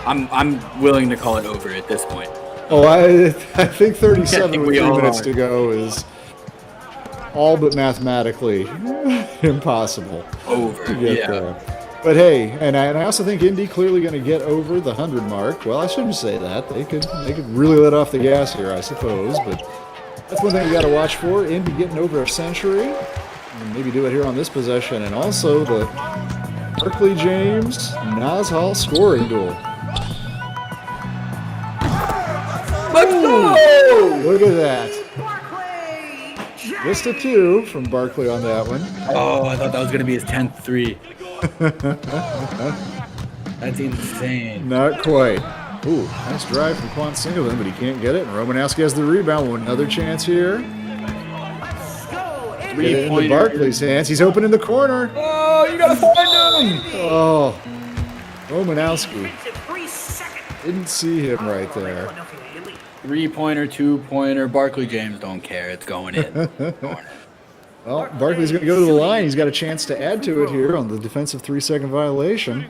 I'm willing to call it over at this point. Oh, I think 37 with we 3 all minutes are. to go is all but mathematically impossible Over. to get Yeah. there. But hey, and I also think Indy clearly going to get over the 100 mark. Well, I shouldn't say that. They could really let off the gas here, I suppose. But that's one thing you got to watch for. Indy getting over a century, and maybe do it here on this possession, and also the Barkley James Nas Hall scoring duel. Let's go! Look at that. Just a 2 from Barkley on that one. Oh, I thought that was gonna be his 10th 3. That's insane. Not quite. Ooh, nice drive from Quan Singleton, but he can't get it. And Romanowski has the rebound. Another chance here. Get it into 3-pointer. Barkley's hands. He's open in the corner. Oh, you gotta find him! Oh, Romanowski. 3 seconds. Didn't see him right there. 3-pointer, 2-pointer. Barkley James don't care. It's going in. Well, Barkley's going to go to the line. He's got a chance to add to it here on the defensive 3-second violation.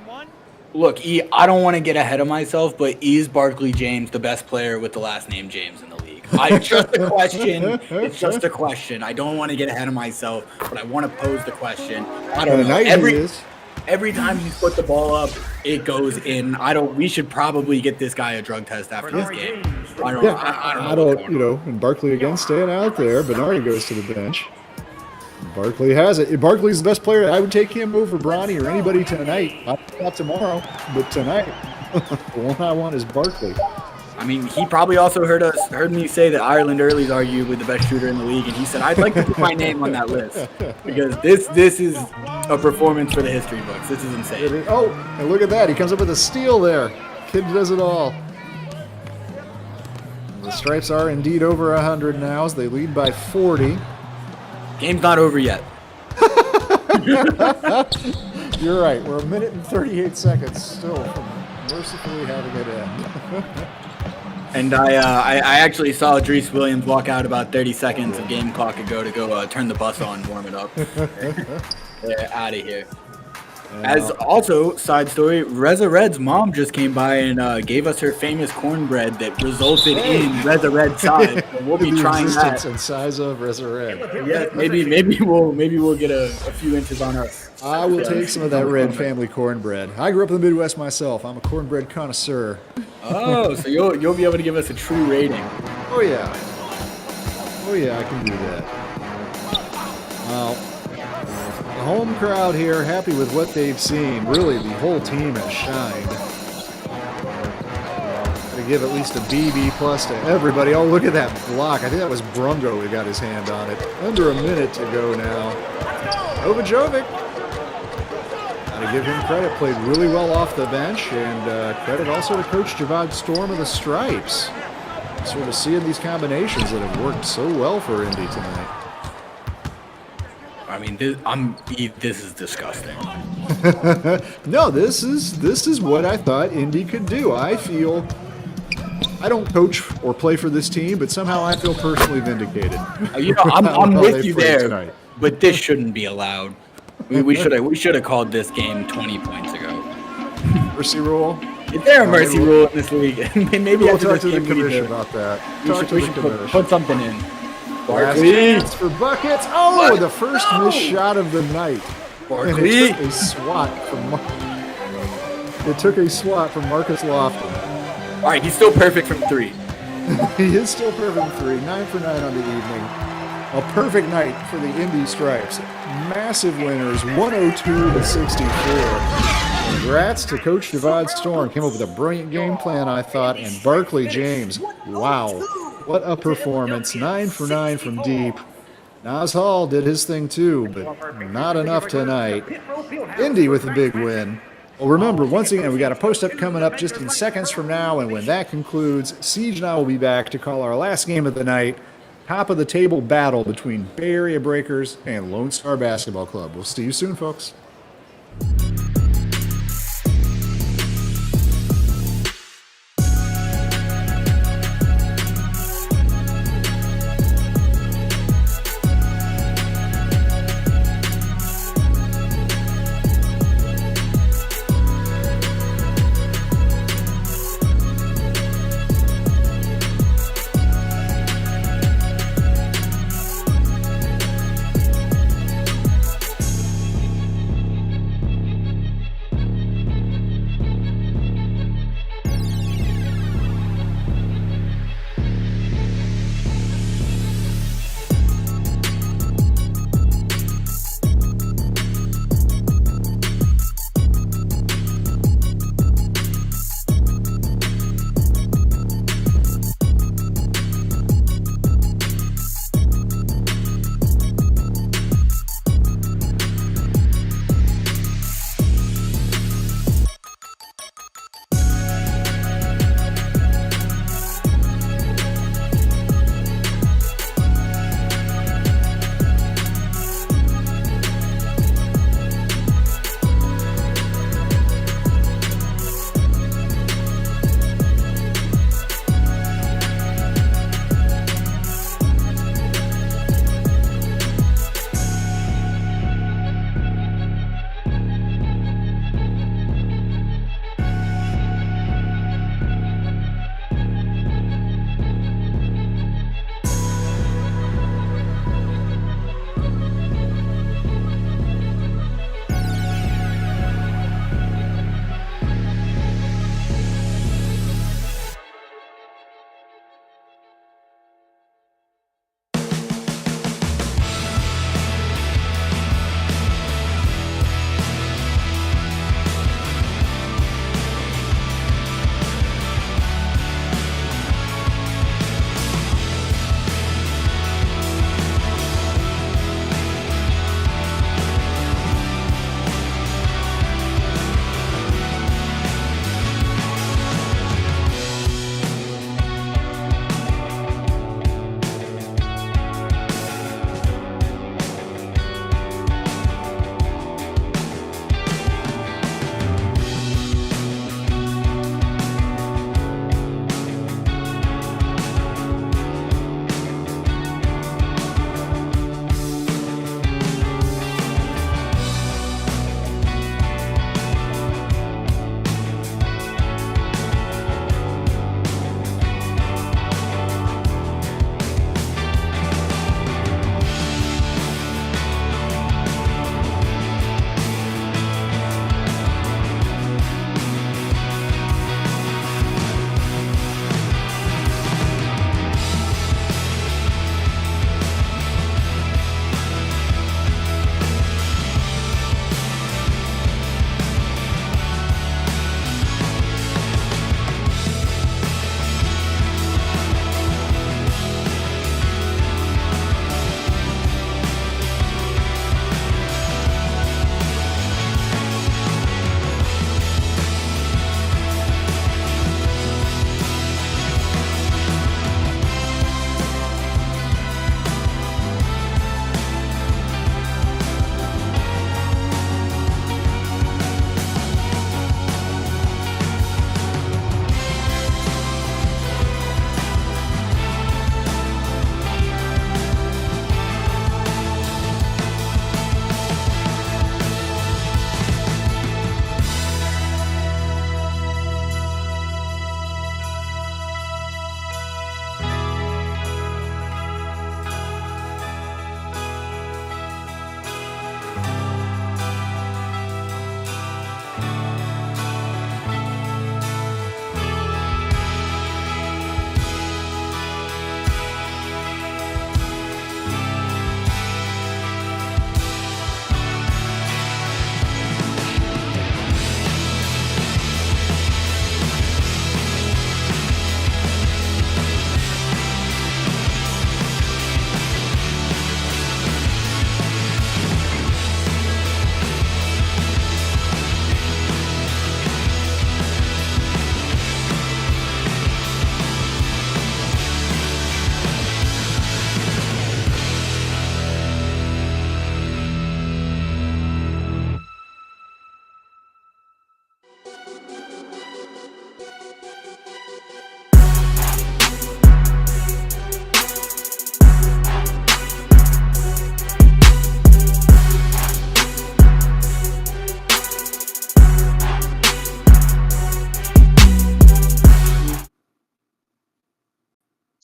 Look, I don't want to get ahead of myself, but is Barkley James the best player with the last name James in the league? It's just a question. It's just a question. I don't want to get ahead of myself, but I want to pose the question. I don't know. Tonight he is. Every time he's put the ball up, it goes in. We should probably get this guy a drug test after this game. I don't know. I don't, and Barkley again staying out there. Bernardi goes to the bench. Barkley has it. Barkley's the best player. I would take him over Bronny or anybody tonight. Not tomorrow, but tonight. The one I want is Barkley. I mean, he probably also heard me say that Ireland Early's arguably the best shooter in the league, and he said, I'd like to put my name on that list. Because this is a performance for the history books. This is insane. Oh, and look at that. He comes up with a steal there. Kid does it all. The Stripes are indeed over 100 now as they lead by 40. Game's not over yet. You're right. We're 1 minute and 38 seconds still from mercifully having it end. And I actually saw Drees Williams walk out about 30 seconds of game clock ago to go turn the bus on, warm it up. They're out of here. As also, side story, Reza Red's mom just came by and gave us her famous cornbread that resulted in Reza Red's size. So we'll be The trying existence that. and size of Reza Red. Yeah, maybe we'll get a few inches on her. I will take some of that Red family cornbread. I grew up in the Midwest myself. I'm a cornbread connoisseur. Oh, so you'll be able to give us a true rating. Oh yeah. Oh yeah, I can do that. Well, the home crowd here happy with what they've seen. Really, the whole team has shined. Gotta give at least a BB plus to everybody. Oh, look at that block. I think that was Brungo who got his hand on it. Under a minute to go now. Novajovic. Gotta give him credit. Played really well off the bench, and credit also to Coach Javad Storm of the Stripes. Sort of seeing these combinations that have worked so well for Indy tonight. I mean, this is disgusting. No, this is what I thought Indy could do. I feel I don't coach or play for this team, but somehow I fel personally vindicated. I'm How with they you played there. tonight. but this shouldn't be allowed. We should have called this game 20 points ago. Mercy rule. Is there a mercy rule in this league? Maybe We'll after talk this to the game we need commission to- about that. we Talk should, to we the should commission. put something in. Last Barkley. chance for buckets. Oh, the first missed shot of the night. And Barkley. it took a swat from Marcus Lofton. All right, he's still perfect from 3. He is still perfect from 3. 9 for 9 on the evening. A perfect night for the Indy Stripes. Massive winners, 102-64. Congrats to Coach Javad Storm. Came up with a brilliant game plan, I thought. And Barkley James, wow. What a performance. 9 for 9 from deep. Nas Hall did his thing too, but not enough tonight. Indy with a big win. Well, remember, once again, we got a post-up coming up just in seconds from now, and when that concludes, Siege and I will be back to call our last game of the night, top-of-the-table battle between Bay Area Breakers and Lonestar Basketball Club. We'll see you soon, folks.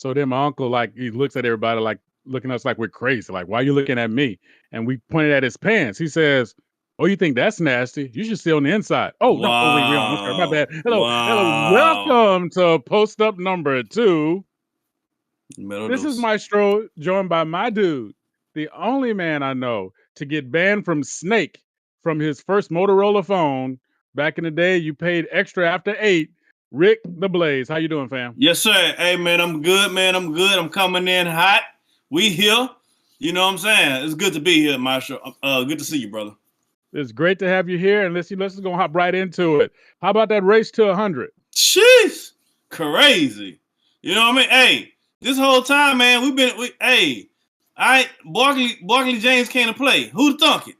So then my uncle, like, he looks at everybody like looking at us like we're crazy. Like, why are you looking at me? And we pointed at his pants. He says, "Oh, you think that's nasty? You should stay on the inside." Oh, no. Oh, wait, I'm sorry. My bad. Hello. Welcome to Post Up number 2. This is Maestro, joined by my dude, the only man I know to get banned from Snake from his first Motorola phone. Back in the day, you paid extra after 8. Rick the Blaze. How you doing, fam? Yes, sir. Hey, man, I'm good, man. I'm good. I'm coming in hot. We here. You know what I'm saying? It's good to be here, Maestro. Good to see you, brother. It's great to have you here, and let's just go hop right into it. How about that race to 100? Jeez, crazy. You know what I mean? Hey, this whole time, man, Barkley James came to play. Who'd thunk it?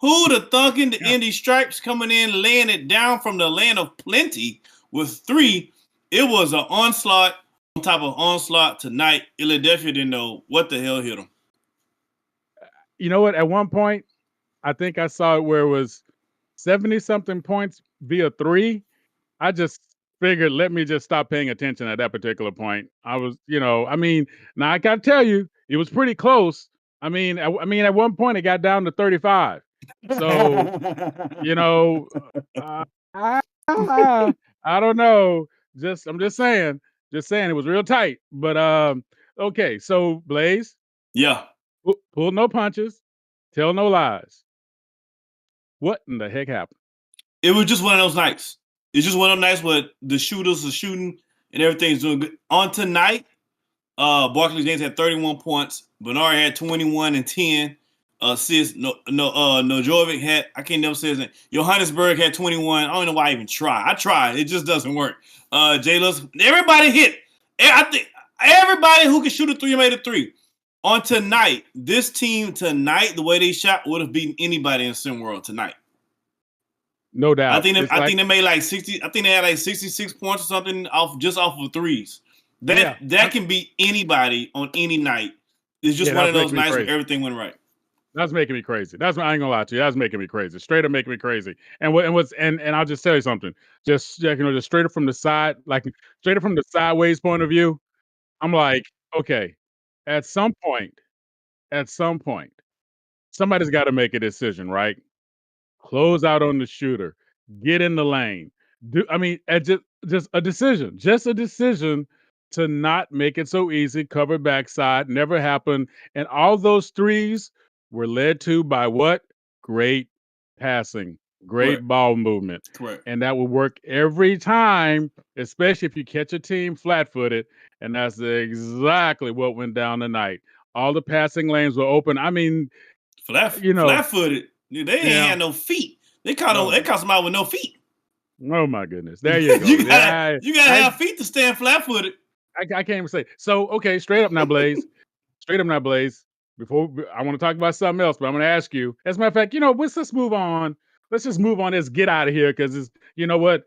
Who'd have thunk it? The Indy Stripes coming in, laying it down from the land of plenty with 3. It was an onslaught on top of onslaught tonight. Ill-a-delphia didn't know what the hell hit them. You know what? At one point, I think I saw it where it was 70-something points via 3. I just figured, let me just stop paying attention at that particular point. I was, now I got to tell you, it was pretty close. At one point it got down to 35. So, I don't know. I'm just saying it was real tight. But okay. So Blaze, yeah, pull no punches, tell no lies. What in the heck happened? It was just one of those nights. It's just one of those nights where the shooters are shooting and everything's doing good. On tonight, Barkley James had 31 points. Bernard had 21 and 10 assists. Nojovic had, I can't never say his name. Johannesburg had 21. I don't know why I even try. I tried. It just doesn't work. Jay Lewis, everybody hit. I think everybody who could shoot a 3 made a 3. On tonight, this team tonight, the way they shot would have beaten anybody in SimWorld tonight. No doubt. I think they made like 60. I think they had like 66 points or something off of threes. That can beat anybody on any night. It's just one of those nights where everything went right. That's making me crazy. I ain't gonna lie to you. That's making me crazy. Straight up making me crazy. And I'll just tell you something. Just straight up from the side, like straight up from the sideways point of view. I'm like, okay, at some point, somebody's got to make a decision, right? Close out on the shooter, get in the lane. Just a decision to not make it so easy. Cover backside, never happened, and all those threes were led to by what? Great passing, great ball movement. Correct. And that will work every time, especially if you catch a team flat-footed, and that's exactly what went down tonight. All the passing lanes were open. Flat-footed. They ain't had no feet. They caught somebody with no feet. Oh my goodness! There you go. you gotta have feet to stand flat-footed. I can't even say. So okay, straight up now, Blaze. Before I want to talk about something else, but I'm going to ask you. As a matter of fact, let's move on. Let's just move on. Let's get out of here because you know what?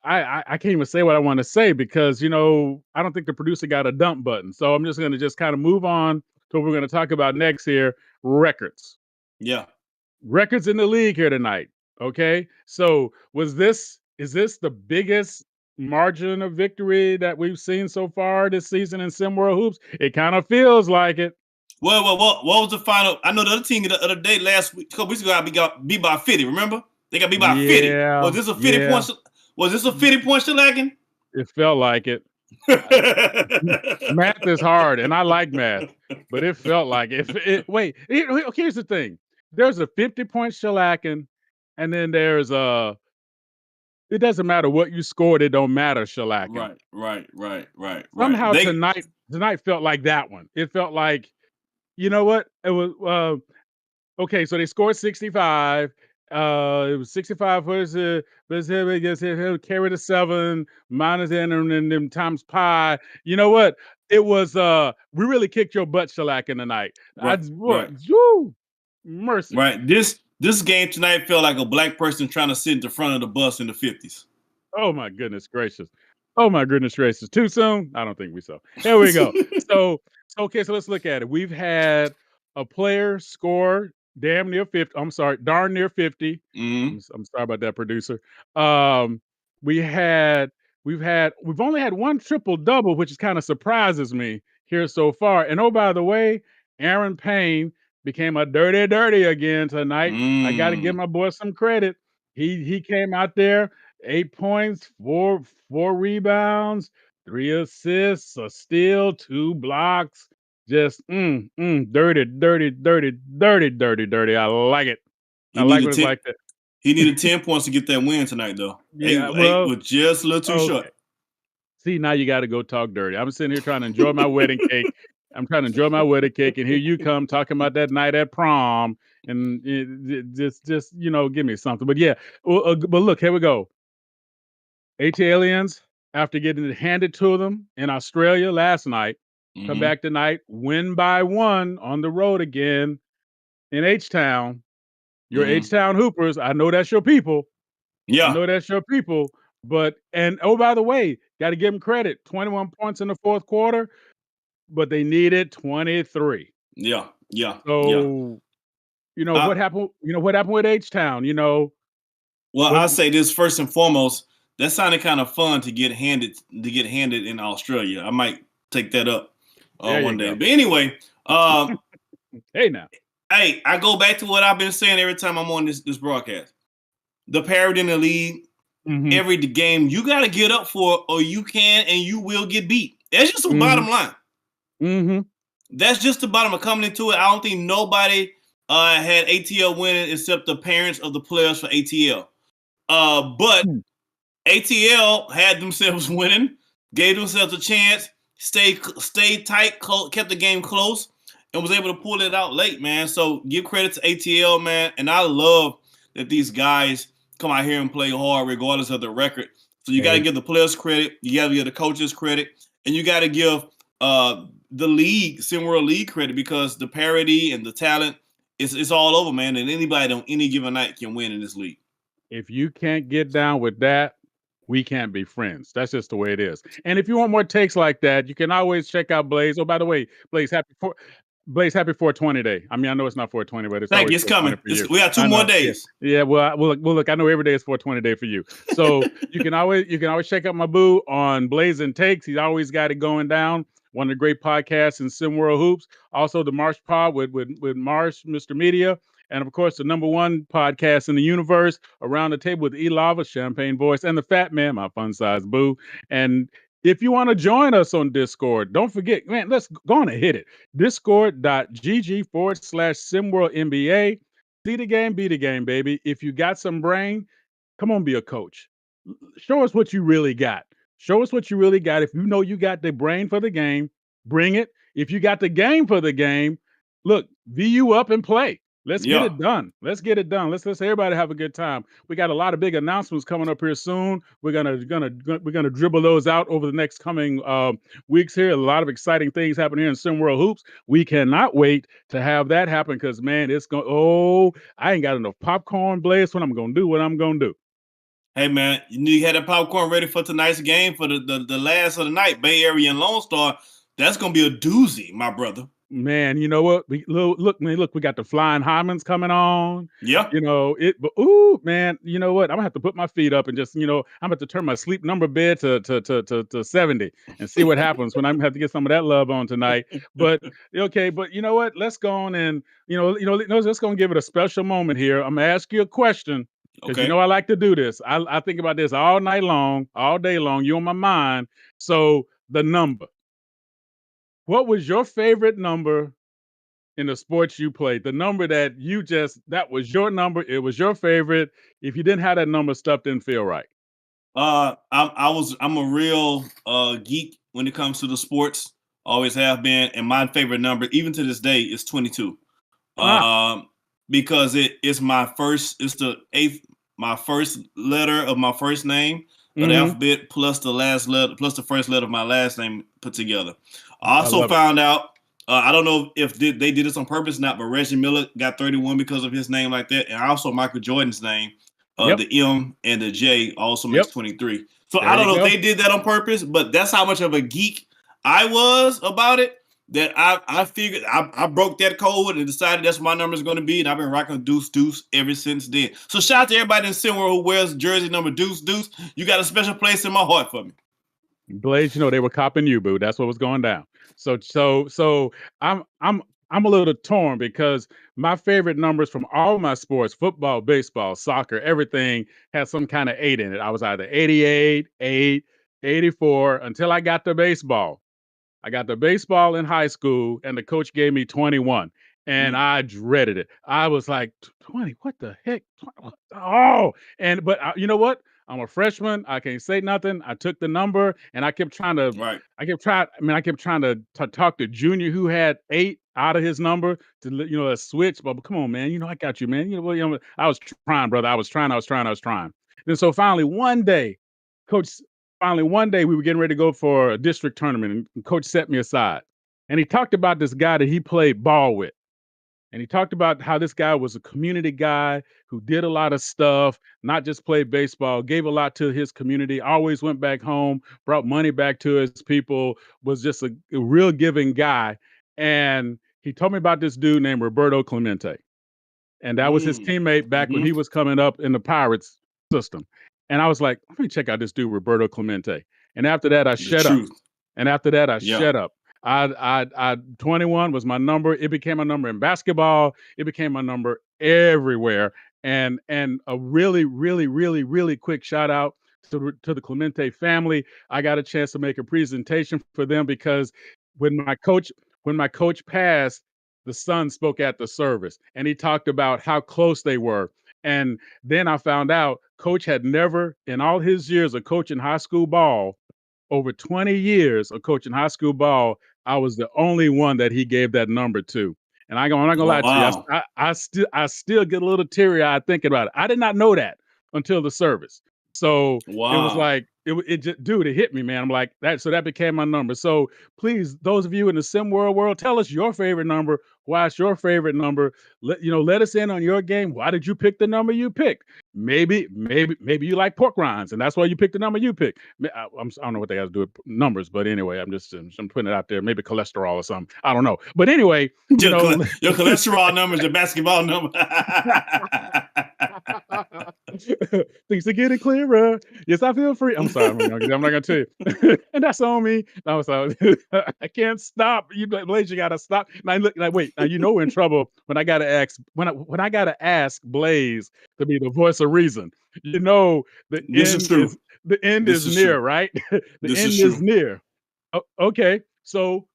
I can't even say what I want to say because I don't think the producer got a dump button. So I'm just going to kind of move on to what we're going to talk about next here. Records. Yeah. Records in the league here tonight. Okay. So is this the biggest margin of victory that we've seen so far this season in SimWorld Hoops? It kind of feels like it. Well, what was the final? I know the other team the other day, last week, a couple weeks ago, got beat by 50. Remember? They got beat by 50. Was this a 50 point? Was this a 50 point shellacking? It felt like it. Math is hard, and I like math, but it felt like it. Wait, here's the thing. There's a 50-point shellacking, and then there's a. It doesn't matter what you scored; it don't matter shellacking. Right. Somehow tonight felt like that one. It felt like, you know what? It was okay. So they scored 65. It was 65 for him carry the 7 minus n and then times pi. You know what? It was we really kicked your butt shellacking tonight. Right. Woo, mercy. Right. This game tonight felt like a black person trying to sit in the front of the bus in the 50s. Oh my goodness gracious. Too soon? I don't think we so. There we go. So let's look at it. We've had a player score darn near 50. Mm-hmm. I'm sorry about that, producer. We had we've only had one triple double, which kind of surprises me here so far. And oh, by the way, Aaron Payne became a dirty again tonight. I got to give my boy some credit. He came out there, 8 points, four rebounds, 3 assists, a steal, 2 blocks. Just dirty. I like it. I like what it's like that. He needed 10 points to get that win tonight, though. Yeah, eight was just a little too short. See, now you got to go talk dirty. I'm sitting here trying to enjoy my wedding cake. I'm trying to enjoy my wedding cake, and here you come talking about that night at prom, and just give me something. But yeah, but look, here we go. AT-Aliens, after getting it handed to them in Australia last night, come back tonight, win by 1 on the road again in H-Town. Your H-Town Hoopers, I know that's your people. Yeah. I know that's your people. But, oh, by the way, got to give them credit. 21 points in the fourth quarter, but they needed 23. Yeah. So, what happened? What happened with H-Town? Well, I'll say this first and foremost. That sounded kind of fun to get handed in Australia. I might take that up one day. But anyway, hey now. Hey, I go back to what I've been saying every time I'm on this broadcast. The parity in the league, every game, you got to get up for, or you can and you will get beat. That's just the bottom line. That's just the bottom of coming into it. I don't think nobody had ATL winning except the parents of the players for ATL. But ATL had themselves winning, gave themselves a chance, stayed tight, kept the game close, and was able to pull it out late, man. So give credit to ATL, man. And I love that these guys come out here and play hard regardless of the record. So you got to give the players credit, you got to give the coaches credit, and you got to give the league, SimWorld League credit, because the parity and the talent, it's all over, man. And anybody on any given night can win in this league. If you can't get down with that, we can't be friends. That's just the way it is. And if you want more takes like that, you can always check out Blaze. Oh, by the way, Blaze, happy 420 day. I mean, I know it's not 420, but it's coming. We got 2 more days. Yeah. Well, look. I know every day is 420 day for you. So you can always check out my boo on Blaze and Takes. He's always got it going down. One of the great podcasts in SimWorld Hoops. Also, the Marsh Pod with Marsh, Mr. Media. And of course, the #1 podcast in the universe, Around the Table with E-Lava, Champagne Voice, and the Fat Man, my fun-sized boo. And if you want to join us on Discord, don't forget, man, let's go on and hit it. Discord.gg/SimWorldNBA. See the game, be the game, baby. If you got some brain, come on, be a coach. Show us what you really got. Show us what you really got. If you know you got the brain for the game, bring it. If you got the game for the game, look, VU up and play. Let's get it done. Let's get it done. Let's everybody have a good time. We got a lot of big announcements coming up here soon. We're gonna dribble those out over the next coming weeks here. A lot of exciting things happening here in SimWorld Hoops. We cannot wait to have that happen because, man, it's going. Oh, I ain't got enough popcorn, Blaze. What I'm gonna do? Hey, man, you had that popcorn ready for tonight's game for the last of the night, Bay Area and Lonestar. That's gonna be a doozy, my brother. Man, you know what? Look, we got the Flying Hymens coming on. Yeah. Man, you know what? I'm gonna have to put my feet up and just, I'm gonna have to turn my sleep number bed to 70 and see what happens when I'm gonna have to get some of that love on tonight. But okay, but you know what? Let's go on and let's go and give it a special moment here. I'm gonna ask you a question because I like to do this. I think about this all night long, all day long. You're on my mind. So the number. What was your favorite number in the sports you played? The number that was your number. It was your favorite. If you didn't have that number, stuff didn't feel right. I'm a real geek when it comes to the sports. Always have been. And my favorite number, even to this day, is 22. Because it's my first letter of my first name. The alphabet plus the last letter plus the first letter of my last name put together. I also found out, I don't know if they did this on purpose or not, but Reggie Miller got 31 because of his name like that. And also Michael Jordan's name, the M and the J also makes 23. So I don't know if they did that on purpose, but that's how much of a geek I was about it. that I figured I broke that code and decided that's what my number is going to be, and I've been rocking deuce ever since then. So shout out to everybody in Silver who wears jersey number deuce. You got a special place in my heart for me. Blaze, they were copping you, boo. That's what was going down. So I'm a little torn because my favorite numbers from all my sports, football, baseball, soccer, everything has some kind of 8 in it. I was either 88, 8, 84 until I got to baseball. I got to baseball in high school, and the coach gave me 21, and I dreaded it. I was like, 20, what the heck? Oh, but you know what? I'm a freshman. I can't say nothing. I took the number, and I kept trying to. Right. I kept trying to talk to Junior, who had 8 out of his number to switch. But come on, man. I got you, man. I was trying, brother. I was trying. And so finally, one day, we were getting ready to go for a district tournament, and coach set me aside. And he talked about this guy that he played ball with. And he talked about how this guy was a community guy who did a lot of stuff, not just played baseball, gave a lot to his community, always went back home, brought money back to his people, was just a real giving guy. And he told me about this dude named Roberto Clemente. And that was his teammate back when he was coming up in the Pirates system. And I was like, let me check out this dude, Roberto Clemente. And after that, I shut up. I 21 was my number. It became a number in basketball. It became a number everywhere. And a really, really, really, really quick shout out to the Clemente family. I got a chance to make a presentation for them because when my coach passed, the son spoke at the service, and he talked about how close they were. And then I found out coach had never, in all his years of coaching high school ball, over 20 years of coaching high school ball, I was the only one that he gave that number to. And I'm not gonna lie to you, I still get a little teary-eyed thinking about it. I did not know that until the service. So it was like it just, dude, it hit me, man. I'm like that. So that became my number. So please, those of you in the Sim world, tell us your favorite number. Why it's your favorite number? Let us in on your game. Why did you pick the number you picked? Maybe you like pork rinds, and that's why you picked the number you picked. I don't know what they have to do with numbers, but anyway, I'm putting it out there. Maybe cholesterol or something. I don't know. But anyway, your cholesterol number is your basketball number. Things are getting clearer. Yes, I feel free. I'm sorry. I'm not gonna tell you. And that's on me. I can't stop. Blaze, you gotta stop. Now wait. Now we're in trouble when I gotta ask Blaze to be the voice of reason. The end is near, true. Right? The end is near. Okay, so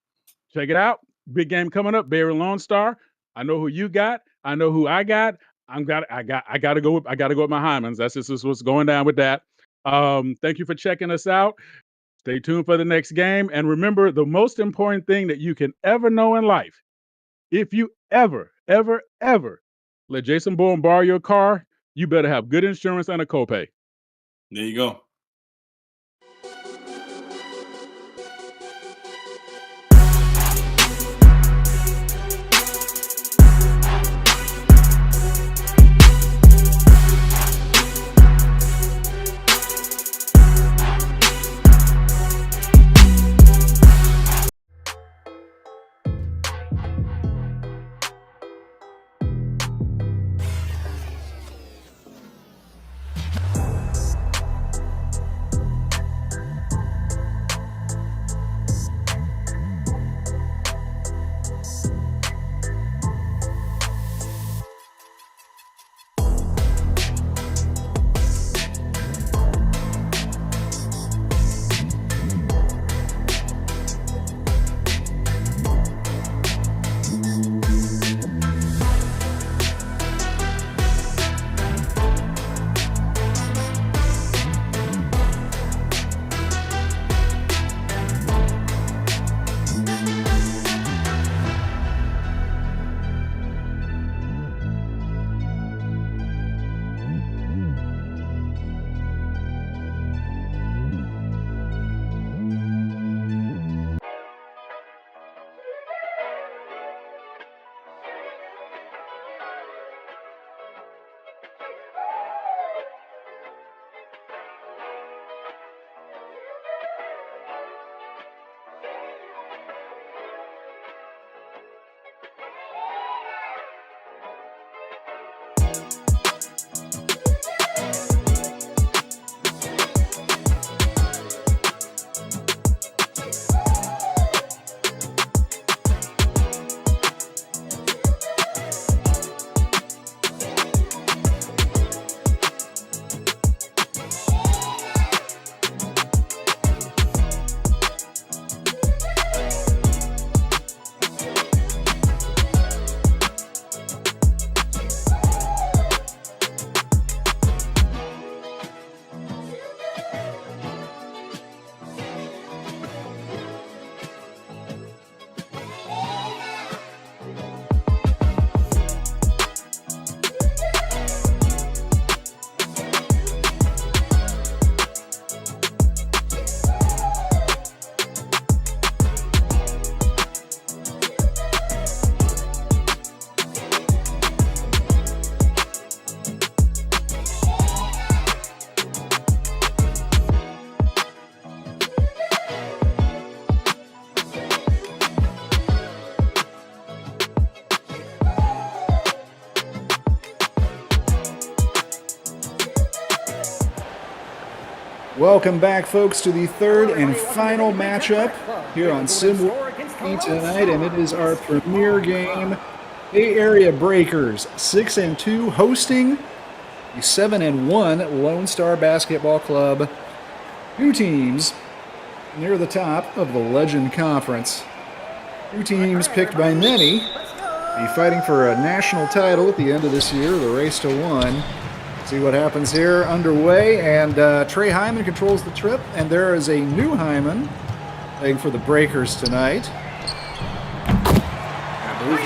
check it out. Big game coming up. Barry Lonestar. I know who you got. I know who I got. I gotta go with my Hymans. That's just what's going down with that. Thank you for checking us out. Stay tuned for the next game. And remember, the most important thing that you can ever know in life, if you ever let Jason Bourne borrow your car, you better have good insurance and a copay. There you go. Welcome back, folks, to the third and final matchup here on SimWorld tonight, and it is our premier game. Bay Area Breakers, 6-2, hosting the 7-1 Lonestar Basketball Club. Two teams near the top of the Legend Conference. Two teams picked by many to be fighting for a national title at the end of this year, the race to one. See what happens here underway, and Trey Hyman controls the trip, and there is a new Hyman playing for the Breakers tonight.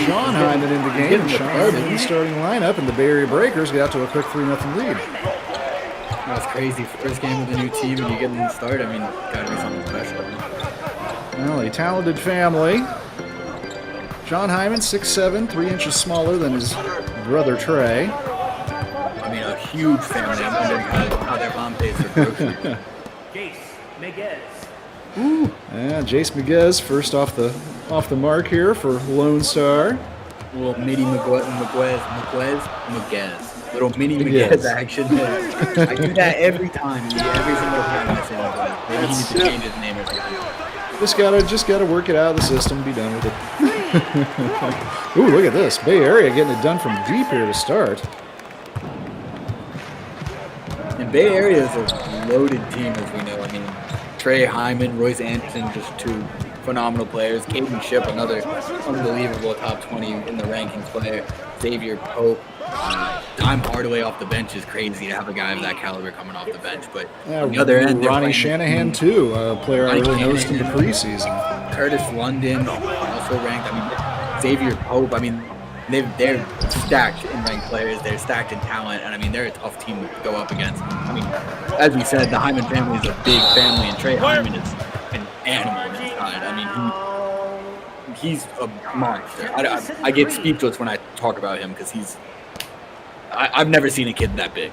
Sean Hyman in the game, and Sean Hyman in the starting lineup, and the Bay Area Breakers get out to a quick 3-0 lead. That's crazy. First game with a new team and you get them to start. I mean, gotta be something special. Well, a talented family. Sean Hyman, 6'7", 3 inches smaller than his brother Trey. I mean, a huge family. I'm wondering how their mom pays their groceries. Jace Miguez. Ooh, yeah, Jace Miguez first off the mark here for Lonestar. Little mini Miguez. Little mini Miguez action. I do that every time. Every single time I say Miguez. Maybe he needs to change his name or something. Just gotta work it out of the system, be done with it. Ooh, look at this. Bay Area getting it done from deep here to start. And Bay Area is a loaded team, as we know. I mean, Trey Hyman, Royce Anderson, just two phenomenal players. Caden Shipp, another unbelievable top 20 in the rankings player. Xavier Pope. Dime Hardaway off the bench is crazy to have a guy of that caliber coming off the bench. But on the other end, Ronnie Shanahan, too, a player I really noticed in the preseason. Curtis London, also ranked. I mean, Xavier Pope. I mean, they're stacked in ranked players. They're stacked in talent, and I mean, they're a tough team to go up against. I mean, as we said, the Hyman family is a big family, and Trey Hyman is an animal inside. I mean, he's a monster. I get speechless when I talk about him because I've never seen a kid that big.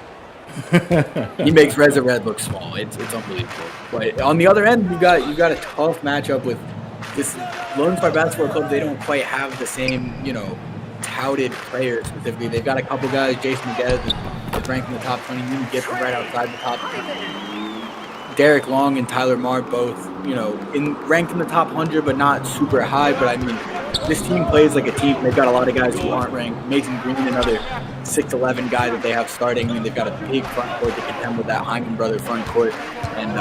He makes Reza Red look small. It's unbelievable. But on the other end, you got a tough matchup with this Lonestar Basketball Club. They don't quite have the same, touted players specifically. They've got a couple guys. Jason Miguez is ranked in the top 20. You can get from right outside the top 20. Derek Long and Tyler Marr both, ranked in the top 100, but not super high. But I mean, this team plays like a team. They've got a lot of guys who aren't ranked. Mason Green, another 6'11" guy that they have starting. I mean, they've got a big front court to contend with that Hyman brother front court. And,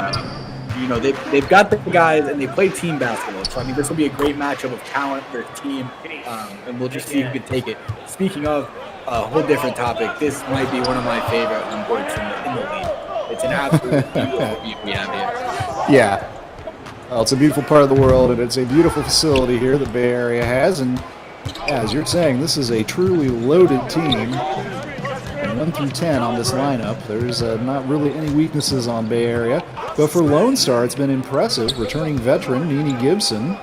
they've got the guys, and they play team basketball. So, I mean, this will be a great matchup of talent for a team, and we'll just see who can take it. Speaking of a whole different topic, this might be one of my favorite onboards in the league. It's an absolute beautiful view we have here. Yeah. Well, it's a beautiful part of the world, and it's a beautiful facility here that Bay Area has. And as you're saying, this is a truly loaded team. 1 through 10 on this lineup. There's not really any weaknesses on Bay Area. But for Lonestar, it's been impressive. Returning veteran Nene Gibson.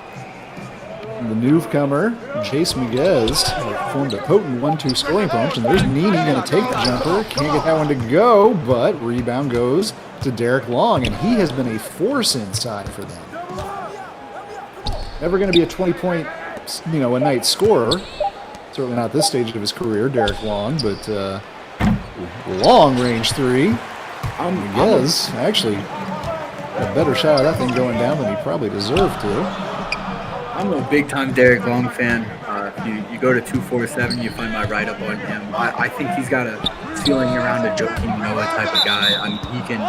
And the newcomer, Jace Miguez, formed a potent 1-2 scoring punch. And there's Nene going to take the jumper. Can't get that one to go, but rebound goes to Derek Long. And he has been a force inside for them. Never going to be a 20-point, a night scorer. Certainly not this stage of his career, Derek Long, but long range three. Miguez actually a better shot of that thing going down than he probably deserved to. I'm a big-time Derek Long fan. If you go to 247, you find my write-up on him. I think he's got a ceiling around a Joakim Noah type of guy. I mean, he can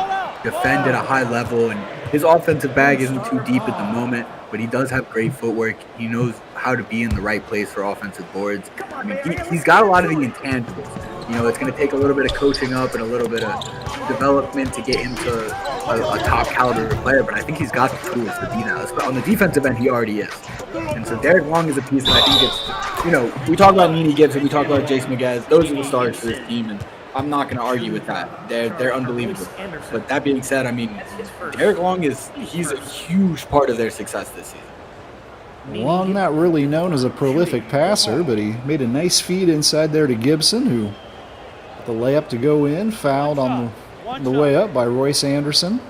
defend at a high level, and his offensive bag isn't too deep at the moment, but he does have great footwork. He knows how to be in the right place for offensive boards. I mean, he's got a lot of the intangibles. It's going to take a little bit of coaching up and a little bit of development to get him to a top caliber player, but I think he's got the tools to be that. On the defensive end, he already is. And so Derek Long is a piece that I think it's, we talk about Nene Gibson, we talk about Jace Miguez. Those are the stars for this team, and I'm not going to argue with that. They're unbelievable. But that being said, I mean, Derek Long he's a huge part of their success this season. Long not really known as a prolific passer, but he made a nice feed inside there to Gibson, who got the layup to go in, fouled on the way up by Royce Anderson.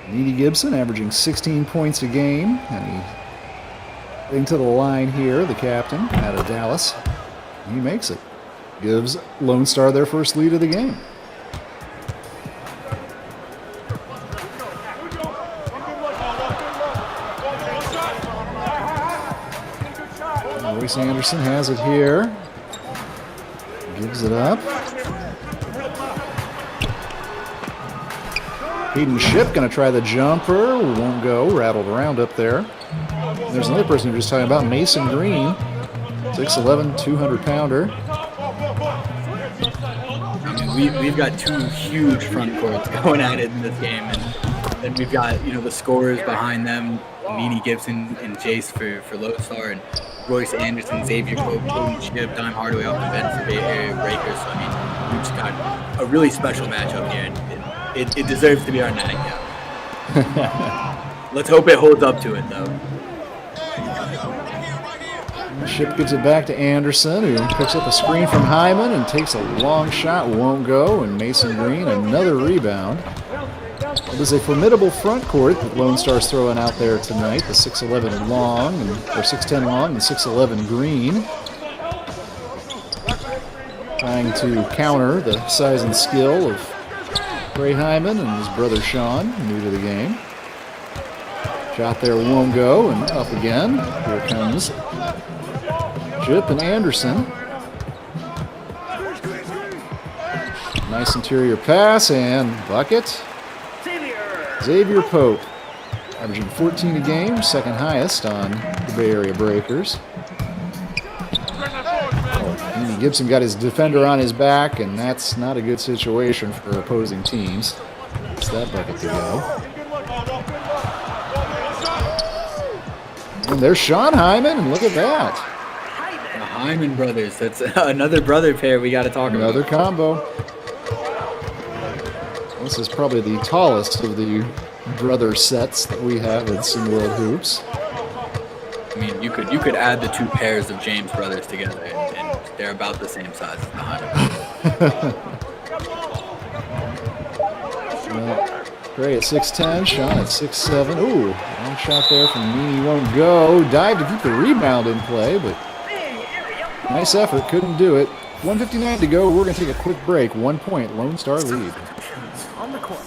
Nene Gibson averaging 16 points a game, and he heading to the line here, the captain out of Dallas. He makes it. Gives Lonestar their first lead of the game. Royce Anderson has it here. Gives it up. Hayden Ship going to try the jumper. Won't go. Rattled around up there. There's another person we were just talking about, Mason Green. 6'11", 200-pounder. I mean, we've got two huge front courts going at it in this game. And then we've got, the scorers behind them. Meanie Gibson and Jace for Lonestar, and Royce Anderson, Xavier Cope, Cody Chip, Don Hardaway off the bench for Bay Area Breakers. So, I mean, we've just got a really special matchup here, and it deserves to be our nightcap. Let's hope it holds up to it, though. Ship gives it back to Anderson, who picks up a screen from Hyman and takes a long shot. Won't go, and Mason Green, another rebound. It is a formidable front court that Lonestar's throwing out there tonight. The 6'11 long, or 6'10 long, and 6'11 Green. Trying to counter the size and skill of Ray Hyman and his brother Sean, new to the game. Shot there won't go, and up again. Here comes Chip and Anderson. Nice interior pass and bucket. Xavier Pope, averaging 14 a game, second highest on the Bay Area Breakers. Andy Gibson got his defender on his back, and that's not a good situation for opposing teams. It's that bucket to go. And there's Sean Hyman, and look at that. The Hyman brothers, that's another brother pair we got to talk about. Another combo. This is probably the tallest of the brother sets that we have at SimWorld Hoops. I mean, you could add the two pairs of James brothers together, and they're about the same size as the Hyman. Gray at 6'10", Sean at 6'7". Ooh, long shot there from Meany, won't go. Dive to keep the rebound in play, but nice effort, couldn't do it. 1:59 to go. We're going to take a quick break. 1 point, Lonestar lead. On the court.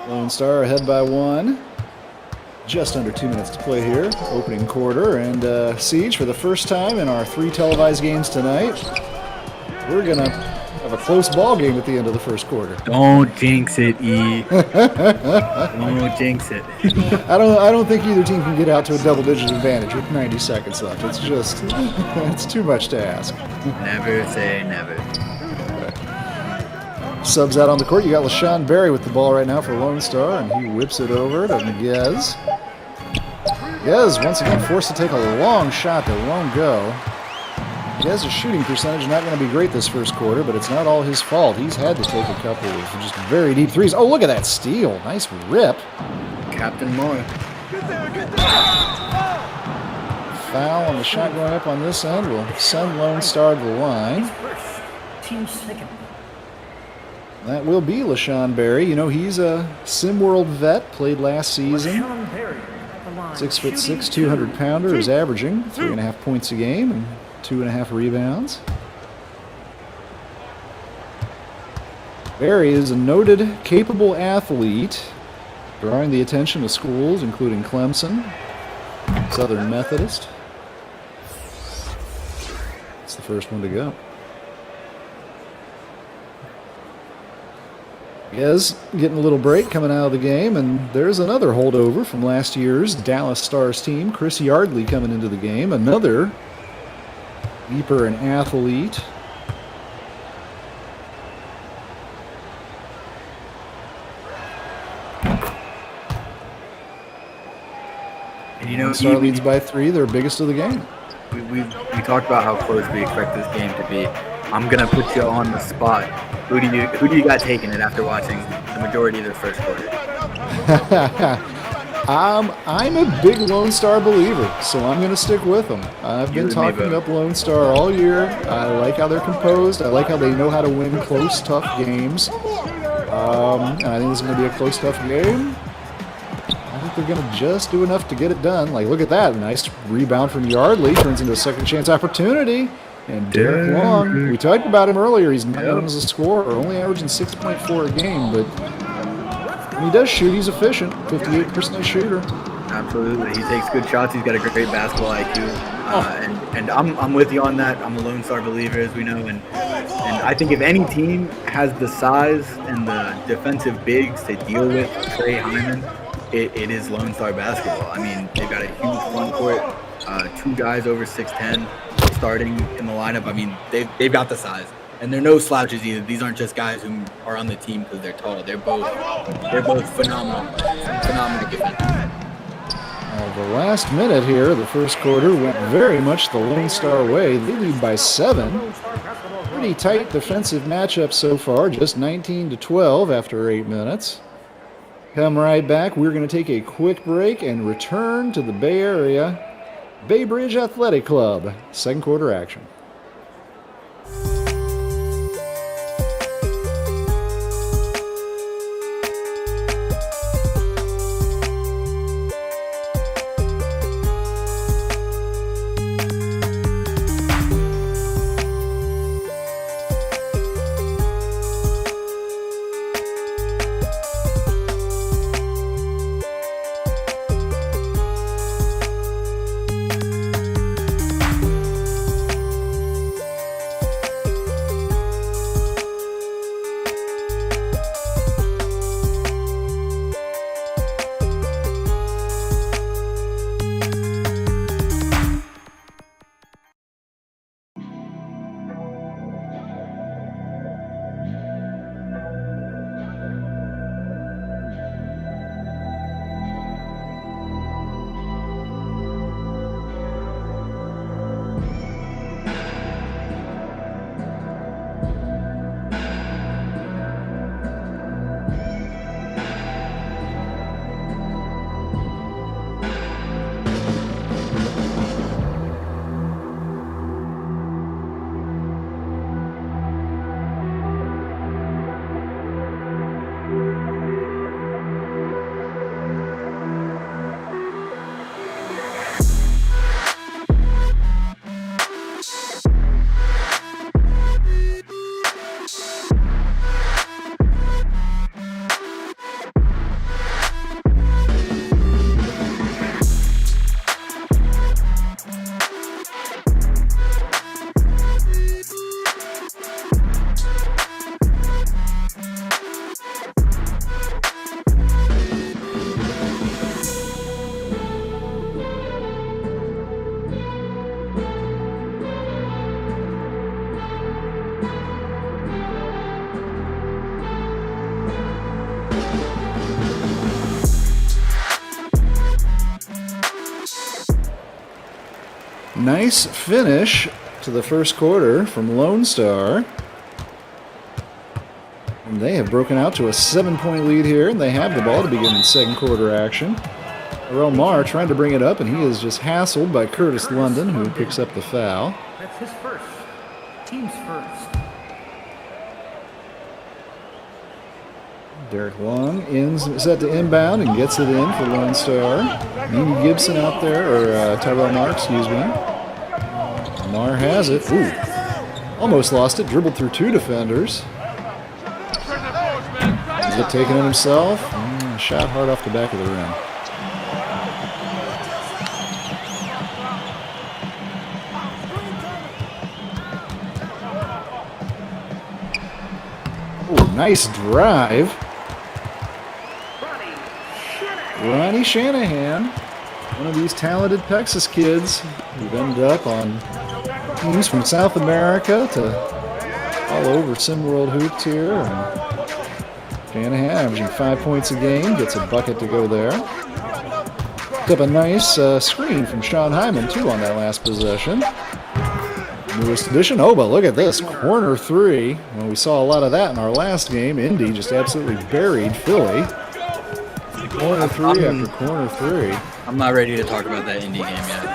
Lonestar ahead by 1. Just under 2 minutes to play here. Opening quarter, and Siege, for the first time in our 3 televised games tonight, we're going to have a close ball game at the end of the first quarter. Don't jinx it, E. Don't jinx it. I don't think either team can get out to a double-digit advantage with 90 seconds left. It's just, it's too much to ask. Never say never. Subs out on the court. You got LaShawn Berry with the ball right now for Lonestar, and he whips it over to Gez. Gez once again forced to take a long shot that won't go. His shooting percentage not going to be great this first quarter, but it's not all his fault. He's had to take a couple of just very deep threes. Oh, look at that steal. Nice rip. Captain Moore. Foul on the shot going up on this end will send Lonestar to the line. Team second. That will be LaShawn Berry. You know, he's a SimWorld vet, played last season. 6'6", 200-pounder is averaging 3.5 points a game and 2.5 rebounds. Berry is a noted, capable athlete, drawing the attention of schools including Clemson, Southern Methodist. It's the first one to go. Yes, getting a little break coming out of the game, and there's another holdover from last year's Dallas Stars team. Chris Yardley coming into the game, another leaper and athlete. And you know, Star leads by 3, their biggest of the game. We talked about how close we expect this game to be. I'm gonna put you on the spot. Who do you got taking it after watching the majority of the first quarter? I'm a big Lonestar believer, so I'm going to stick with them. I've been talking up Lonestar all year. I like how they're composed. I like how they know how to win close, tough games. And I think this is going to be a close, tough game. I think they're going to just do enough to get it done. Like, look at that. Nice rebound from Yardley. Turns into a second chance opportunity. And Derek Long, we talked about him earlier. He's not known as a scorer, only averaging 6.4 a game, but when he does shoot, he's efficient. 58% shooter. Absolutely, he takes good shots. He's got a great basketball IQ, and I'm with you on that. I'm a Lonestar believer, as we know, and I think if any team has the size and the defensive bigs to deal with Trey Hyman, it is Lonestar basketball. I mean, they've got a huge front court, 2 guys over 6'10". Starting in the lineup. I mean, they've got the size, and they're no slouches either. These aren't just guys who are on the team because they're tall. They're both phenomenal defenders. The last minute here, the first quarter, went very much the Lonestar way. They lead by 7. Pretty tight defensive matchup so far, just 19-12 after 8 minutes. Come right back. We're going to take a quick break and return to the Bay Area. Bay Bridge Athletic Club, second quarter action. Nice finish to the first quarter from Lonestar. And they have broken out to a 7-point lead here, and they have the ball to begin the second quarter action. Earl Marr trying to bring it up, and he is just hassled by Curtis London, who picks up the foul. That's his first. Team's first. Derek Long set to inbound and gets it in for Lone Star. Indy Gibson out there, or Tyrell Marr, excuse me. Marr has it. Ooh, almost lost it. Dribbled through two defenders. He's it taking it himself. Shot hard off the back of the rim. Oh, nice drive. Ronnie Shanahan, one of these talented Texas kids who've ended up on teams from South America to all over SimWorld hoops here. And Shanahan averaging 5 points a game, gets a bucket to go there. Picked up a nice screen from Sean Hyman, too, on that last possession. Newest addition. Oh, but look at this. Corner three. Well, we saw a lot of that in our last game. Indy just absolutely buried Philly. Corner three after corner three. I'm not ready to talk about that Indy game yet.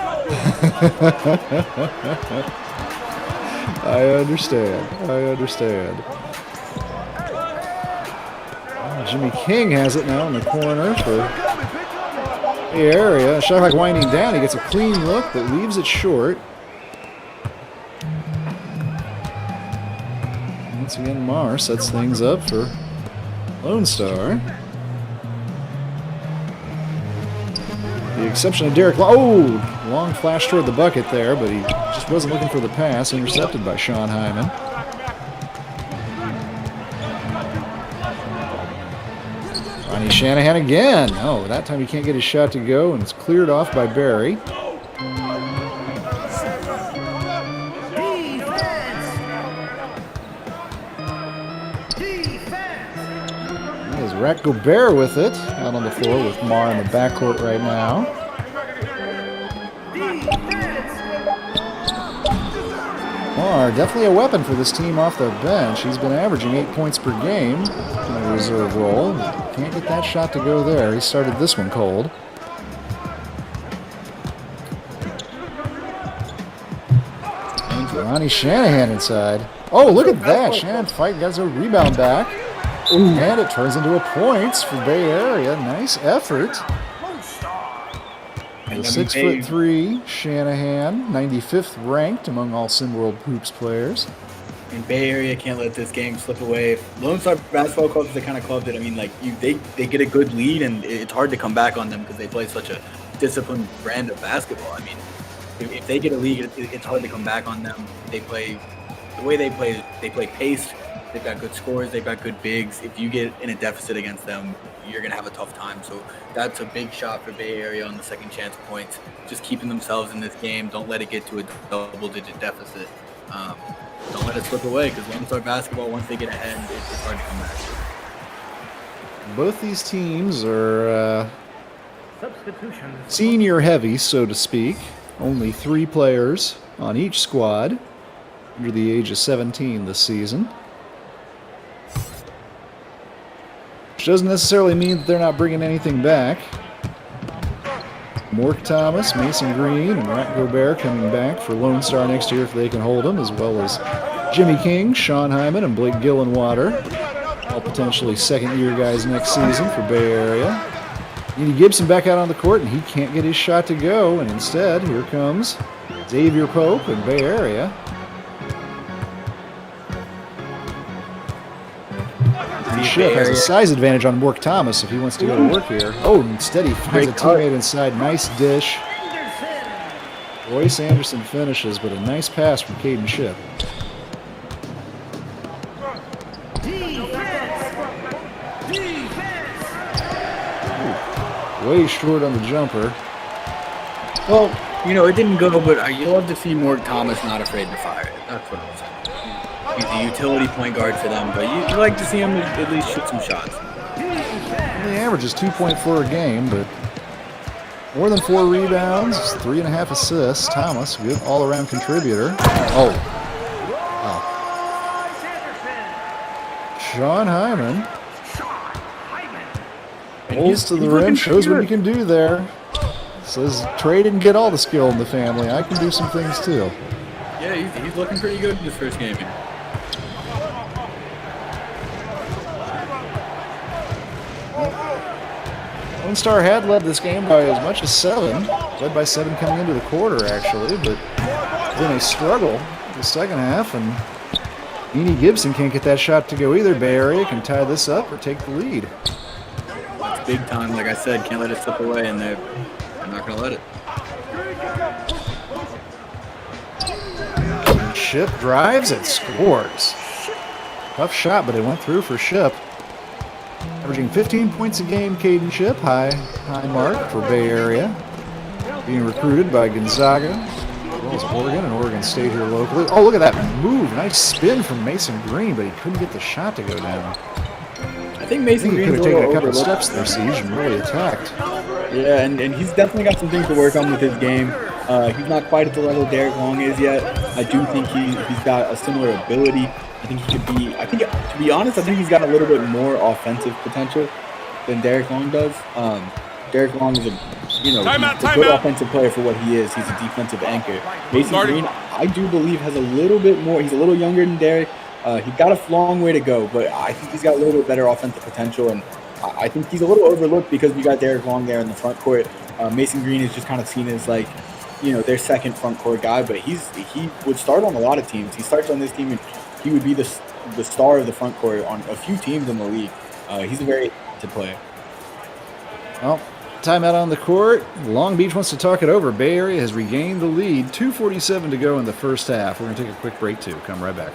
I understand. Jimmy King has it now in the corner for the area. Shot like winding down. He gets a clean look, but leaves it short. Once again, Marr sets things up for Lone Star. The exception of Derek Long. Oh, long flash toward the bucket there, but he just wasn't looking for the pass. Intercepted by Sean Hyman. Ronnie Shanahan again. Oh, that time he can't get his shot to go, and it's cleared off by Barry. Rat Gobert with it, out on the floor with Marr in the backcourt right now. Marr, definitely a weapon for this team off the bench. He's been averaging 8 points per game in a reserve role. Can't get that shot to go there. He started this one cold. Ronnie Shanahan inside. Oh, look at that. Shanahan fight, gets a rebound back. Ooh. And it turns into a points for Bay Area. Nice effort. The 6'3" Shanahan, 95th ranked among all SimWorld Hoops players. And Bay Area can't let this game slip away. Lone Star basketball club is the kind of club that, I mean, like, they get a good lead, and it's hard to come back on them because they play such a disciplined brand of basketball. I mean, if they get a lead, it's hard to come back on them. They play the way they play paced. They've got good scores. They've got good bigs. If you get in a deficit against them, you're going to have a tough time. So that's a big shot for Bay Area on the second chance points. Just keeping themselves in this game. Don't let it get to a double-digit deficit. Don't let it slip away, because Lone Star basketball, once they get ahead, it's hard to come back. Both these teams are senior heavy, so to speak. Only 3 players on each squad under the age of 17 this season. Which doesn't necessarily mean that they're not bringing anything back. Mork Thomas, Mason Green, and Rat Gobert coming back for Lone Star next year if they can hold them, as well as Jimmy King, Sean Hyman, and Blake Gillenwater. All potentially second-year guys next season for Bay Area. Indy Gibson back out on the court, and he can't get his shot to go, and instead, here comes Xavier Pope in Bay Area. Ship has a size advantage on Mork Thomas if he wants to go to work here. Oh, instead he finds a teammate inside. Nice dish. Royce Anderson finishes, but a nice pass from Caden Ship. Ooh, way short on the jumper. Well, you know, it didn't go, but you love to see Mork Thomas not afraid to fire it. That's what I'm saying. He's a utility point guard for them, but you like to see him at least shoot some shots. The average is 2.4 a game, but More than 4 rebounds, 3.5 assists. Thomas, good all-around contributor. Oh. Wow. Sean Hyman. Holds to the rim, shows what he can do there. Says Trey didn't get all the skill in the family. I can do some things too. Yeah, he's looking pretty good in his first game here. Lonestar had led this game by as much as 7. Led by 7 coming into the quarter, actually, but then a struggle in the second half, and Indy Gibson can't get that shot to go either. Bay Area can tie this up or take the lead. It's big time, like I said, can't let it slip away, and they're not going to let it. Ship drives and scores. Tough shot, but it went through for Ship. Averaging 15 points a game, Caden Ship, high mark for Bay Area. Being recruited by Gonzaga, as well as Oregon and Oregon State here locally. Oh, look at that move. Nice spin from Mason Green, but he couldn't get the shot to go down. I think Mason He Green's could have taken a couple overlooked. steps there, Siege, and really attacked. Yeah, and he's definitely got some things to work on with his game. He's not quite at the level Derek Long is yet. I do think he's got a similar ability. I think he could be, to be honest, I think he's got a little bit more offensive potential than Derek Long does. Derek Long is he's a good offensive player for what he is. He's a defensive anchor. Mason Green, I do believe, has a little bit more. He's a little younger than Derek. He's got a long way to go, but I think he's got a little bit better offensive potential, and I think he's a little overlooked because we got Derek Long there in the front court. Mason Green is just kind of seen as like, their second front court guy, but he would start on a lot of teams. He starts on this team, and he would be the star of the front court on a few teams in the league. He's a very talented player. Well, timeout on the court. Long Beach wants to talk it over. Bay Area has regained the lead. 2:47 to go in the first half. We're going to take a quick break, too. Come right back.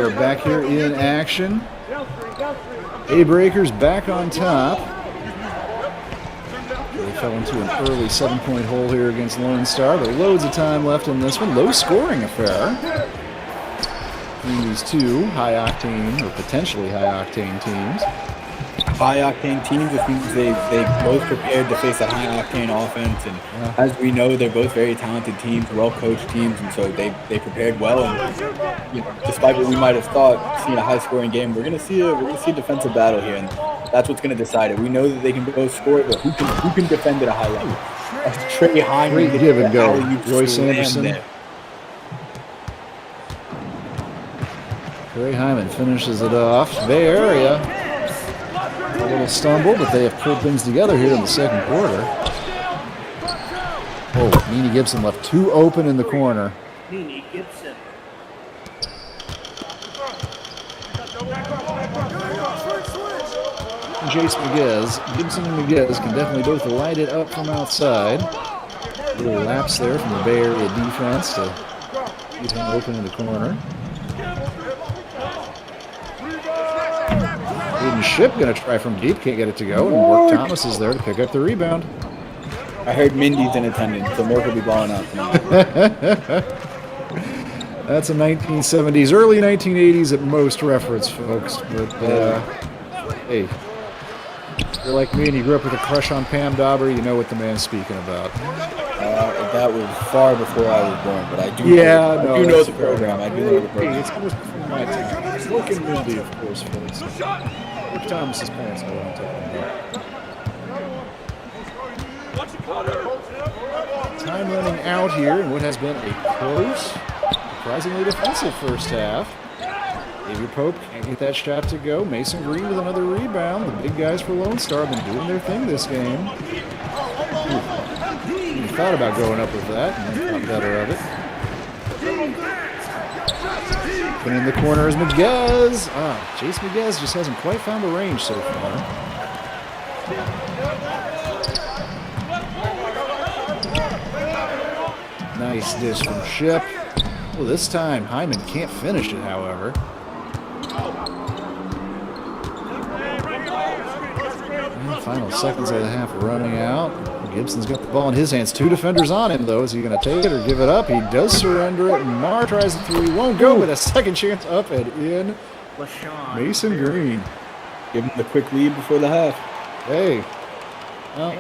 Back here in action. A-Breakers back on top. They fell into an early 7-point hole here against Lonestar, but loads of time left in this one. Low scoring affair between these two high-octane or potentially high-octane teams. High-octane teams, which means they both prepared to face that high-octane offense. And as we know, they're both very talented teams, well-coached teams, and so they prepared well. And despite what we might have thought, seeing a high-scoring game, we're gonna see a defensive battle here, and that's what's gonna decide it. We know that they can both score, but who can defend at a high level? Trey Hyman. Great give and go. Royce Anderson. There. Trey Hyman finishes it off. Bay Area. A little stumble, but they have pulled things together here in the second quarter. Oh, Nene Gibson left two open in the corner. Nene Gibson. Jace McGiz. Gibson and McGiz can definitely both light it up from outside. A little lapse there from the Bay Area defense to get him open in the corner. Aiden Ship going to try from deep, can't get it to go, and Mark Thomas is there to pick up the rebound. I heard Mindy's in attendance, so Mork will be balling out tonight. That's a 1970s, early 1980s at most reference, folks. But, hey, if you're like me and you grew up with a crush on Pam Dauber, you know what the man's speaking about. That was far before I was born, but I do know the program. I do know the program. It's almost before my time. Mork and Mindy, of course, folks. Rick Thomas's parents know what I'm talking about. Time running out here in what has been a close, surprisingly defensive first half. Xavier Pope can't get that shot to go. Mason Green with another rebound. The big guys for Lonestar have been doing their thing this game. He thought about going up with that and then thought better of it. And in the corner is Miguez. Jace Miguez just hasn't quite found the range so far. Nice dish from Ship. Well, this time Hyman can't finish it, however. And final seconds of the half running out. Gibson's got the ball in his hands. Two defenders on him, though. Is he going to take it or give it up? He does surrender it. Marr tries the three. Won't go with a second chance up and in. Mason Green. Give him the quick lead before the half. Hey. Well,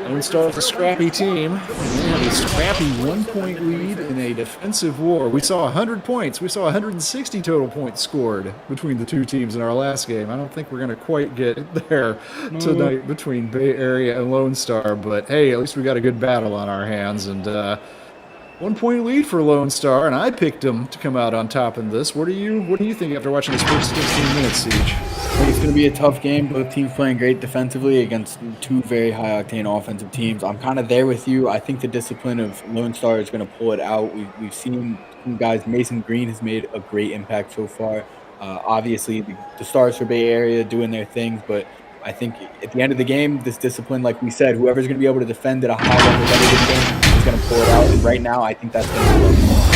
Lonestar is a scrappy team. They have a scrappy 1-point lead in a defensive war. We saw 100 points. We saw 160 total points scored between the two teams in our last game. I don't think we're going to quite get there tonight between Bay Area and Lonestar. But, hey, at least we got a good battle on our hands. And 1-point lead for Lonestar, and I picked them to come out on top in this. What do you think after watching this first 16 minutes, Siege? I think it's going to be a tough game. Both teams playing great defensively against two very high-octane offensive teams. I'm kind of there with you. I think the discipline of Lonestar is going to pull it out. We've seen some guys. Mason Green has made a great impact so far. Obviously, the stars for Bay Area doing their things, but I think at the end of the game, this discipline, like we said, whoever's going to be able to defend at a high level at the end of the game is going to pull it out. And right now, I think that's going to be Lonestar.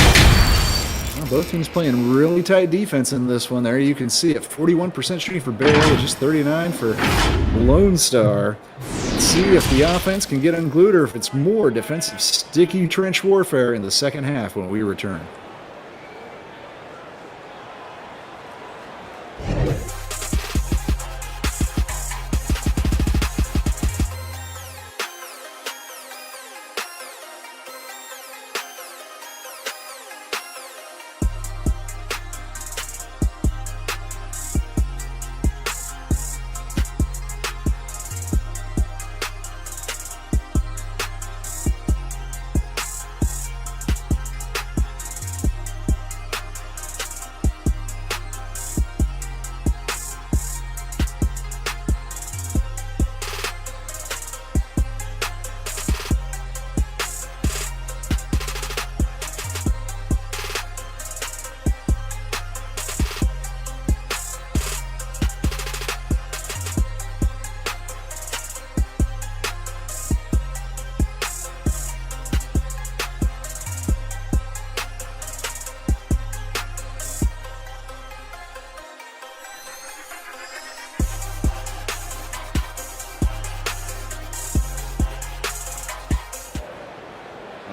Well, both teams playing really tight defense in this one. There you can see it. 41% shooting for Bay Area, just 39 for Lonestar. Let's see if the offense can get unglued or if it's more defensive, sticky trench warfare in the second half when we return.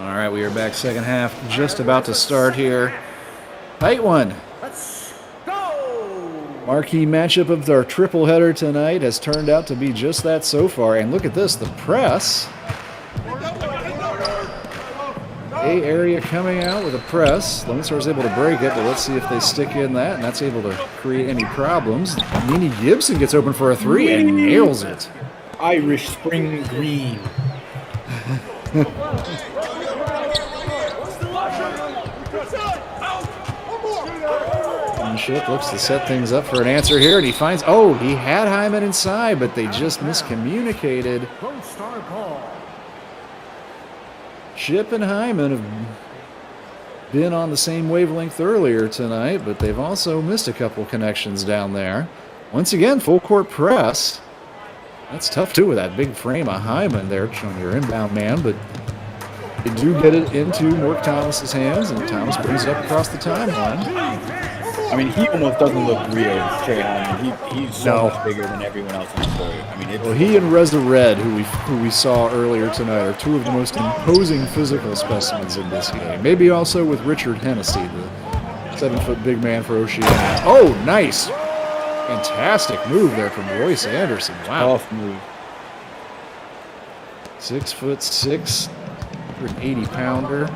All right, we are back second half, just about to start here. Tight one. Let's go! Marquee matchup of our triple header tonight has turned out to be just that so far. And look at this, the press. Bay Area coming out with a press. Lonestar is able to break it, but let's see if they stick in that, and that's able to create any problems. Nene Gibson gets open for a three and nails it. Irish Spring Green. Ship looks to set things up for an answer here, and he finds, he had Hyman inside, but they just miscommunicated. Lonestar ball. Ship and Hyman have been on the same wavelength earlier tonight, but they've also missed a couple connections down there. Once again, full court press. That's tough too with that big frame of Hyman there, showing your inbound man, but they do get it into Mork Thomas's hands, and Thomas brings it up across the timeline. I mean, he almost doesn't look real, Trey Hyman. He's so No. much bigger than everyone else in the court. I mean, it's, Well, he and Reza Red, who we saw earlier tonight, are two of the most imposing physical specimens in this game. Maybe also with Richard Hennessy, the 7-foot big man for Oceania. Oh, nice! Fantastic move there from Royce Anderson. Wow. tough move. 6'6", 180-pounder.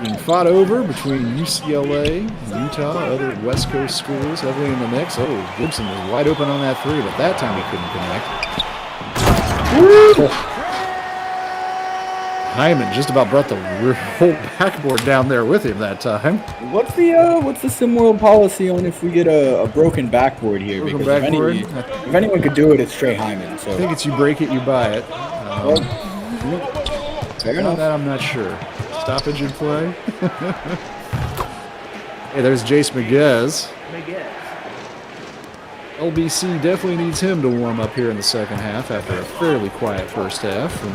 Being fought over between UCLA, Utah, other West Coast schools heavily in the mix. Oh, Gibson was wide open on that three, but that time he couldn't connect. Hyman just about brought the whole backboard down there with him that time. What's the SimWorld policy on if we get a broken backboard here? Broken Because backboard? if anyone could do it, it's Trey Hyman. So I think it's you break it, you buy it. fair On enough. that, I'm not sure. Stoppage in play. Hey, there's Jace Miguez. LBC definitely needs him to warm up here in the second half after a fairly quiet first half. And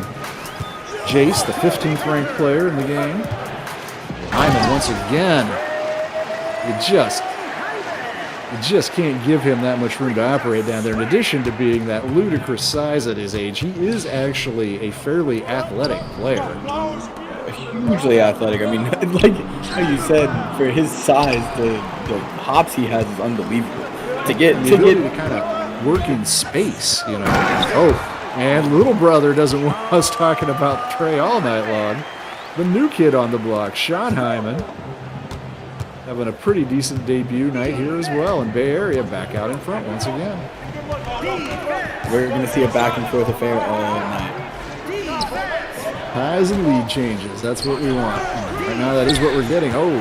Jace, the 15th ranked player in the game. Hyman once again. You just can't give him that much room to operate down there. In addition to being that ludicrous size at his age, he is actually a fairly athletic player. Hugely athletic. I mean, like how you said, for his size, the hops he has is unbelievable. To get to kind of work in space, you know. Oh, and little brother doesn't want us talking about Trey all night long. The new kid on the block, Sean Hyman, having a pretty decent debut night here as well in Bay Area, back out in front once again. We're going to see a back and forth affair all night. Highs and lead changes, that's what we want. Right now that is what we're getting. Oh,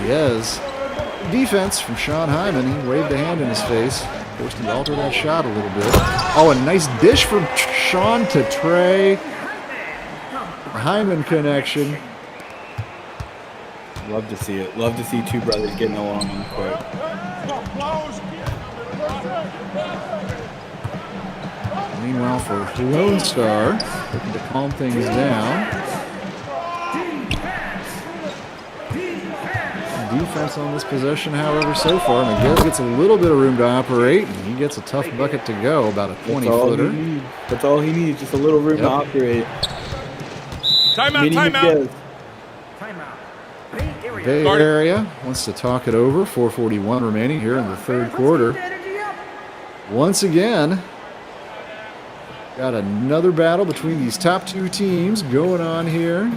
yes. Defense from Sean Hyman. He waved a hand in his face. Forced him to alter that shot a little bit. Oh, a nice dish from Sean to Trey. Hyman connection. Love to see it. Love to see two brothers getting along on the court. Meanwhile, for Lonestar, looking to calm things down. Defense on this possession, however, so far. Miguel gets a little bit of room to operate, and he gets a tough bucket to go, about a 20-footer. That's all he needs, just a little room to operate. Timeout. Bay Area wants to talk it over. 4:41 remaining here in the third quarter. Once again, got another battle between these top two teams going on here.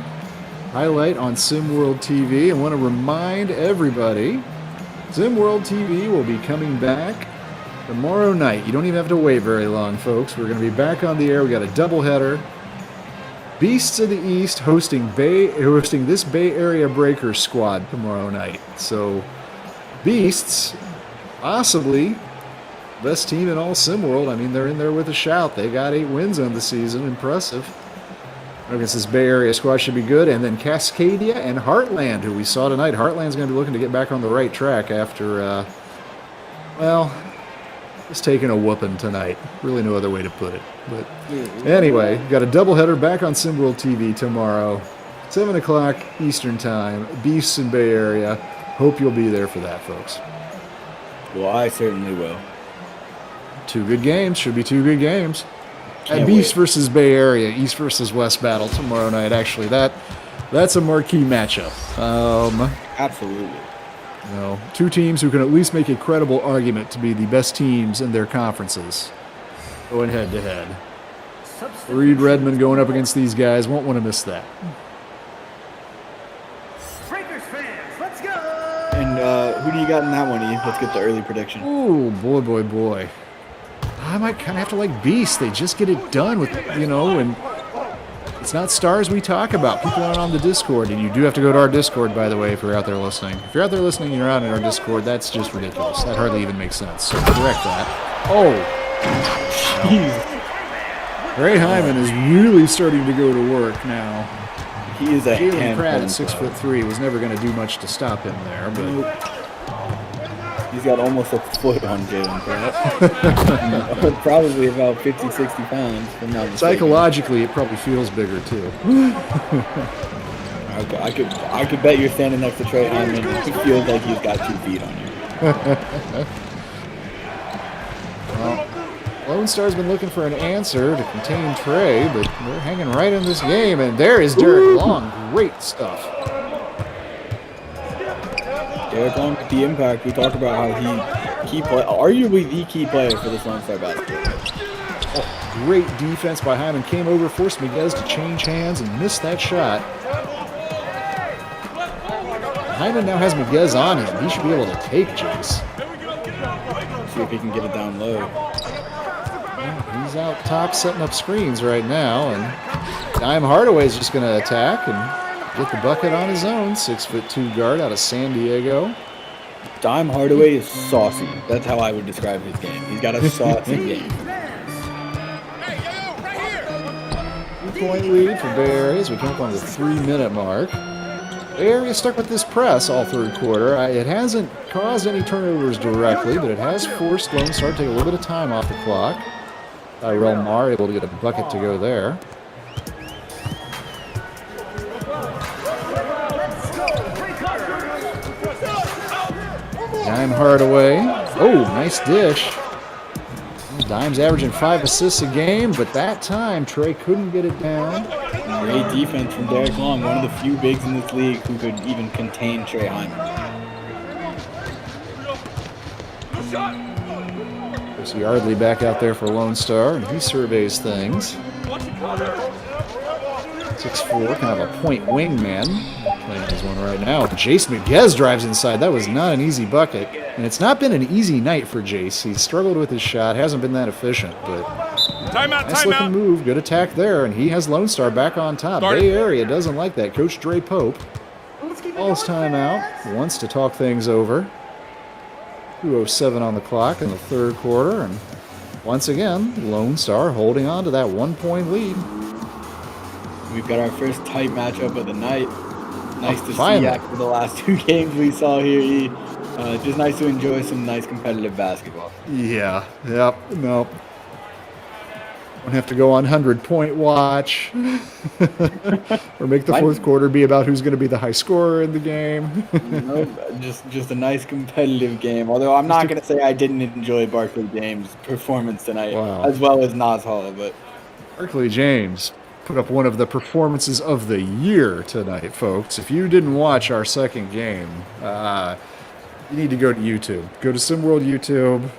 Highlight on SimWorld TV. I want to remind everybody, SimWorld TV will be coming back tomorrow night. You don't even have to wait very long, folks. We're going to be back on the air. We got a doubleheader. Beasts of the East hosting this Bay Area Breakers squad tomorrow night. So, Beasts, possibly best team in all SimWorld. I mean, they're in there with a shout. They got 8 wins on the season. Impressive. I guess this Bay Area squad should be good. And then Cascadia and Heartland, who we saw tonight. Heartland's going to be looking to get back on the right track after, just taking a whooping tonight. Really no other way to put it. But anyway, got a doubleheader back on SimWorld TV tomorrow, 7 o'clock Eastern Time. Beasts in Bay Area. Hope you'll be there for that, folks. Well, I certainly will. 2 good games. Should be 2 good games. Can't And Beast wait. versus Bay Area, East versus West battle tomorrow night. Actually, that's a marquee matchup. Absolutely. You know, 2 teams who can at least make a credible argument to be the best teams in their conferences going head to head. Reed Redmond going up against these guys. Won't want to miss that. Breakers fans, let's go! And who do you got in that one, E? Let's get the early prediction. Oh, boy. I might kind of have to like Beast. They just get it done with, and it's not stars we talk about. People aren't on the Discord, and you do have to go to our Discord, by the way, if you're out there listening. If you're out there listening and you're not in our Discord, that's just ridiculous. That hardly even makes sense. So correct that. Oh, Jeez. Ray Hyman is really starting to go to work now. He is a Jalen handful. Pratt at 6'3" was never going to do much to stop him there, but He's got almost a foot on Jalen Pratt. Probably about 50, 60 pounds. If I'm not mistaken. psychologically it probably feels bigger too. All I could bet you're standing next to Trey Hyman. He feels like he's got 2 feet on you. Well, Lone Star's been looking for an answer to contain Trey, but they're hanging right in this game. And there is Derek Long. Great stuff. Derek Long with the impact. We talked about how arguably the key player for this Lone Star basketball. Oh, great defense by Hyman. Came over, forced Miguez to change hands and missed that shot. Hyman now has Miguez on him. He should be able to take Jace. See if he can get it down low. Well, he's out top setting up screens right now, and Dime Hardaway's just going to attack and get the bucket on his own. 6'2" guard out of San Diego. Dime Hardaway is saucy. That's how I would describe his game. He's got a saucy game. 2-point lead for Bay Area as we come up on the 3-minute mark. Bay Area stuck with this press all third quarter. It hasn't caused any turnovers directly, but it has forced Lone Star to take a little bit of time off the clock. Tyrell Marr able to get a bucket to go there. Dime Hardaway. Oh, nice dish. Dime's averaging 5 assists a game, but that time Trey couldn't get it down. Great defense from Derek Long, one of the few bigs in this league who could even contain Trey Hyman. There's Yardley back out there for Lone Star, and he surveys things. 6'4", kind of a point wingman. Playing his one right now. Jace Miguez drives inside. That was not an easy bucket. And it's not been an easy night for Jace. He's struggled with his shot. Hasn't been that efficient, but nice looking move. Good attack there, and he has Lone Star back on top. Bay Area doesn't like that. Coach Dre Pope calls timeout. Wants to talk things over. 2:07 on the clock in the third quarter, and once again, Lone Star holding on to that 1-point lead. We've got our first tight matchup of the night. Nice to finally see after the last 2 games we saw here. Just nice to enjoy some nice competitive basketball. Yeah, yep, nope. Don't have to go on 100-point watch or make the fourth quarter be about who's going to be the high scorer in the game. Nope, just a nice competitive game. Although I'm not going to say I didn't enjoy Barkley James' performance tonight, as well as Nas Hall. But Barkley James put up one of the performances of the year tonight, folks. If you didn't watch our second game, you need to go to YouTube. Go to SimWorld YouTube.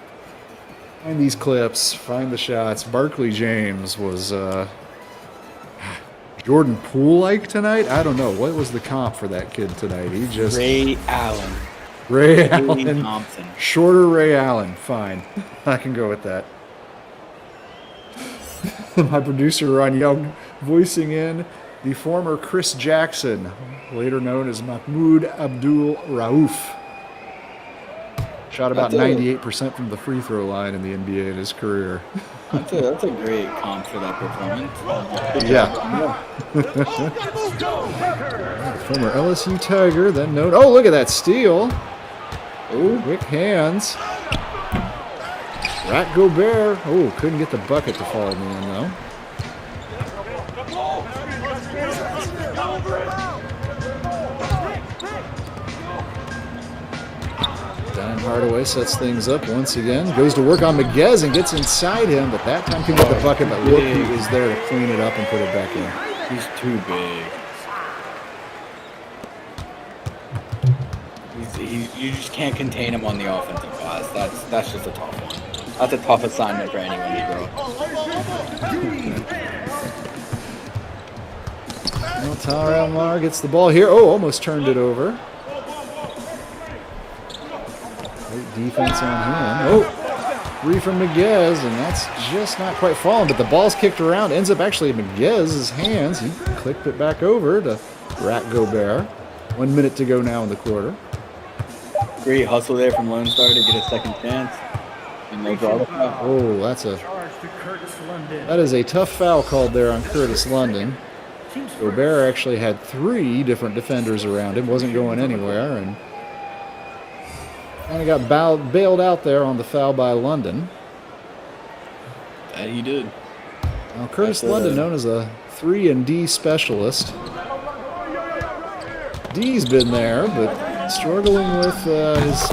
Find these clips, find the shots. Barkley James was Jordan Poole-like tonight. I don't know. What was the comp for that kid tonight? He just Ray Allen. Ray Allen. Thompson. Shorter Ray Allen. Fine. I can go with that. My producer, Ron Young, voicing in the former Chris Jackson, later known as Mahmoud Abdul Rauf. Shot about 98% from the free throw line in the NBA in his career. That's a great comp for that performance. Yeah. Former LSU Tiger, then known. Oh, look at that steal. Oh, quick hands. Rat Gobert. Oh, couldn't get the bucket to fall in the end, though. Dime Hardaway sets things up once again. Goes to work on Miguez and gets inside him, but that time couldn't get the bucket. But look who was there to clean it up and put it back in. He's too big. You just can't contain him on the offensive glass. That's just a tough one. That's a tough assignment for anyone to grow. Well, Tyrell Marr gets the ball here. Oh, almost turned it over. Great defense on him. Oh, three from Miguez, and that's just not quite falling. But the ball's kicked around. Ends up actually in Miguez's hands. He clicked it back over to Rat Gobert. 1 minute to go now in the quarter. Great hustle there from Lone Star to get a second chance. And they draw the foul. Oh, that is a tough foul called there on Curtis London. Gobert actually had 3 different defenders around him. Wasn't going anywhere, and kind of got bailed out there on the foul by London. Yeah, he did. Now, Curtis London, known as a 3-and-D specialist. D's been there, but struggling with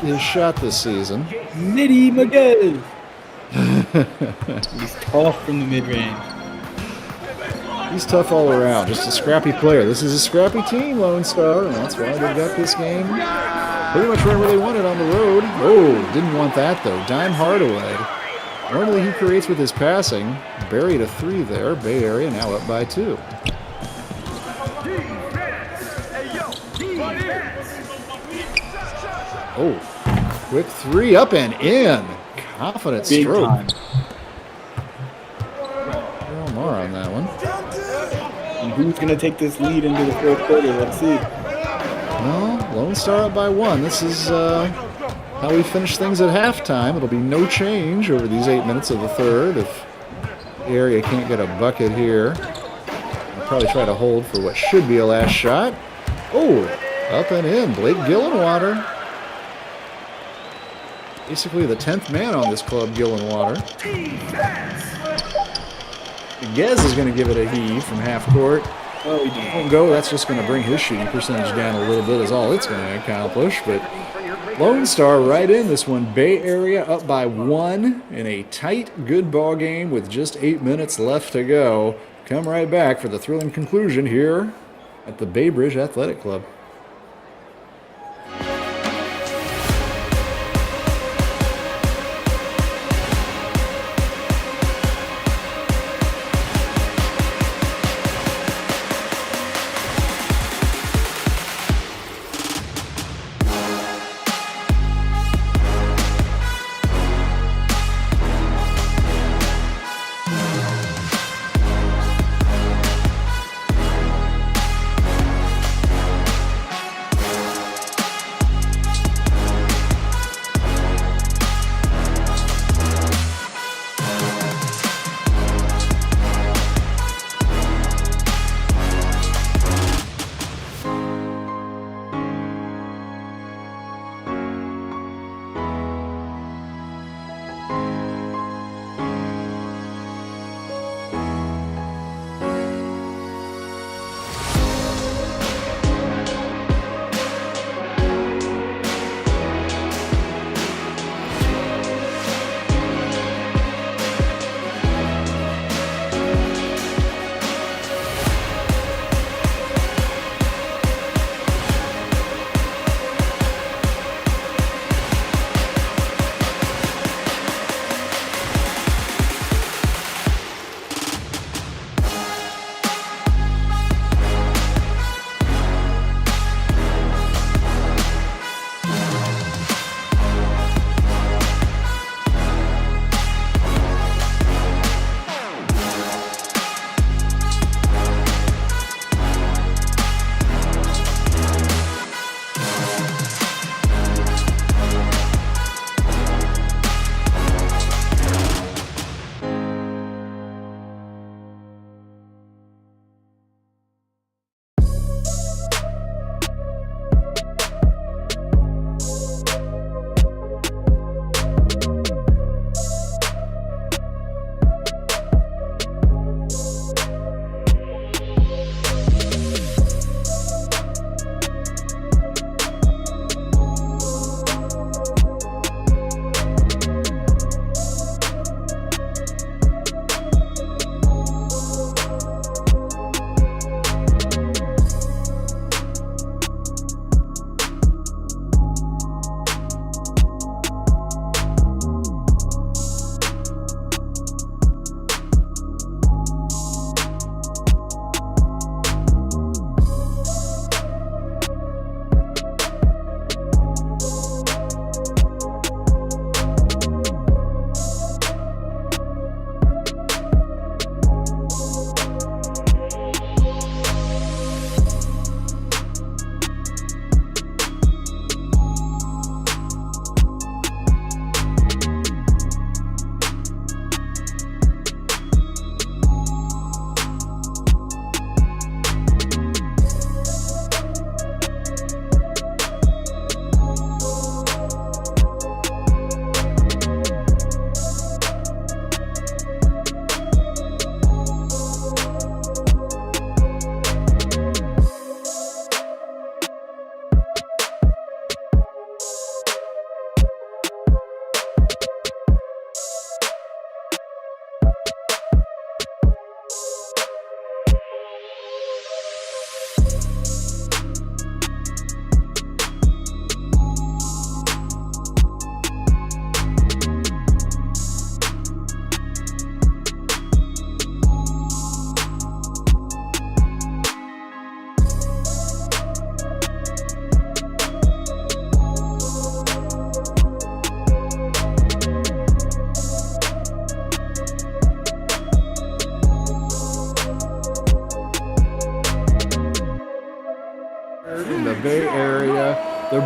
his shot this season. Nitty Miguel. He's tough from the mid-range. He's tough all around, just a scrappy player. This is a scrappy team, Lonestar, and that's why they got this game pretty much wherever they wanted on the road. Oh, didn't want that, though. Dime Hardaway. Normally he creates with his passing. Buried a 3 there. Bay Area now up by 2. Oh, quick 3 up and in. Confident Big stroke. time. More on that one. And who's going to take this lead into the fourth quarter? Let's see. Well, Lonestar up by 1. This is how we finish things at halftime. It'll be no change over these 8 minutes of the third if the area can't get a bucket here. They'll probably try to hold for what should be a last shot. Oh, up and in. Blake Gillenwater. Basically the 10th man on this club, Gillenwater. Gez is going to give it a heave from half court. Oh, he did. Won't go. That's just going to bring his shooting percentage down a little bit is all it's going to accomplish. But Lonestar right in this one. Bay Area up by 1 in a tight, good ball game with just 8 minutes left to go. Come right back for the thrilling conclusion here at the Bay Bridge Athletic Club.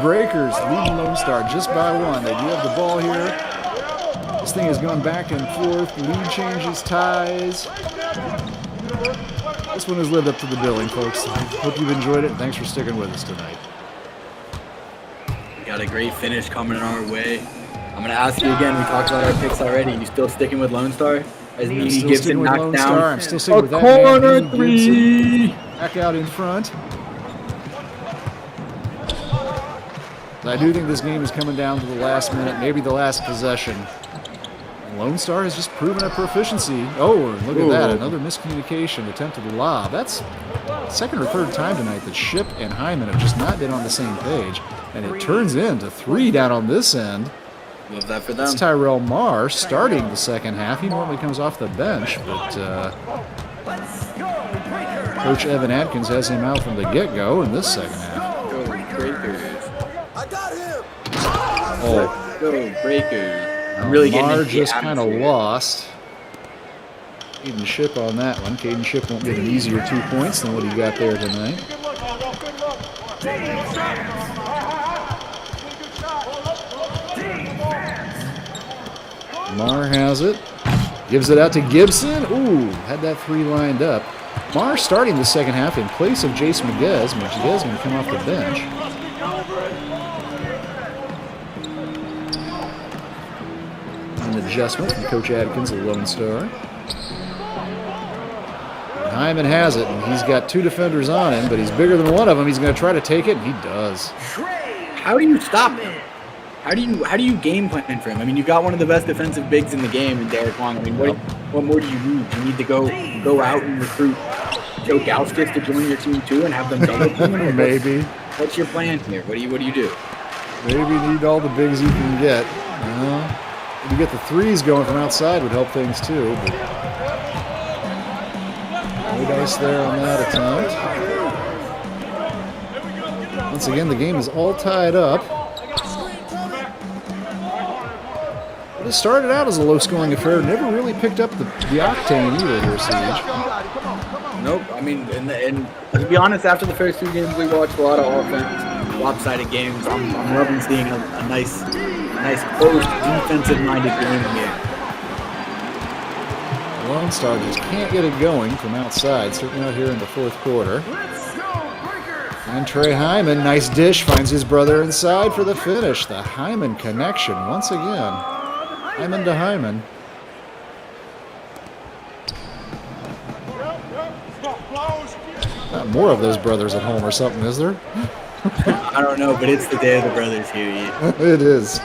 Breakers leading Lonestar just by one. They do have the ball here. This thing is going back and forth. Lead changes, ties. This one has lived up to the billing, folks. I hope you've enjoyed it. Thanks for sticking with us tonight. We got a great finish coming our way. I'm going to ask you again. We talked about our picks already. You still sticking with Lonestar? As Indy Gibson knocked down. I'm still sticking with that corner man. three. Back out in front. I do think this game is coming down to the last minute, maybe the last possession. Lonestar has just proven a proficiency. Oh, and look at that. Another miscommunication, attempted lob. That's second or third time tonight that Ship and Hyman have just not been on the same page. And it turns into 3 down on this end. Love that for them. It's Tyrell Marr starting the second half. He normally comes off the bench, but Coach Evan Atkins has him out from the get-go in this second half. Go Breakers. I got him. Oh, Go Breakers. I'm really getting Marr into the just kind of atmosphere. lost. Caden Ship on that one. Caden Ship won't get an easier 2 points than what he got there tonight. Marr has it. Gives it out to Gibson. Ooh, had that 3 lined up. Marr starting the second half in place of Jace Miguez. Miguez going to come off the bench. An adjustment from Coach Adkins, the Lonestar. Hyman has it, and he's got 2 defenders on him, but he's bigger than one of them. He's going to try to take it, and he does. How do you stop him? How do you game plan for him? I mean, you got one of the best defensive bigs in the game in Derek Long. I mean, what more do you need? Do you need to go out and recruit Joe Gauskas to join your team too and have them double team him? Maybe. What's your plan here? What do you do? Maybe need all the bigs you can get. Maybe get the 3s going from outside would help things too. But no dice there on that attempt. Once again, the game is all tied up. But it started out as a low-scoring affair. Never really picked up the octane either here, Siege. Nope. I mean, and to be honest, after the first 2 games, we watched a lot of offense, lopsided games. I'm loving seeing a nice close, defensive-minded game here. Lonestar just can't get it going from outside, certainly not here in the fourth quarter. And Trey Hyman, nice dish, finds his brother inside for the finish. The Hyman connection once again. Hyman to Hyman. Not more of those brothers at home or something, is there? I don't know, but it's the day of the brothers here. It is.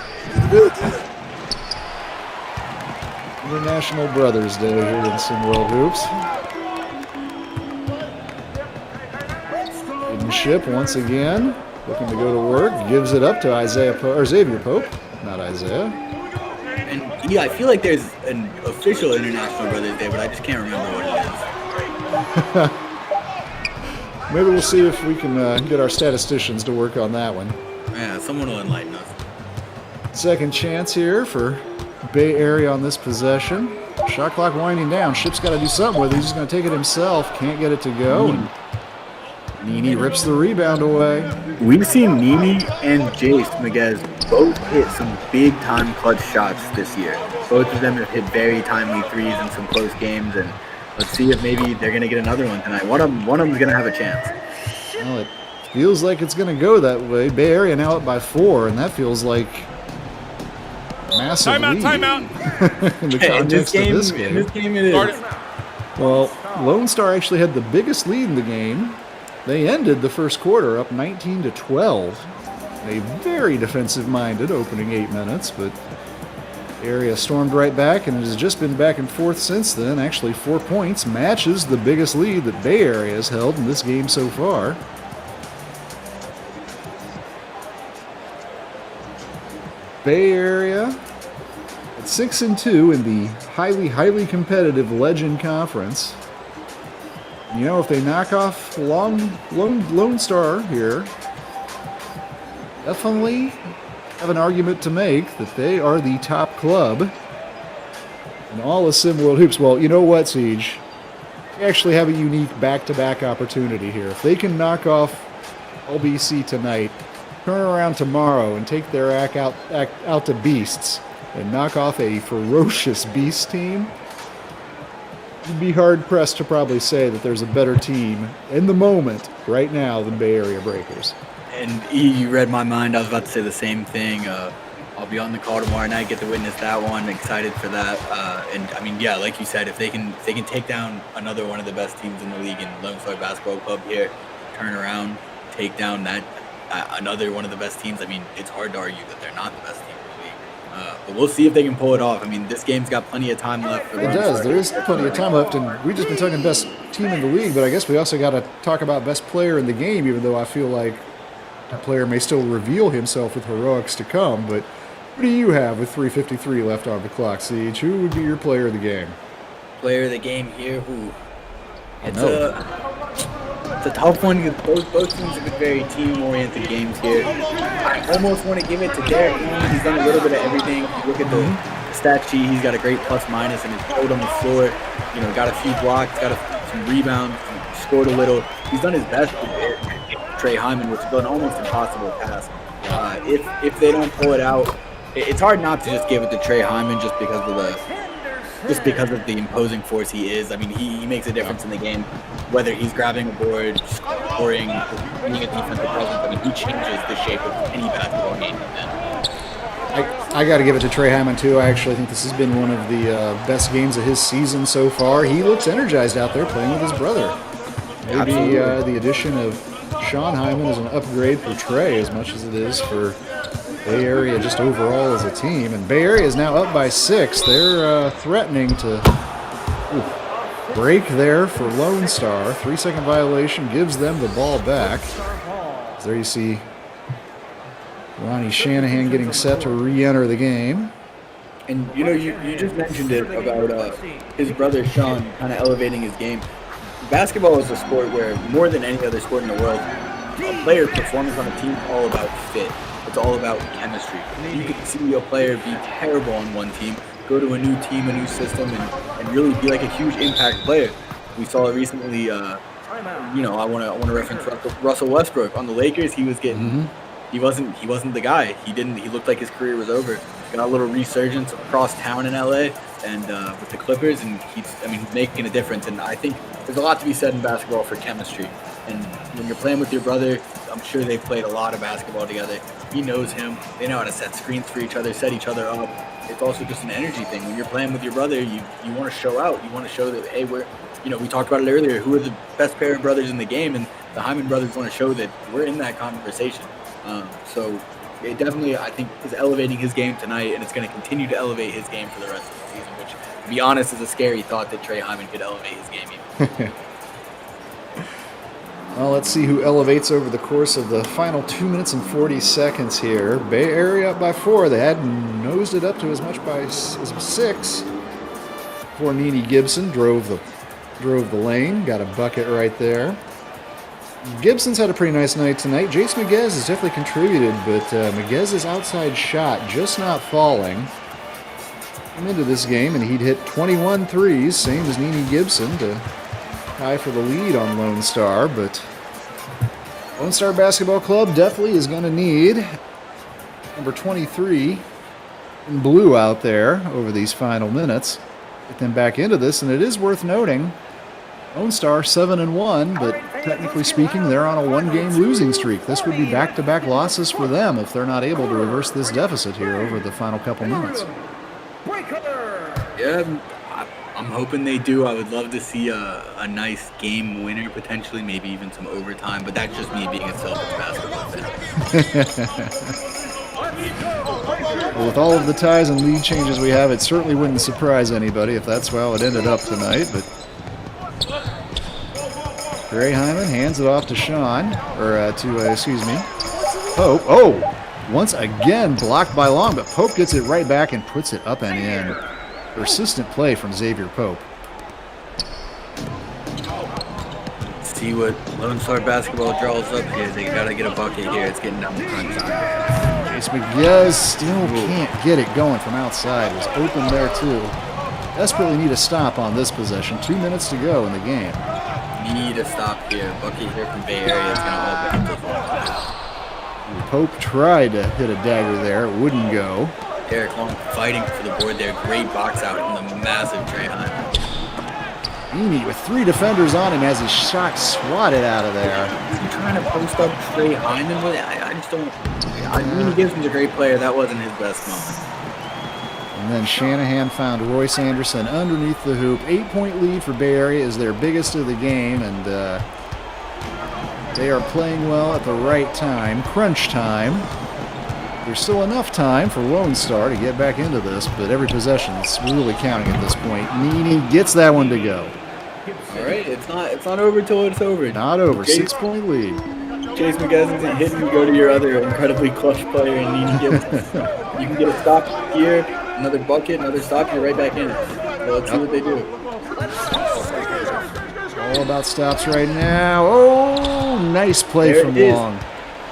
International Brothers Day here in SimWorld Hoops. Caden Ship once again, looking to go to work. Gives it up to Xavier Pope, not Isaiah. And yeah, I feel like there's an official International Brothers Day, but I just can't remember what it is. Maybe we'll see if we can get our statisticians to work on that one. Yeah, someone will enlighten us. Second chance here for Bay Area on this possession. Shot clock winding down. Ship's got to do something with it. He's just going to take it himself. Can't get it to go. And Nini rips the rebound away. We've seen Nini and Jace Miguez both hit some big-time clutch shots this year. Both of them have hit very timely 3s in some close games, and let's see if maybe they're going to get another one tonight. One of them's going to have a chance. Well, it feels like it's going to go that way. Bay Area now up by 4, and that feels like massive lead. Timeout. In the context of this game. In this game it is. Well, Lonestar actually had the biggest lead in the game. They ended the first quarter up 19-12. A very defensive-minded opening 8 minutes, but Area stormed right back, and it has just been back and forth since then. Actually, 4 points matches the biggest lead that Bay Area has held in this game so far. Bay Area at 6-2 in the highly competitive Legend Conference. You know, if they knock off Lonestar here, definitely have an argument to make that they are the top club in all of SimWorld Hoops. Well, you know what, Siege? They actually have a unique back-to-back opportunity here. If they can knock off LBC tonight, turn around tomorrow and take their act out to Beasts and knock off a ferocious Beast team, you'd be hard-pressed to probably say that there's a better team in the moment right now than Bay Area Breakers. And you read my mind. I was about to say the same thing. I'll be on the call tomorrow night, get to witness that one. Excited for that. And I mean, yeah, like you said, if they can take down another one of the best teams in the league in Lonestar Basketball Club here, turn around, take down that another one of the best teams. I mean, it's hard to argue that they're not the best team in the league. But we'll see if they can pull it off. I mean, this game's got plenty of time left. It does. There is plenty of time left, and we've just been talking best team in the league, but I guess we also got to talk about best player in the game, even though I feel like a player may still reveal himself with heroics to come. But who do you have with 3:53 left on the clock, Siege? Who would be your player of the game? Player of the game here? Who? It's a tough one because both teams have been very team-oriented games here. I almost want to give it to Derek Young. He's done a little bit of everything. You look at the stat sheet, he's got a great plus-minus, and he's pulled on the floor. You know, got a few blocks, got some rebounds, scored a little. He's done his best with Trey Hyman, which has been almost impossible task. If they don't pull it out, it's hard not to just give it to Trey Hyman just because of the imposing force he is. I mean, he makes a difference in the game, whether he's grabbing a board, scoring, being a defensive presence. I mean, he changes the shape of any basketball game. I got to give it to Trey Hyman, too. I actually think this has been one of the best games of his season so far. He looks energized out there playing with his brother. Maybe the addition of Sean Hyman is an upgrade for Trey as much as it is for Bay Area just overall as a team. And Bay Area is now up by 6. They're threatening to break there for Lonestar. 3-second violation gives them the ball back. So there you see Ronnie Shanahan getting set to re-enter the game. And, you know, you just mentioned it about his brother Sean kind of elevating his game. Basketball is a sport where, more than any other sport in the world, a player's performance on a team is all about fit. It's all about chemistry. You can see a player be terrible on one team, go to a new team, a new system, and really be like a huge impact player. We saw it recently. You know, I want to reference Russell Westbrook on the Lakers. He was getting, he wasn't the guy. He looked like his career was over. Got a little resurgence across town in LA, and with the Clippers, and he's making a difference. And I think there's a lot to be said in basketball for chemistry. And when you're playing with your brother, I'm sure they've played a lot of basketball together. He knows him. They know how to set screens for each other, set each other up. It's also just an energy thing. When you're playing with your brother, you want to show out. You want to show that, hey, we talked about it earlier. Who are the best pair of brothers in the game? And the Hyman brothers want to show that we're in that conversation. So it definitely, I think, is elevating his game tonight, and it's going to continue to elevate his game for the rest of the season, which, to be honest, is a scary thought that Trey Hyman could elevate his game even. Well, let's see who elevates over the course of the final 2 minutes and 40 seconds here. Bay Area up by 4. They had nosed it up to as much as 6 before Nene Gibson drove the lane, got a bucket right there. Gibson's had a pretty nice night tonight. Jace Miguez has definitely contributed, but Miguez's outside shot just not falling. Came into this game, and he'd hit 21 threes, same as Nene Gibson, to tie for the lead on Lonestar, but Lonestar Basketball Club definitely is going to need number 23 in blue out there over these final minutes. Get them back into this, and it is worth noting, Lonestar 7-1, but technically speaking, they're on a one-game losing streak. This would be back-to-back losses for them if they're not able to reverse this deficit here over the final couple minutes. Yeah, I'm hoping they do. I would love to see a nice game winner, potentially, maybe even some overtime, but that's just me being a selfish basketball fan. Well, with all of the ties and lead changes we have, it certainly wouldn't surprise anybody if that's how it ended up tonight. But Trey Hyman hands it off to Sean, or Pope. Oh, once again blocked by Long, but Pope gets it right back and puts it up and in. Persistent play from Xavier Pope. See what Lonestar Basketball draws up here. They got to get a bucket here. It's getting down the crunch time. Jace Miguez still can't get it going from outside. It was open there, too. Desperately need a stop on this possession. 2 minutes to go in the game. Need a stop here. Bucket here from Bay Area is going to all benefit. Pope tried to hit a dagger there. It wouldn't go. Eric Long fighting for the board there. Great box out from the massive Trey Hyman. Indy with 3 defenders on him as his shot swatted out of there. He's trying to post up Trey Hyman, but I just don't. I mean, he Gibson's a great player. That wasn't his best moment. And then Shanahan found Royce Anderson underneath the hoop. 8-point lead for Bay Area is their biggest of the game, and they are playing well at the right time. Crunch time. There's still enough time for Lonestar to get back into this, but every possession is really counting at this point. Nini gets that one to go. All right, it's not over till it's over. Not over. 6-point lead. Chase McGuez isn't hitting. You go to your other incredibly clutch player, and Nini Gibson. You can get a stop here, another bucket, another stop. You're right back in it. So let's see what they do. All about stops right now. Oh, nice play There from it is. Long.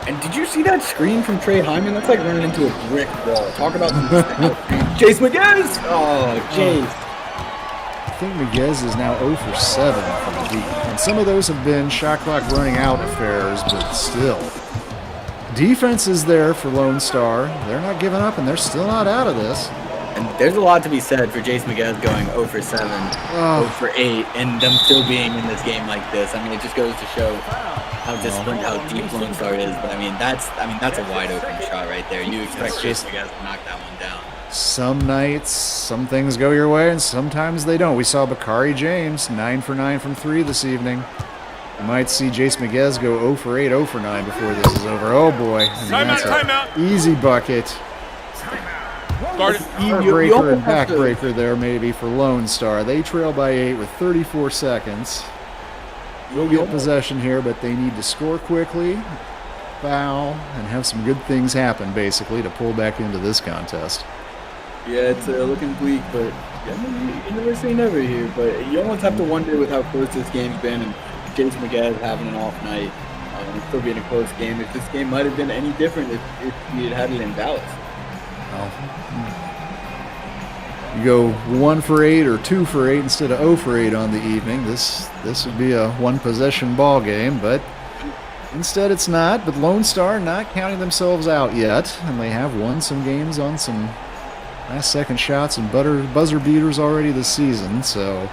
And did you see that screen from Trey Hyman? That's like running into a brick wall. Talk about some Chase McGuez! Oh, Chase. I think Miguez is now 0 for 7 from the deep. And some of those have been shot clock running out affairs, but still. Defense is there for Lonestar. They're not giving up, and they're still not out of this. And there's a lot to be said for Jace McGuez going 0 for 7, 0 for 8, and them still being in this game like this. I mean, it just goes to show how disciplined, how deep Lonestar is. But I mean, that's a wide open shot right there. You expect Jace McGuez to knock that one down. Some nights, some things go your way, and sometimes they don't. We saw Bakari James 9 for 9 from 3 this evening. You might see Jace McGuez go 0 for 8, 0 for 9 before this is over. Oh boy! Timeout. Easy bucket. Heartbreaker and backbreaker there maybe for Lonestar. They trail by 8 with 34 seconds. We'll get possession here, but they need to score quickly, foul, and have some good things happen, basically, to pull back into this contest. Yeah, it's looking bleak, but yeah, you never say never here. But you almost have to wonder with how close this game's been, and Jace McGuez having an off night, and still being a close game. If this game might have been any different if we had it in Dallas. You go 1 for 8 or 2 for 8 instead of 0 for 8 on the evening. This would be a one-possession ball game, but instead it's not. But Lonestar not counting themselves out yet, and they have won some games on some last-second shots and buzzer beaters already this season. So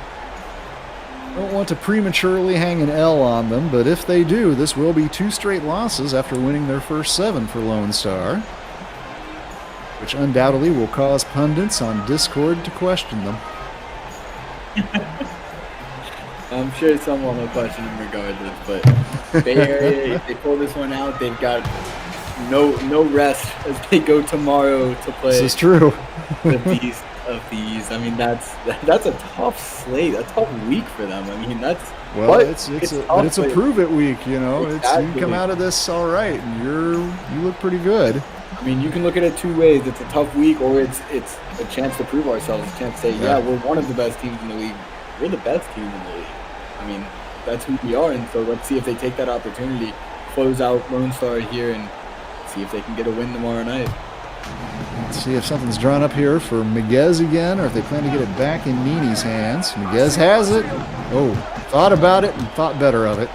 don't want to prematurely hang an L on them, but if they do, this will be 2 straight losses after winning their first 7 for Lonestar, which undoubtedly will cause pundits on Discord to question them. I'm sure someone will question him regardless, but Bay Area, if they pull this one out, they've got no rest as they go tomorrow to play. This is true. The Beast of Thieves. I mean, that's a tough slate, a tough week for them. I mean, that's well, it's a prove it week, you know. Exactly. You come out of this all right, and you look pretty good. I mean, you can look at it 2 ways. It's a tough week, or it's a chance to prove ourselves. A chance to say, yeah, we're one of the best teams in the league. We're the best team in the league. I mean, that's who we are, and so let's see if they take that opportunity, close out Lonestar here, and see if they can get a win tomorrow night. Let's see if something's drawn up here for Miguez again, or if they plan to get it back in Nini's hands. Miguez has it. Oh, thought about it and thought better of it.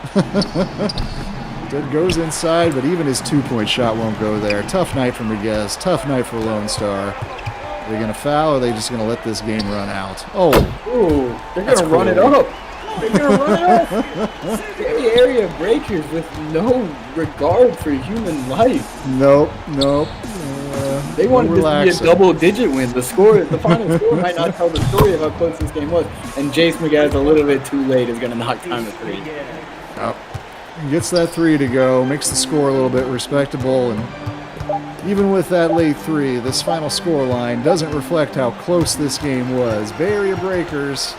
It goes inside, but even his 2-point shot won't go there. Tough night for Miguez. Tough night for Lonestar. Are they going to foul, or are they just going to let this game run out? Oh, they're going to run it up. They're going to run it up. Bay Area breakers with no regard for human life. Nope. They wanted this to be a double-digit win. The final score might not tell the story of how close this game was. And Jace McGuez, a little bit too late, is going to knock down the 3. Oh. Gets that 3 to go, makes the score a little bit respectable, and even with that late 3, this final score line doesn't reflect how close this game was. Bay Area Breakers,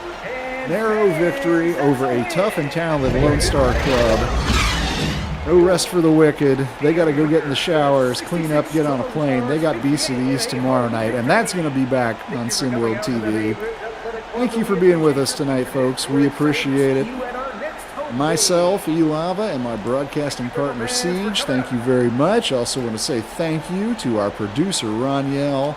narrow victory over a tough and talented Lonestar club. No rest for the wicked. They got to go get in the showers, clean up, get on a plane. They got Beast of the East tomorrow night, and that's going to be back on SimWorld TV. Thank you for being with us tonight, folks. We appreciate it. Myself, E-Lava, and my broadcasting partner, Siege, thank you very much. I also want to say thank you to our producer, Roniel,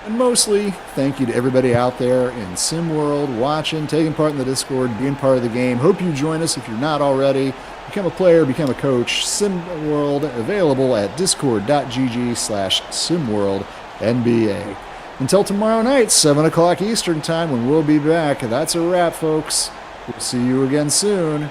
And mostly, thank you to everybody out there in SimWorld, watching, taking part in the Discord, being part of the game. Hope you join us if you're not already. Become a player, become a coach. SimWorld available at discord.gg/SimWorldNBA. Until tomorrow night, 7 o'clock Eastern Time, when we'll be back. That's a wrap, folks. We'll see you again soon.